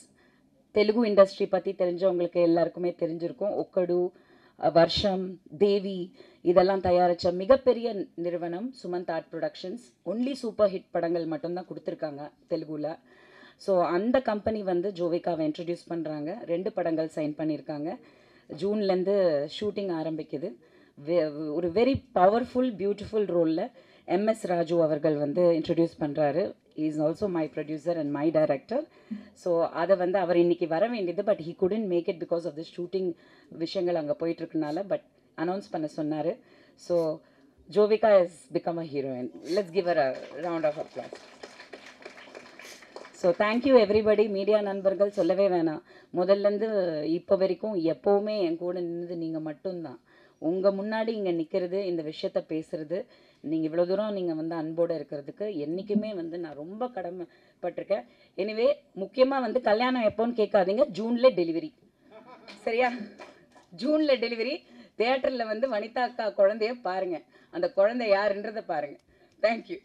Telugu industry பற்றி தெரிஞ்சவங்களுக்கு எல்லாருக்குமே தெரிஞ்சிருக்கும். ஒக்கடு, வர்ஷம், தேவி இதெல்லாம் தயாரித்த மிகப்பெரிய நிறுவனம் Sumanth art productions. Only super hit படங்கள் மட்டும்தான் கொடுத்துருக்காங்க தெலுங்குல. ஸோ அந்த கம்பெனி வந்து ஜோவிகாவை இன்ட்ரடியூஸ் பண்ணுறாங்க. 2 படங்கள் சைன் பண்ணியிருக்காங்க. ஜூன்லேருந்து ஷூட்டிங் ஆரம்பிக்குது. ஒரு வெரி பவர்ஃபுல் பியூட்டிஃபுல் ரோலில் MS ராஜு அவர்கள் வந்து இன்ட்ரடியூஸ் பண்ணுறாரு. Is also my producer and my director. So அதை வந்து அவர் இன்னைக்கு வர வேண்டியது, but he couldn't make it because of the shooting விஷயங்கள் அங்கே போயிட்டுருக்கனால. பட் அனௌன்ஸ் பண்ண சொன்னார். So Jovika is become a heroine. Let's give a round of applause. So thank you everybody. Media நண்பர்கள் சொல்லவே வேணாம். முதல்லேருந்து இப்போ வரைக்கும் எப்போவுமே என் கூட நின்றது நீங்கள் மட்டும்தான். உங்கள் முன்னாடி இங்கே நிற்கிறது, இந்த விஷயத்த பேசுகிறது, நீங்கள் இவ்வளோ தூரம் நீங்கள் வந்து அன்போடு இருக்கிறதுக்கு என்றைக்குமே வந்து நான் ரொம்ப கடமைப்பட்டிருக்கேன். எனிவே முக்கியமாக வந்து கல்யாணம் எப்போன்னு கேட்காதீங்க, ஜூனில் டெலிவரி. சரியா? ஜூனில் டெலிவரி. தியேட்டரில் வந்து வனிதா அக்கா குழந்தைய பாருங்கள், அந்த குழந்தை யாருன்றதை பாருங்கள். Thank you.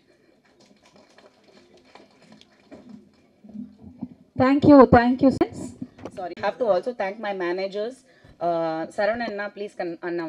Thank you. Sorry, I have to also thank my managers. Saran Anna, please, Anna,